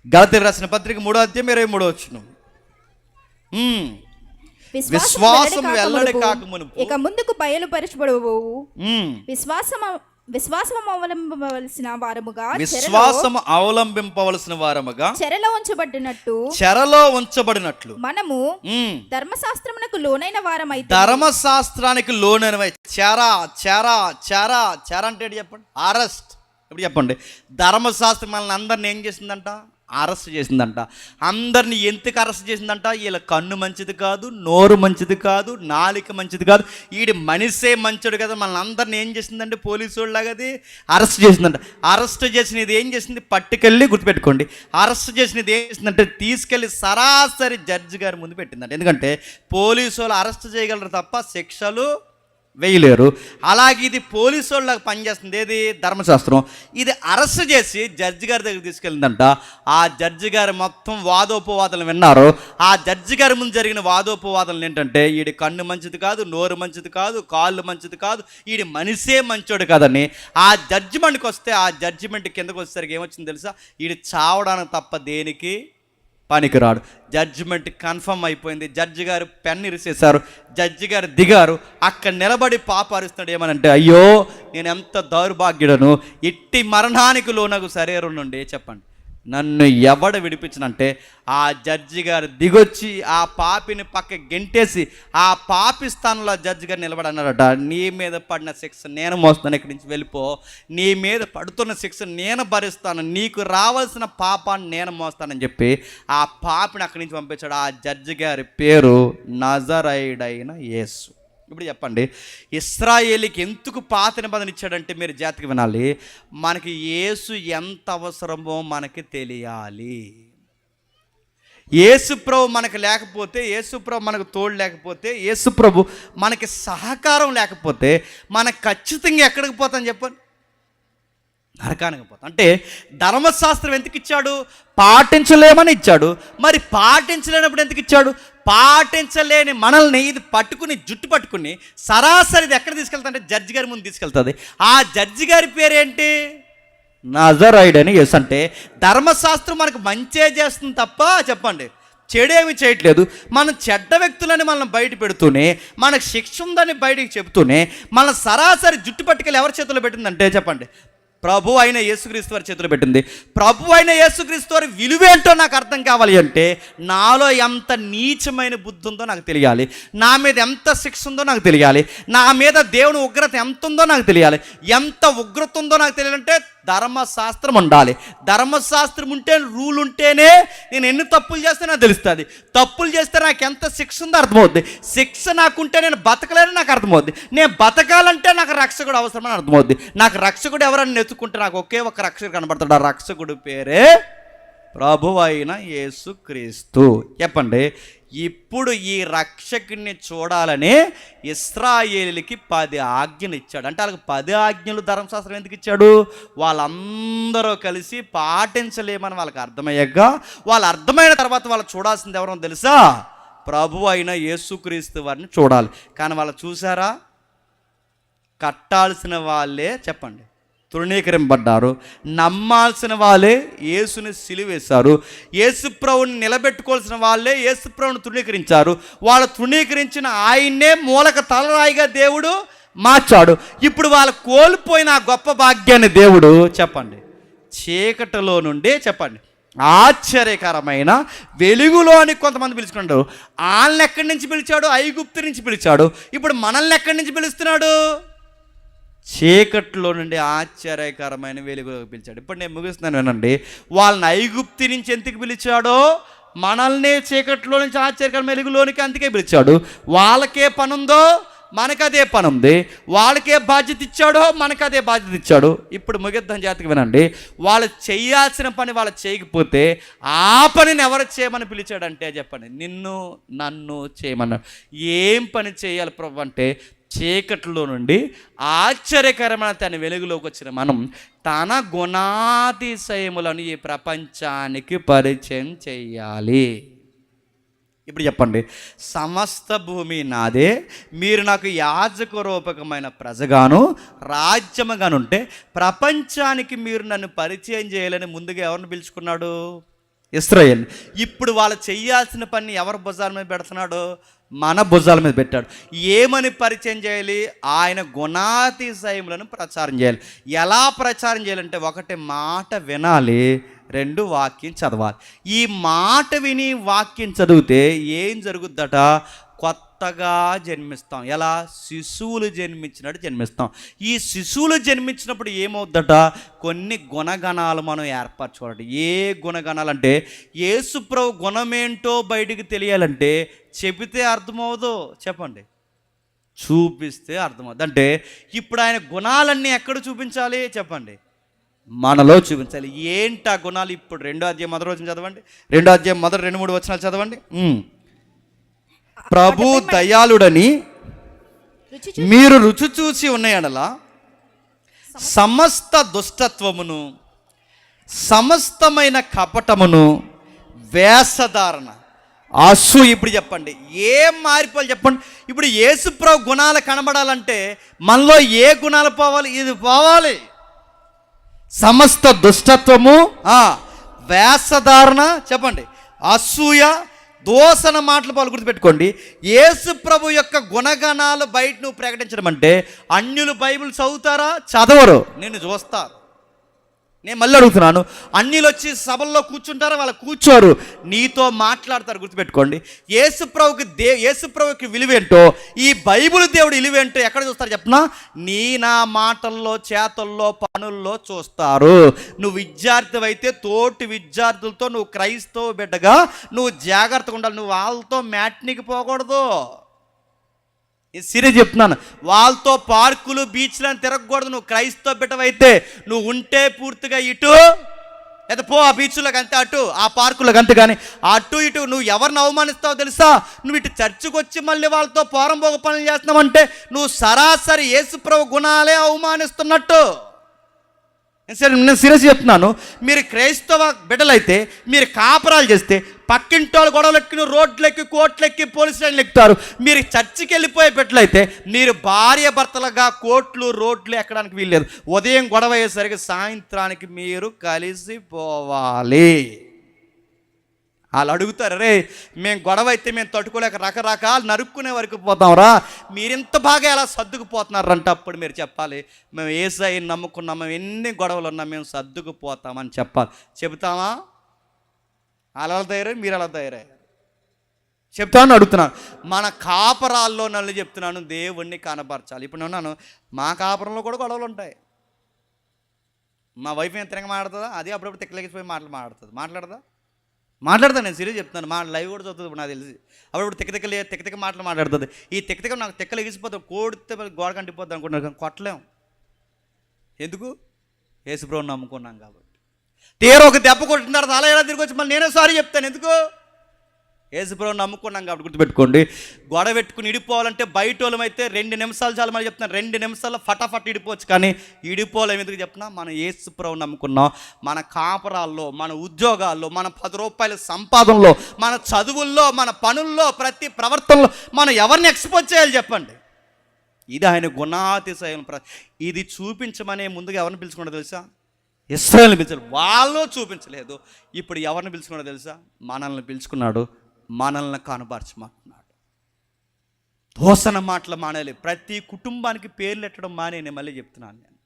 గలతీయులకు రాసిన పత్రిక 3వ అధ్యాయం 23వ వచనం. విశ్వాసం వెల్లడి కాకమునుపు ఇక ముందుకు బయలుపరచబడవు విశ్వాసం అవలంబింపవలసిన వారముగా చెరలో ఉంచబడినట్లు మనము ధర్మశాస్త్రమునకు లోనైన వారమైతే, ధర్మశాస్త్రానికి లోనైన చెర అంటే చెప్పండి, అరెస్ట్. ఇప్పుడు చెప్పండి, ధర్మశాస్త్రం మనల్ని అందరిని ఏం చేసిందంట? అరెస్ట్ చేసిందంట. అందరిని ఎందుకు అరెస్ట్ చేసిందంట? వీళ్ళ కన్ను మంచిది కాదు, నోరు మంచిది కాదు, నాలిక మంచిది కాదు, వీడి మనిషే మంచోడు కదా, మనల్ని అందరిని ఏం చేసిందంటే పోలీసు వాళ్ళలాగా అది అరెస్ట్ చేసిందంట. అరెస్ట్ చేసినది ఏం చేసింది? పట్టుకెళ్ళి, గుర్తుపెట్టుకోండి, అరెస్ట్ చేసినది ఏం చేసిందంటే తీసుకెళ్ళి సరాసరి జడ్జి గారి ముందు పెట్టిందంట. ఎందుకంటే పోలీసు వాళ్ళు అరెస్ట్ చేయగలరు తప్ప శిక్షలు వేయలేరు. అలాగే ఇది పోలీసు వాళ్ళకి పనిచేస్తుంది. ఏది? ధర్మశాస్త్రం. ఇది అరెస్ట్ చేసి జడ్జి గారి దగ్గర తీసుకెళ్ళిందంట. ఆ జడ్జి గారు మొత్తం వాదోపవాదాలు విన్నారు. ఆ జడ్జి గారి ముందు జరిగిన వాదోపవాదాలు ఏంటంటే, వీడి కన్ను మంచిది కాదు, నోరు మంచిది కాదు, కాళ్ళు మంచిది కాదు, వీడి మనిషే మంచోడు కాదని ఆ జడ్జిమెంట్కి వస్తే, ఆ జడ్జిమెంట్ కిందకు వచ్చేసరికి ఏమొచ్చింది తెలుసా? వీడి చావడానికి తప్ప దేనికి పనికిరాడు. జడ్జిమెంట్ కన్ఫర్మ్ అయిపోయింది. జడ్జి గారు పెన్ ఇరిసేశారు. జడ్జి గారు దిగారు. అక్కడ నిలబడి పాప అరుస్తున్నాడు. ఏమనంటే, అయ్యో నేను ఎంత దౌర్భాగ్యుడను, ఇట్టి మరణానికి లోనగు శరీరం నుండి చెప్పండి నన్ను ఎవడ విడిపించనంటే, ఆ జడ్జి గారు దిగొచ్చి ఆ పాపిని పక్క గెంటేసి ఆ పాపి స్థానంలో జడ్జి గారు నిలబడన్నారట. నీ మీద పడిన శిక్ష నేను మోస్తాను, ఇక్కడి నుంచి వెళ్ళిపో, నీ మీద పడుతున్న శిక్ష నేను భరిస్తాను, నీకు రావాల్సిన పాపాన్ని నేను మోస్తానని చెప్పి ఆ పాపిని అక్కడి నుంచి పంపించాడు. ఆ జడ్జి గారి పేరు నజరైడైన యేసు. ఇప్పుడు చెప్పండి, ఇశ్రాయేలుకి ఎందుకు పాత నిబంధన ఇచ్చాడంటే, మీరు జాతికి వినాలి, మనకి యేసు ఎంత అవసరమో మనకి తెలియాలి. యేసుప్రభు మనకు లేకపోతే, యేసుప్రభు మనకు తోడు లేకపోతే, యేసుప్రభు మనకి సహకారం లేకపోతే మనం ఖచ్చితంగా ఎక్కడికి పోతాం చెప్పండి? నరకానికి పోతాం. అంటే ధర్మశాస్త్రం ఎందుకు ఇచ్చాడు? పాటించలేమని ఇచ్చాడు. మరి పాటించలేనప్పుడు ఎందుకు ఇచ్చాడు? పాటించలేని మనల్ని ఇది పట్టుకుని, జుట్టు పట్టుకుని సరాసరి ఎక్కడ తీసుకెళ్తా అంటే జడ్జి గారి ముందు తీసుకెళ్తుంది. ఆ జడ్జి గారి పేరేంటి? నజరైడని యేసు. అంటే ధర్మశాస్త్రం మనకు మంచే చేస్తుంది తప్ప చెప్పండి చెడేమి చేయట్లేదు. మనం చెడ్డ వ్యక్తులని మనం బయట పెడుతూనే, మనకు శిక్ష ఉందని బయటికి చెబుతూనే, మన సరాసరి జుట్టు పట్టుకెళ్ళి ఎవరి చేతిలో పెట్టిందంటే చెప్పండి? ప్రభు అయిన యేసుక్రీస్తు వారి చేతిలో పెట్టింది. ప్రభు అయిన యేసుక్రీస్తు వారి విలువేంటో నాకు అర్థం కావాలి అంటే, నాలో ఎంత నీచమైన బుద్ధి ఉందో నాకు తెలియాలి, నా మీద ఎంత శిక్ష ఉందో నాకు తెలియాలి, నా మీద దేవుని ఉగ్రత ఎంత ఉందో నాకు తెలియాలి. ఎంత ఉగ్రత ఉందో నాకు తెలియాలంటే ధర్మశాస్త్రం ఉండాలి. ధర్మశాస్త్రం ఉంటే, రూల్ ఉంటేనే నేను ఎన్ని తప్పులు చేస్తే నాకు తెలుస్తుంది. తప్పులు చేస్తే నాకు ఎంత శిక్ష ఉందో అర్థమవుద్ది. శిక్ష నాకుంటే నేను బతకలేని నాకు అర్థమవుద్ది. నేను బతకాలంటే నాకు రక్షకుడు అవసరమని అర్థమవుద్ది. నాకు రక్షకుడు ఎవరని ఎత్తుకుంటే నాకు ఒకే ఒక రక్షకుడు కనబడతాడు. ఆ రక్షకుడు పేరే ప్రభు అయిన యేసుక్రీస్తు. చెప్పండి, ఇప్పుడు ఈ రక్షకుని చూడాలని ఇశ్రాయేలుకి 10 ఆజ్ఞలు ఇచ్చాడు. అంటే వాళ్ళకి 10 ఆజ్ఞలు ధర్మశాస్త్రం ఎందుకు ఇచ్చాడు? వాళ్ళందరూ కలిసి పాటించలేమని వాళ్ళకి అర్థమయ్యాక, వాళ్ళు అర్థమైన తర్వాత వాళ్ళు చూడాల్సింది ఎవరో తెలుసా? ప్రభు అయిన యేసుక్రీస్తు వారిని చూడాలి. కానీ వాళ్ళు చూసారా? కట్టాల్సిన వాళ్ళే చెప్పండి తృణీకరింపబడ్డారు. నమ్మాల్సిన వాళ్ళే యేసుని సిలువేశారు. యేసుప్రభుని నిలబెట్టుకోవాల్సిన వాళ్ళే యేసుప్రభుని తృణీకరించారు. వాళ్ళు తృణీకరించిన ఆయన్నే మూలక తలరాయిగా దేవుడు మార్చాడు. ఇప్పుడు వాళ్ళు కోల్పోయిన ఆ గొప్ప భాగ్యాన్ని దేవుడు చెప్పండి చీకటిలో నుండి చెప్పండి ఆశ్చర్యకరమైన వెలుగులోని కొంతమంది పిలుచుకుంటారు. వాళ్ళని ఎక్కడి నుంచి పిలిచాడు? ఐగుప్తు నుంచి పిలిచాడు. ఇప్పుడు మనల్ని ఎక్కడి నుంచి పిలుస్తున్నాడు? చీకట్లో నుండి ఆశ్చర్యకరమైన వెలుగులోకి పిలిచాడు. ఇప్పుడు నేను ముగిస్తున్నాను వినండి. వాళ్ళని ఐగుప్తు నుంచి ఎందుకు పిలిచాడో, మనల్ని చీకట్లో నుంచి ఆశ్చర్యకరమైన వెలుగులోనికి అందుకే పిలిచాడు. వాళ్ళకే పనుందో మనకదే పని ఉంది. వాళ్ళకే బాధ్యత ఇచ్చాడో మనకదే బాధ్యత ఇచ్చాడు. ఇప్పుడు ముగిద్దాం, జాతకి వినండి. వాళ్ళు చేయాల్సిన పని వాళ్ళు చేయకపోతే ఆ పనిని ఎవరు చేయమని పిలిచాడంటే చెప్పండి, నిన్ను నన్ను చేయమన్నాడు. ఏం పని చేయాలి ప్రభు అంటే, చీకట్లో నుండి ఆశ్చర్యకరమైన తన వెలుగులోకి వచ్చిన మనం తన గుణాతిశయములను ఈ ప్రపంచానికి పరిచయం చేయాలి. ఇప్పుడు చెప్పండి, సమస్త భూమి నాదే, మీరు నాకు యాజక రూపకమైన ప్రజగాను రాజ్యముగాను ఉంటే ప్రపంచానికి మీరు నన్ను పరిచయం చేయాలని ముందుగా ఎవరిని పిలుచుకున్నాడు? ఇశ్రాయేల్. ఇప్పుడు వాళ్ళు చేయాల్సిన పని ఎవరి భుజాల మీద పెడుతున్నాడు? మన భుజాల మీద పెట్టాడు. ఏమని పరిచయం చేయాలి? ఆయన గుణాతిశయములను ప్రచారం చేయాలి. ఎలా ప్రచారం చేయాలంటే, ఒకటి మాట వినాలి, రెండు వాక్యం చదవాలి. ఈ మాట విని వాక్యం చదివితే ఏం జరుగుద్దట? కొత్తగా జన్మిస్తాం. ఎలా? శిశువులు జన్మించినట్టు జన్మిస్తాం. ఈ శిశువులు జన్మించినప్పుడు ఏమవుద్దట? కొన్ని గుణగణాలు మనం ఏర్పరచుకోవాలి. ఏ గుణగణాలు అంటే, యేసుప్రభు గుణమేంటో బయటికి తెలియాలంటే చెబితే అర్థమవుదో? చెప్పండి, చూపిస్తే అర్థమవుతుంది. అంటే ఇప్పుడు ఆయన గుణాలన్నీ ఎక్కడ చూపించాలి? చెప్పండి, మనలో చూపించాలి. ఏంటి ఆ గుణాలు? ఇప్పుడు 2వ అధ్యాయం మొదటి వచనం చదవండి. 2వ అధ్యాయం మొదటి 2-3 వచనాలు చదవండి. ప్రభు దయాళుడని మీరు రుచి చూసి ఉన్న యెడల సమస్త దుష్టత్వమును, సమస్తమైన కపటమును, వేషధారణ, అసూయ. ఇప్పుడు చెప్పండి, ఏం మారిపోవాలి చెప్పండి? ఇప్పుడు యేసుప్రభు గుణాలు కనబడాలంటే మనలో ఏ గుణాలు పోవాలి? ఇది పోవాలి. సమస్త దుష్టత్వము, వేషధారణ, చెప్పండి, అసూయ, దోషణ మాటలు పాలు గుర్తుపెట్టుకోండి. యేసు ప్రభు యొక్క గుణగణాలు బయట నువ్వు ప్రకటించడం అంటే, అన్యులు బైబిల్ చదువుతారా? చదవరు. నిన్ను చూస్తారు. నేను మళ్ళీ అడుగుతున్నాను, అన్యులు వచ్చి సభల్లో కూర్చుంటారా? వాళ్ళు కూర్చోరు, నీతో మాట్లాడతారు. గుర్తుపెట్టుకోండి, యేసుప్రభుకి విలువేంటో, ఈ బైబిల్ దేవుడు విలువేంటో ఎక్కడ చూస్తారు చెప్పనా? నా మాటల్లో, చేతల్లో, పనుల్లో చూస్తారు. నువ్వు విద్యార్థి అయితే తోటి విద్యార్థులతో నువ్వు క్రైస్తవ బిడ్డగా నువ్వు జాగ్రత్తగా ఉండాలి. నువ్వు వాళ్ళతో మ్యాట్నీకి పోకూడదు. ఇది సీరియస్ చెప్తున్నాను. వాళ్ళతో పార్కులు, బీచ్లను తిరగకూడదు. నువ్వు క్రైస్తవ బిడ్డవైతే నువ్వు ఉంటే పూర్తిగా ఇటు లేదా పో, ఆ బీచ్లోకి అంతే, అటు ఆ పార్కులకు అంతే. కానీ అటు ఇటు నువ్వు ఎవరిని అవమానిస్తావో తెలుసా? నువ్వు ఇటు చర్చికి వచ్చి మళ్ళీ వాళ్ళతో పోరంబోగ పనులు చేస్తున్నావంటే నువ్వు సరాసరి యేసుప్రభు గుణాలే అవమానిస్తున్నట్టు. నేను సీరియస్ చెప్తున్నాను. మీరు క్రైస్తవ బిడ్డలైతే, మీరు కాపరాలు చేస్తే, పక్కింటి వాళ్ళు గొడవలు ఎక్కి రోడ్లెక్కి, కోట్లెక్కి, పోలీస్ స్టేషన్లు ఎక్కుతారు. మీరు చర్చికి వెళ్ళిపోయే బిడ్డలైతే మీరు భార్య భర్తలుగా కోట్లు, రోడ్లు ఎక్కడానికి వీల్లేదు. ఉదయం గొడవ అయ్యేసరికి సాయంత్రానికి మీరు కలిసిపోవాలి. వాళ్ళు అడుగుతారు, రే మేము గొడవ అయితే మేము తట్టుకోలేక రకరకాలు నరుక్కునే వరకు పోతాంరా, మీరింత బాగా ఎలా సర్దుకుపోతున్నారంటే అప్పుడు మీరు చెప్పాలి, మేము యేసయ్యని నమ్ముకున్నాం, మేము ఎన్ని గొడవలు ఉన్నా మేము సర్దుకుపోతామని చెప్పాలి. చెబుతామా? అలా తయారై మీరు అలా తయారయ్యారు. చెప్తామని అడుగుతున్నాను. మన కాపరాల్లో నన్ను చెప్తున్నాను, దేవుణ్ణి కనపరచాలి. ఇప్పుడు ఉన్నాను, మా కాపురంలో కూడా గొడవలు ఉంటాయి. మా వైఫ్ ఏం తిరగ మాట్లాడుతుందా? అది అప్పుడప్పుడు తిక్కలేగిపోయి మాట్లాడతా. నేను సీరియస్ చెప్తున్నాను. మా లైవ్ కూడా చదువుతుంది ఇప్పుడు నాకు తెలిసి. అప్పుడు తిక్క మాటలు మాట్లాడుతుంది. ఈ తిక్క నాకు తిక్కలు ఎగిసిపోతాం, కోడితే గోడ కంటిపోద్ది అనుకుంటున్నాను. కొట్టలేం. ఎందుకు? యేసుప్రభుని నమ్ముకున్నాం కాబట్టి. తీర ఒక దెబ్బ కొట్టిన తర్వాత అలా ఎలా తిరిగి వచ్చి మళ్ళీ నేనే సారీ చెప్తాను. ఎందుకు? యేసుప్రభుని నమ్ముకున్నాం కాబట్టి. గుర్తుపెట్టుకోండి, గొడవ పెట్టుకుని ఇడిపోవాలంటే బయట వాళ్ళమైతే 2 నిమిషాలు చాలా మళ్ళీ చెప్తున్నాను, 2 నిమిషాల్లో ఫటాఫట్ ఇడిపోవచ్చు. కానీ ఇడిపోలేం. ఎందుకు చెప్తున్నా? మనం యేసుప్రభుని నమ్ముకున్నాం. మన కాపరాల్లో, మన ఉద్యోగాల్లో, మన 10 రూపాయల సంపాదనలో, మన చదువుల్లో, మన పనుల్లో, ప్రతి ప్రవర్తనలో మనం ఎవరిని ఎక్స్పోజ్ చేయాలి చెప్పండి? ఇది ఆయన గుణాతిశయం. ఇది చూపించమనే ముందుగా ఎవరిని పిలుచుకున్నాడో తెలుసా? ఇశ్రాయేలుని పిలిచాడు. వాళ్ళు చూపించలేదు. ఇప్పుడు ఎవరిని పిలుచుకున్నాడో తెలుసా? మనల్ని పిలుచుకున్నాడు. మనల్ని కనబరచమంటున్నాడు. దోషణ మాటలు మానేయాలి. ప్రతి కుటుంబానికి పేర్లు ఎట్టడం మానే. నేను మళ్ళీ చెప్తున్నాను. నేను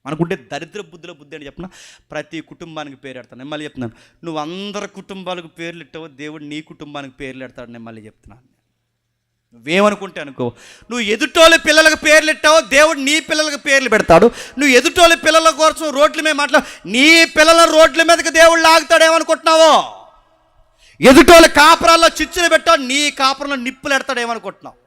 మనకుంటే దరిద్ర బుద్ధుల బుద్ధి అని చెప్పిన ప్రతి కుటుంబానికి పేరు ఎడతాను. నేను మళ్ళీ చెప్తున్నాను, నువ్వు అందరి కుటుంబాలకు పేర్లు ఎట్టావో దేవుడు నీ కుటుంబానికి పేర్లు ఎడతాడు. నేను మళ్ళీ చెప్తున్నాను. నువ్వేమనుకుంటే అనుకో, నువ్వు ఎదుటోళ్ళ పిల్లలకు పేర్లు ఎట్టావో దేవుడు నీ పిల్లలకు పేర్లు పెడతాడు. నువ్వు ఎదుటోళ్ళ పిల్లల కోసం రోడ్ల మీద మాట్లాడు, నీ పిల్లల రోడ్ల మీదకి దేవుడు లాగుతాడు. ఏమనుకుంటున్నావో? ఎదుటోళ్ళ కాపురాల్లో చిచ్చులు పెట్టావు, నీ కాపురంలో నిప్పులు ఎడతాడు. ఏమనుకుంటున్నావు?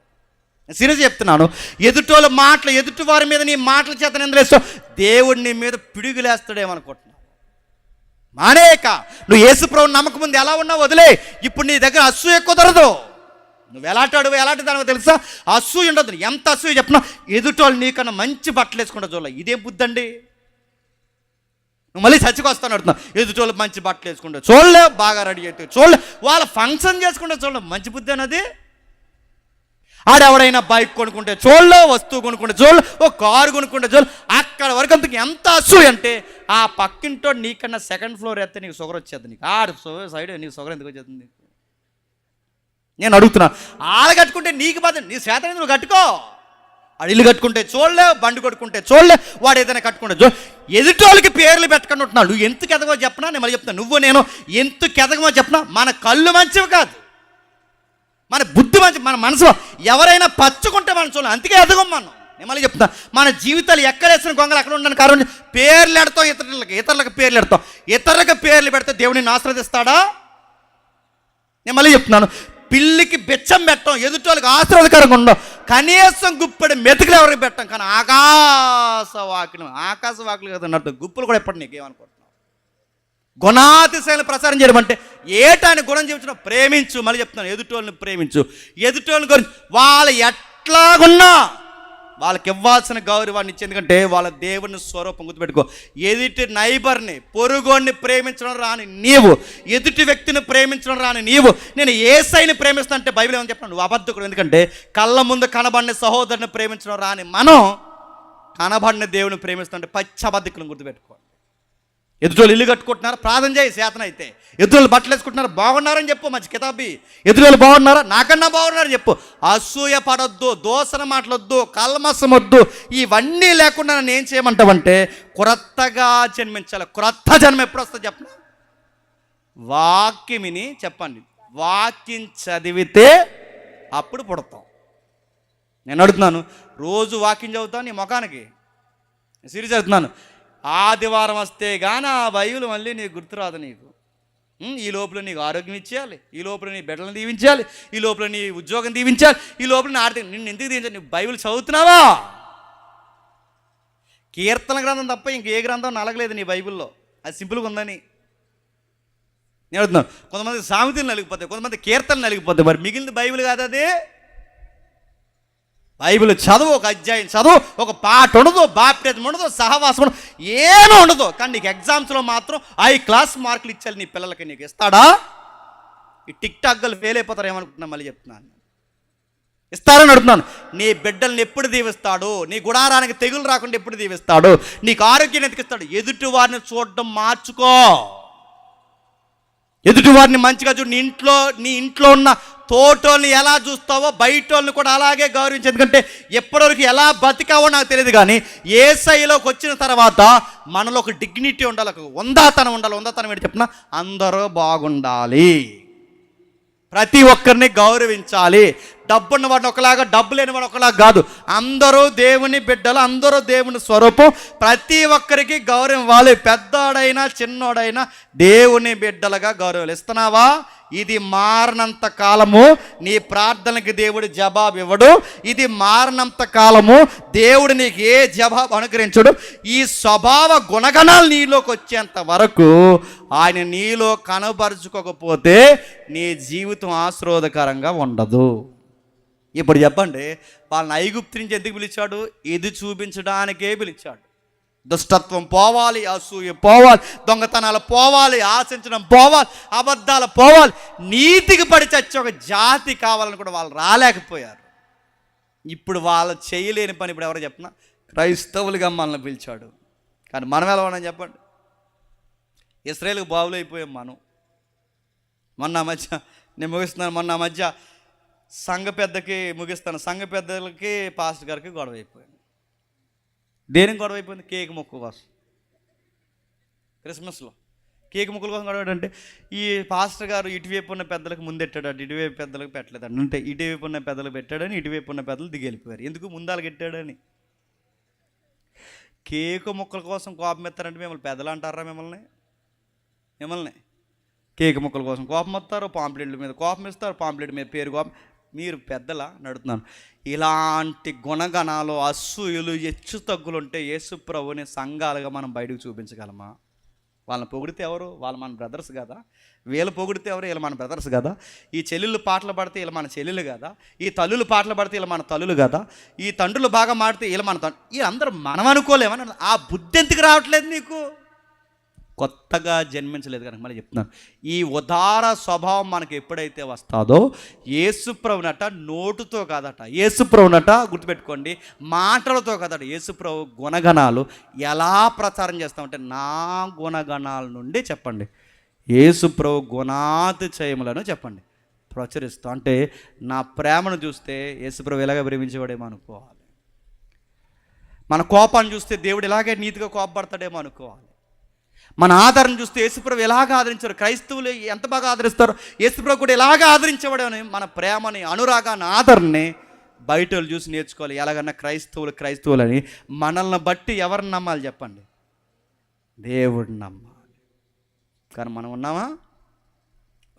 సీరియస్ చెప్తున్నాను. ఎదుటోళ్ళ మాటలు, ఎదుటి వారి మీద నీ మాటల చేత నిందలేస్తావు, దేవుడు నీ మీద పిడుగులేస్తాడేమనుకుంటున్నావు. మానేక నువ్వు యేసుప్రభువుని నమ్మకం ముందు ఎలా ఉన్నావు వదిలే. ఇప్పుడు నీ దగ్గర అసూయ కుదరదు. నువ్వు ఎలాంటి దానివో తెలుసా? అసూయ ఉండదు. ఎంత అసూయ చెప్పినా ఎదుటోళ్ళు నీకన్నా మంచి బట్టలు వేసుకుంటా చూడాలి. ఇదేం బుద్ధి అండి? నువ్వు మళ్ళీ చచ్చికొస్తాను అడుగుతున్నావు. ఎదుటోళ్ళు మంచి బట్టలు వేసుకుంటా చూడలే, బాగా రెడీ అయితే చూడలే, వాళ్ళ ఫంక్షన్ చేసుకుంటే చూడలే. మంచి బుద్ధి అన్నది. ఆడెవడైనా బైక్ కొనుక్కుంటే చూడలే, వస్తువు కొనుక్కుంటే చూడలే, ఓ కారు కొనుక్కుంటే చూడలే. అక్కడ వరకు అంతకు ఎంత అసూయ అంటే ఆ పక్కింటో నీకన్నా సెకండ్ ఫ్లోర్ ఎత్తే నీకు షుగర్ వచ్చేది. నీకు ఆడ సైడ్ నీకు షుగర్ ఎందుకు వచ్చేస్తుంది? నేను అడుగుతున్నా. ఆడ కట్టుకుంటే నీకు బాధ, నీ శాతం నువ్వు కట్టుకో. ఆడు ఇల్లు కట్టుకుంటే చూడలే, బండి కొట్టుకుంటే చూడలే, వాడు ఏదైనా కట్టుకుంటే ఎదుటోళ్ళకి పేర్లు పెట్టకుండా ఉంటున్నాడు. నువ్వు ఎందుకు ఎదగో చెప్పనా? నేను మళ్ళీ చెప్తాను. నువ్వు నేను ఎందుకు ఎదగమో చెప్పనా? మన కళ్ళు మంచివి కాదు, మన బుద్ధి మంచి, మన మనసు ఎవరైనా పచ్చుకుంటే మనం చూడాలి. అందుకే ఎదగం మనం. నేను మళ్ళీ చెప్తున్నా, మన జీవితాలు ఎక్కడేసిన గొంగలు అక్కడ ఉండని కారణం పేర్లు ఎడతాం, ఇతరులకు పేర్లు ఎడతాం. ఇతరులకు పేర్లు పెడితే దేవుడిని ఆశీర్వదిస్తాడా? నేను మళ్ళీ చెప్తున్నాను, పిల్లికి బెచ్చం పెట్టం, ఎదుటోళ్ళకి ఆశీర్వాదకరంగా ఉండవు. కనీసం గుప్పడి మెతుకులు ఎవరికి పెట్టం. కానీ ఆకాశవాకులు కదా అన్నట్టు గుప్పులు కూడా ఎప్పటి నీకేమనుకుంటున్నావు? గుణాతిశయాలను ప్రసారం చేయడం అంటే ఏటాని గుణం చూపించడం? ప్రేమించు. మళ్ళీ చెప్తున్నాను, ఎదుటోళ్ళని ప్రేమించు. ఎదుటోళ్ళని గురించి వాళ్ళు ఎట్లాగున్నా వాళ్ళకి ఇవ్వాల్సిన గౌరవాన్ని ఇచ్చి, ఎందుకంటే వాళ్ళ దేవుని స్వరూపం గుర్తుపెట్టుకో. ఎదుటి నైబర్ని, పొరుగోడిని ప్రేమించడం రాని నీవు, ఎదుటి వ్యక్తిని ప్రేమించడం రాని నీవు, నేను యేసయ్యని ప్రేమిస్తాను అంటే బైబిల్ ఏమని చెప్పినా నువ్వు అబద్ధకుడు. ఎందుకంటే కళ్ళ ముందు కనబడిన సహోదరుని ప్రేమించడం రాని మనం కనబడిన దేవుని ప్రేమిస్తుంటే పచ్చి అబద్ధికులను గుర్తుపెట్టుకోండి. ఎదుటోళ్ళు ఇల్లు కట్టుకుంటున్నారు, ప్రార్థన చేయి శాతం అయితే. ఎదుటోళ్ళు బట్టలు వేసుకుంటున్నారు, బాగున్నారని చెప్పు, మంచి కితాబి. ఎదుటోళ్ళు బాగున్నారా? నాకన్నా బాగున్నారని చెప్పు. అసూయ పడొద్దు, దోసన మాటలొద్దు, కల్మసం వద్దు. ఇవన్నీ లేకుండా నన్ను ఏం చేయమంటావంటే క్రొత్తగా జన్మించాలి. క్రొత్త జన్మ ఎప్పుడు వస్తుంది చెప్పండి? వాక్యం విని చెప్పండి, వాక్యం చదివితే అప్పుడు పుడతాం. నేను అడుగుతున్నాను, రోజు వాక్యం చదువుతాను నీ ముఖానికి? సీరియస్ చదువుతున్నాను. ఆదివారం వస్తే కానీ ఆ బైబిల్ మళ్ళీ నీకు గుర్తురాదు. నీకు ఈ లోపల నీకు ఆరోగ్యం ఇచ్చేయాలి, ఈ లోపల నీ బిడ్డలను దీవించాలి, ఈ లోపల నీ ఉద్యోగం దీవించాలి, ఈ లోపల నీ ఆర్థిక నిన్ను ఎందుకు దీవించాలి? నీ బైబిల్ చదువుతున్నావా? కీర్తన గ్రంథం తప్ప ఇంకే గ్రంథం నలగలేదు నీ బైబిల్లో. అది సింపుల్గా ఉందని నేను అడుగుతున్నాను. కొంతమంది సామెతలు నలిగిపోతాయి, కొంతమంది కీర్తనలు నలిగిపోతాయి. మరి మిగిలిన బైబిల్ కాదు అది. బైబిల్ చదువు, ఒక అధ్యాయం చదువు, ఒక పాట ఉండదు, బాప్టిజం ఉండదు, సహవాసం ఉండదు, ఏమీ ఉండదు. కానీ నీకు ఎగ్జామ్స్లో మాత్రం 5 క్లాస్ మార్కులు ఇచ్చాలి నీ పిల్లలకి. నీకు ఇస్తాడా? ఈ టిక్ టాక్లు ఫెయిల్ అయిపోతారు ఏమనుకుంటున్నా? మళ్ళీ చెప్తున్నాను, ఇస్తారని అడుగుతున్నాను. నీ బిడ్డల్ని ఎప్పుడు దీవిస్తాడు? నీ గుడారానికి తెగులు రాకుండా ఎప్పుడు దీవిస్తాడు? నీకు ఆరోగ్యాన్ని ఎతికిస్తాడు? ఎదుటి వారిని చూడడం మార్చుకో. ఎదుటి వారిని మంచిగా చూడు. నీ ఇంట్లో ఉన్న తోటోళ్ళని ఎలా చూస్తావో బయటోళ్ళని కూడా అలాగే గౌరవించు. ఎందుకంటే ఎప్పటివరకు ఎలా బతికావో నాకు తెలియదు, కానీ యేసయ్యలోకి వచ్చిన తర్వాత మనలో ఒక డిగ్నిటీ ఉండాలి, ఒక ఉందాతనం ఉండాలి. ఉందాతనం ఏంటి చెప్పిన? అందరూ బాగుండాలి, ప్రతి ఒక్కరిని గౌరవించాలి. డబ్బున్న వాడిని ఒకలాగా, డబ్బు లేని వాడు ఒకలాగా కాదు. అందరూ దేవుని బిడ్డలు, అందరూ దేవుని స్వరూపం. ప్రతి ఒక్కరికి గౌరవం ఇవ్వాలి. పెద్దోడైనా చిన్నోడైనా దేవుని బిడ్డలుగా గౌరవం ఇస్తున్నావా? ఇది మారినంత కాలము నీ ప్రార్థనకి దేవుడు జవాబు ఇవ్వడు. ఇది మారినంత కాలము దేవుడు నీకు ఏ జవాబు అనుగ్రహించడు. ఈ స్వభావ గుణగణాలు నీలోకి వచ్చేంత వరకు ఆయన నీలో కనబరుచుకోకపోతే నీ జీవితం ఆశీర్వాదకరంగా ఉండదు. ఇప్పుడు చెప్పండి, వాళ్ళని ఐగుప్తు నుంచి ఎందుకు పిలిచాడు? ఇది చూపించడానికే పిలిచాడు. దుష్టత్వం పోవాలి, అసూయ పోవాలి, దొంగతనాలు పోవాలి, ఆశించడం పోవాలి, అబద్ధాలు పోవాలి, నీతికి పడి చచ్చే ఒక జాతి కావాలని కూడా వాళ్ళు రాలేకపోయారు. ఇప్పుడు వాళ్ళు చేయలేని పని ఇప్పుడు ఎవరు చెప్పినా క్రైస్తవులుగా మనల్ని పిలిచాడు. కానీ మనం ఎలా ఉన్నాం చెప్పండి? ఇశ్రాయేలుకు బావులు అయిపోయాం మనం. మొన్న మధ్య నేను ముగిస్తున్నాను, మొన్న మధ్య సంఘ పెద్దకి ముగిస్తాను, సంఘ పెద్దలకి పాస్టర్ గారికి గొడవ అయిపోయింది. దేనికి గొడవ అయిపోయింది? కేక్ ముక్క కోసం. క్రిస్మస్లో కేక్ ముక్కల కోసం గొడవ అంటే ఈ పాస్టర్ గారు ఇటువైపు ఉన్న పెద్దలకు ముందెట్టాడు, ఇటువైపు పెద్దలకు పెట్టలేదండి. అంటే ఇటువైపు ఉన్న పెద్దలు పెట్టాడని ఇటువైపు ఉన్న పెద్దలు దిగెళ్ళిపోయారు. ఎందుకు? ముందాలు పెట్టాడని. కేకు ముక్కల కోసం కోపం ఎత్తారంటే మిమ్మల్ని పెద్దలు అంటారా? మిమ్మల్ని కేక్ ముక్కల కోసం కోపం వస్తారు, పాంప్లెట్ల మీద కోపం ఇస్తారు, పాంప్లెట్ మీద పేరు కోపం. మీరు పెద్దలా నడుతున్నాను. ఇలాంటి గుణగణాలు, అసూయలు, హెచ్చు తగ్గులు ఉంటే యేసు ప్రభుని సంఘాలుగా మనం బయటకు చూపించగలమా? వాళ్ళని పొగిడితే ఎవరు? వాళ్ళు మన బ్రదర్స్ కదా. వీళ్ళు పొగిడితే ఎవరు? వీళ్ళు మన బ్రదర్స్ కదా. ఈ చెల్లెళ్ళు పాటలు పడితే వీళ్ళు మన చెల్లెలు కదా. ఈ తల్లులు పాటలు పడితే వీళ్ళు మన తల్లులు కదా. ఈ తండ్రులు బాగా మాడితే వీళ్ళు మన వీళ్ళందరూ మనం అనుకోలేమని. ఆ బుద్ధి ఎందుకు రావట్లేదు నీకు? కొత్తగా జన్మించలేదు కనుక మళ్ళీ చెప్తున్నాను. ఈ ఉదార స్వభావం మనకి ఎప్పుడైతే వస్తుందో, యేసుప్రభునట నోటుతో కాదట, యేసుప్రభునట గుర్తుపెట్టుకోండి, మాటలతో కాదట, యేసుప్రభు గుణగణాలు ఎలా ప్రచారం చేస్తామంటే నా గుణగణాల నుండి చెప్పండి, యేసుప్రభు గుణాతిశయములను చెప్పండి ప్రచురిస్తాం. అంటే నా ప్రేమను చూస్తే యేసుప్రభు ఎలాగ ప్రేమించేవాడేమో అనుకోవాలి. మన కోపాన్ని చూస్తే దేవుడు ఇలాగే నీతిగా కోపపడతాడేమో అనుకోవాలి. మన ఆదరణ చూస్తే యేసుప్రభు ఎలాగ ఆదరించారు, క్రైస్తవులు ఎంత బాగా ఆదరిస్తారు, యేసుప్రభు కూడా ఎలాగ ఆదరించేవాడని మన ప్రేమని, అనురాగాన్ని, ఆదరణని బయట వాళ్ళు చూసి నేర్చుకోవాలి. ఎలాగన్నా క్రైస్తవులని. మనల్ని బట్టి ఎవరిని నమ్మాలి చెప్పండి? దేవుడిని నమ్మాలి. కానీ మనం ఉన్నామా?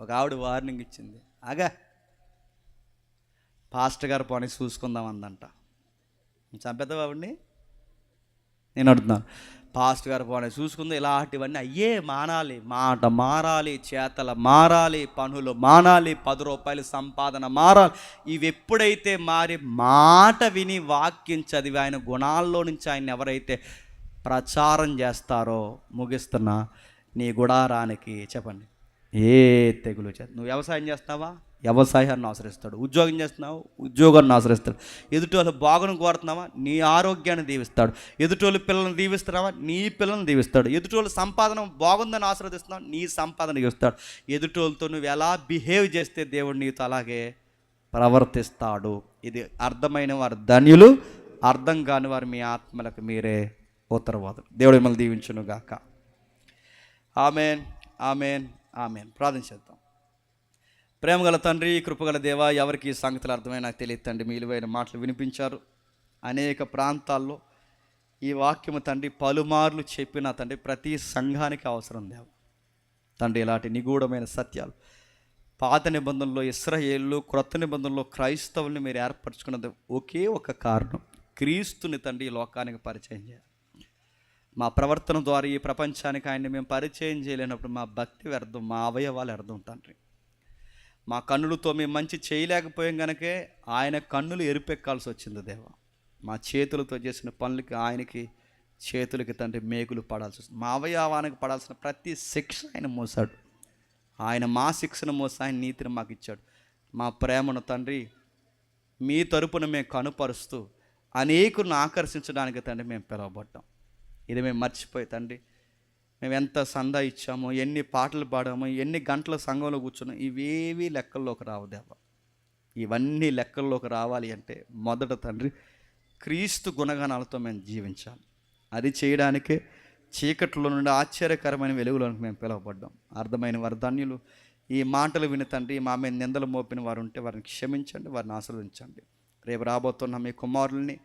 ఒక ఆవిడ వార్నింగ్ ఇచ్చింది, ఆగా పాస్టర్ గారు పని చూసుకుందాం అందంట. చంపేద్దాం ఆవిడ్ని? నేను అడుగుతున్నాను. పాస్టర్ గారు పోనీ చూసుకుంది, ఇలాంటివన్నీ అయ్యే మానాలి. మాట మారాలి, చేతల మారాలి, పనులు మానాలి, 10 రూపాయల సంపాదన మారాలి. ఇవి ఎప్పుడైతే మారి మాట విని వాక్యం చదివి ఆయన గుణాల్లో నుంచి ఆయన ఎవరైతే ప్రచారం చేస్తారో, ముగిస్తున్నా, నీ గుడారానికి చెప్పండి ఏ తెగులు చేత. నువ్వు వ్యవసాయం చేస్తావా? వ్యవసాయాన్ని ఆశ్రయిస్తాడు. ఉద్యోగం చేస్తున్నావు? ఉద్యోగాన్ని ఆశ్రయిస్తాడు. ఎదుటోళ్ళు బాగును కోరుతున్నావా? నీ ఆరోగ్యాన్ని దీవిస్తాడు. ఎదుటోళ్ళు పిల్లల్ని దీవిస్తున్నావా? నీ పిల్లల్ని దీవిస్తాడు. ఎదుటోళ్ళు సంపాదన బాగుందని ఆశీర్వదిస్తున్నావు, నీ సంపాదన ఇస్తాడు. ఎదుటోళ్ళతో నువ్వు ఎలా బిహేవ్ చేస్తే దేవుడు నీతో అలాగే ప్రవర్తిస్తాడు. ఇది అర్థమైన వారు ధన్యులు, అర్థం కాని వారు మీ ఆత్మలకు మీరే ఉత్తరవాదులు. దేవుడు మిమ్మల్ని దీవించును గాక. Amen, amen, amen. ప్రార్థన చేద్దాం. ప్రేమగల తండ్రి, కృపగల దేవా, ఎవరికి ఈ సంగతులు అర్థమై నాకు తెలియదు తండ్రి. మీ విలువైన మాటలు వినిపించారు. అనేక ప్రాంతాల్లో ఈ వాక్యము తండ్రి పలుమార్లు చెప్పిన తండ్రి ప్రతి సంఘానికి అవసరం దేవ తండ్రి. ఇలాంటి నిగూఢమైన సత్యాలు పాత నిబంధనలో ఇశ్రాయేలు, క్రొత్త నిబంధనలో క్రైస్తవుల్ని మీరు ఏర్పరచుకున్నది ఒకే ఒక కారణం, క్రీస్తుని తండ్రి ఈ లోకానికి పరిచయం చేయాలి. మా ప్రవర్తన ద్వారా ఈ ప్రపంచానికి ఆయన్ని మేము పరిచయం చేయలేనప్పుడు మా భక్తి వ్యర్థం, మా అవయవాలు వ్యర్థం తండ్రి. మా కన్నులతో మేము మంచి చేయలేకపోయాం కనుకే ఆయన కన్నులు ఎరుపెక్కాల్సి వచ్చింది దేవా. మా చేతులతో చేసిన పనులకి ఆయనకి చేతులకి తండ్రి మేకులు పడాల్సి వస్తుంది. మా అవయవానికి పడాల్సిన ప్రతి శిక్ష ఆయన మోసాడు. ఆయన మా శిక్షను మోసి ఆయన నీతిని మాకు ఇచ్చాడు. మా ప్రేమను తండ్రి మీ తరపున మేము కనుపరుస్తూ అనేకులను ఆకర్షించడానికి తండ్రి మేము పిలువబడ్డాం. ఇది మేము మర్చిపోయి తండ్రి, మేము ఎంత సందా ఇచ్చామో, ఎన్ని పాటలు పాడామో, ఎన్ని గంటల సంఘంలో కూర్చున్నాం, ఇవేవి లెక్కల్లోకి రావు దేవా. ఇవన్నీ లెక్కల్లోకి రావాలి అంటే మొదట తండ్రి క్రీస్తు గుణగణాలతో మేము జీవించాలి. అది చేయడానికే చీకట్లో నుండి ఆశ్చర్యకరమైన వెలుగులోనికి మేము పిలువబడ్డాం. అర్థమైన వారు ధన్యులు. ఈ మాటలు విని తండ్రి మా మీద నిందలు మోపిన వారు ఉంటే వారిని క్షమించండి, వారిని ఆశీర్వదించండి. రేపు రాబోతున్న మీ కుమారుల్ని,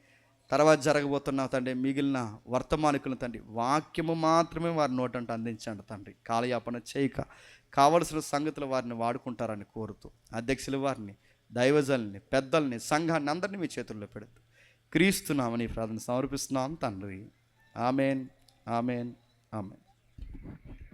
తర్వాత జరగబోతున్న తండ్రి మిగిలిన వర్తమానికులను తండ్రి వాక్యము మాత్రమే వారి నోటంటే అందించండి తండ్రి. కాలయాపన చేయక కావలసిన సంగతులు వారిని వాడుకుంటారని కోరుతూ అధ్యక్షుల వారిని, దైవజల్ని, పెద్దల్ని, సంఘాన్ని అందరినీ మీ చేతుల్లో పెడుతూ క్రీస్తున్నామని ప్రార్థన సమర్పిస్తున్నాం తండ్రి. Amen, amen, amen.